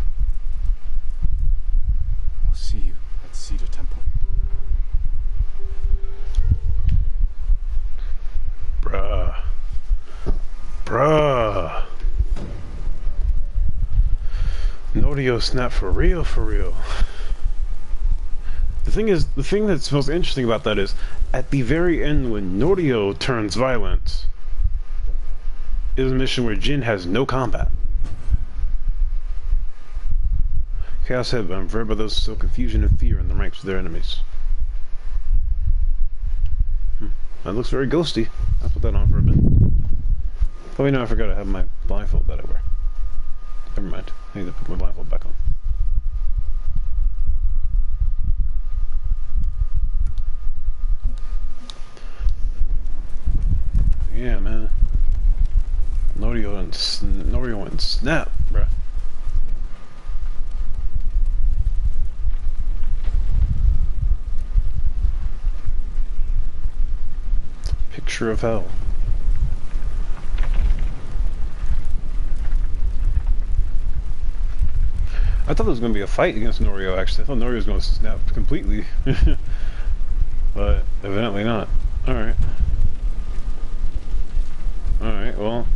I'll see you at Cedar Temple. Bruh. Norio snapped for real, for real. The thing that's most interesting about that is, at the very end when Norio turns violent, is a mission where Jin has no combat. Chaos had been averted by those who sow confusion and fear in the ranks of their enemies. That looks very ghosty. I'll put that on for a bit. Oh, wait, no, I forgot I have my blindfold that I wear. Never mind. I need to put my blindfold back on. Yeah, man. Norio and snap, bruh. Picture of hell. I thought there was going to be a fight against Norio, actually. I thought Norio was going to snap completely. But evidently not. Alright. Alright, well.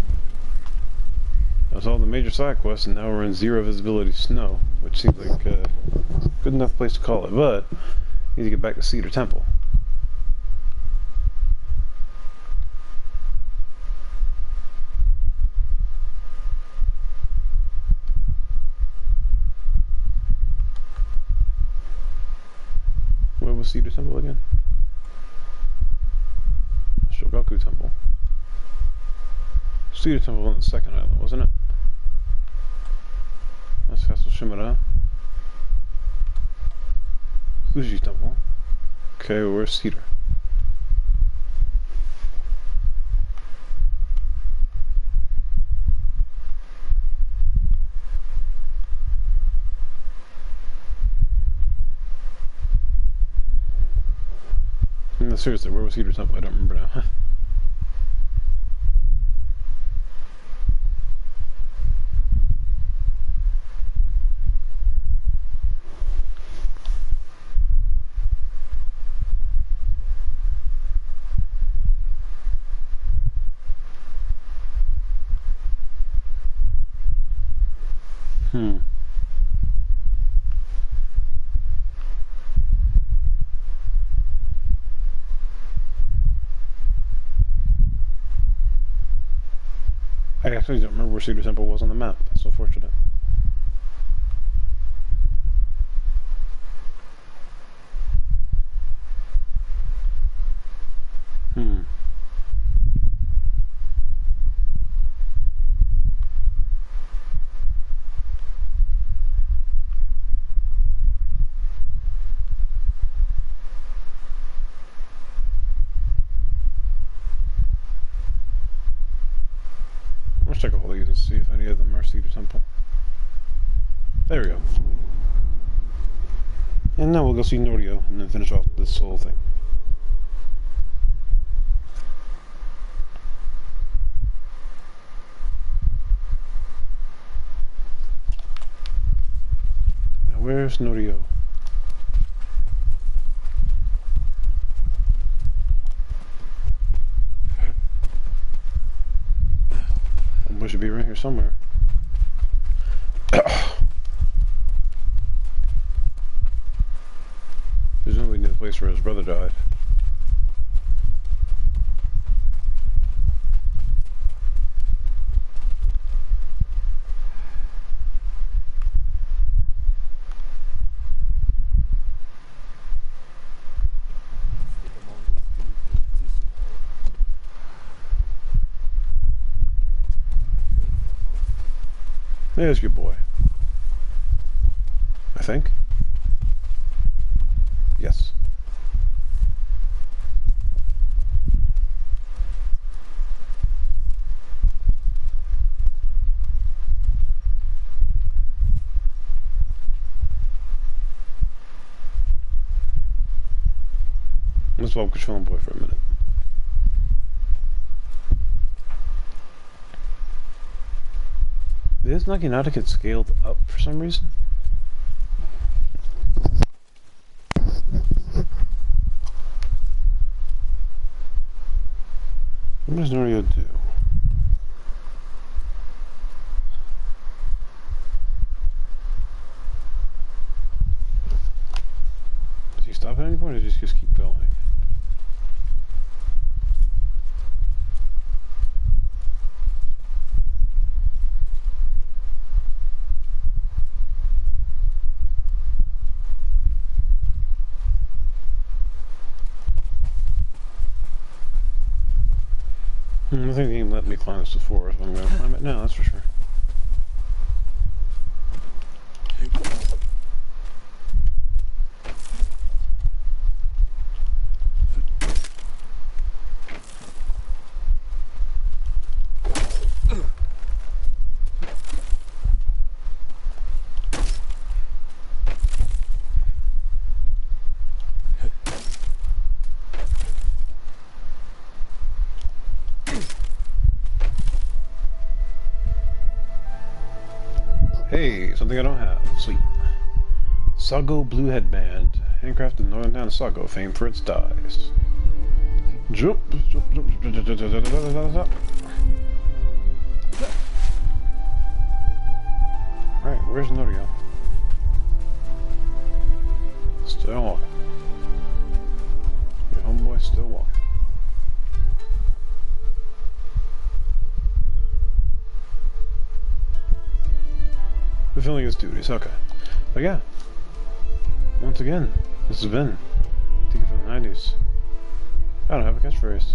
That's all the major side quests, and now we're in zero visibility snow, which seems like a good enough place to call it, but need to get back to Cedar Temple. Where was Cedar Temple again? Shogaku Temple. Cedar Temple on the second island, wasn't it? That's Castle Shimura. Fuji Temple. Okay, where's Cedar? No, seriously, where was Cedar Temple? I don't remember now. actually don't remember where Cedar Temple was on the map. That's so fortunate. Let's check all these and see if any of them are Cedar Temple. There we go. And now we'll go see Norio and then finish off this whole thing. Now where's Norio? We should be right here somewhere. Presumably near the place where his brother died. There's your boy. I think. Yes. Let's walk controlling boy for a minute. Did this Naginata get scaled up for some reason? What does Norio do? Does he stop at any point or does he just keep going? I think he let me climb this before, so I'm going to climb it now, that's for sure. Hey, something I don't have. Sweet. Sago Blue Headband. Handcrafted in northern town of Sago, famed for its dyes. Jump, jump, jump, jump, jump, jump, jump, jump, jump, jump. Alright, where's Norio? Still walking. Your homeboy still walking. Fulfilling his duties, okay. But yeah, once again, this has been Tiki from the 90s. I don't have a catchphrase.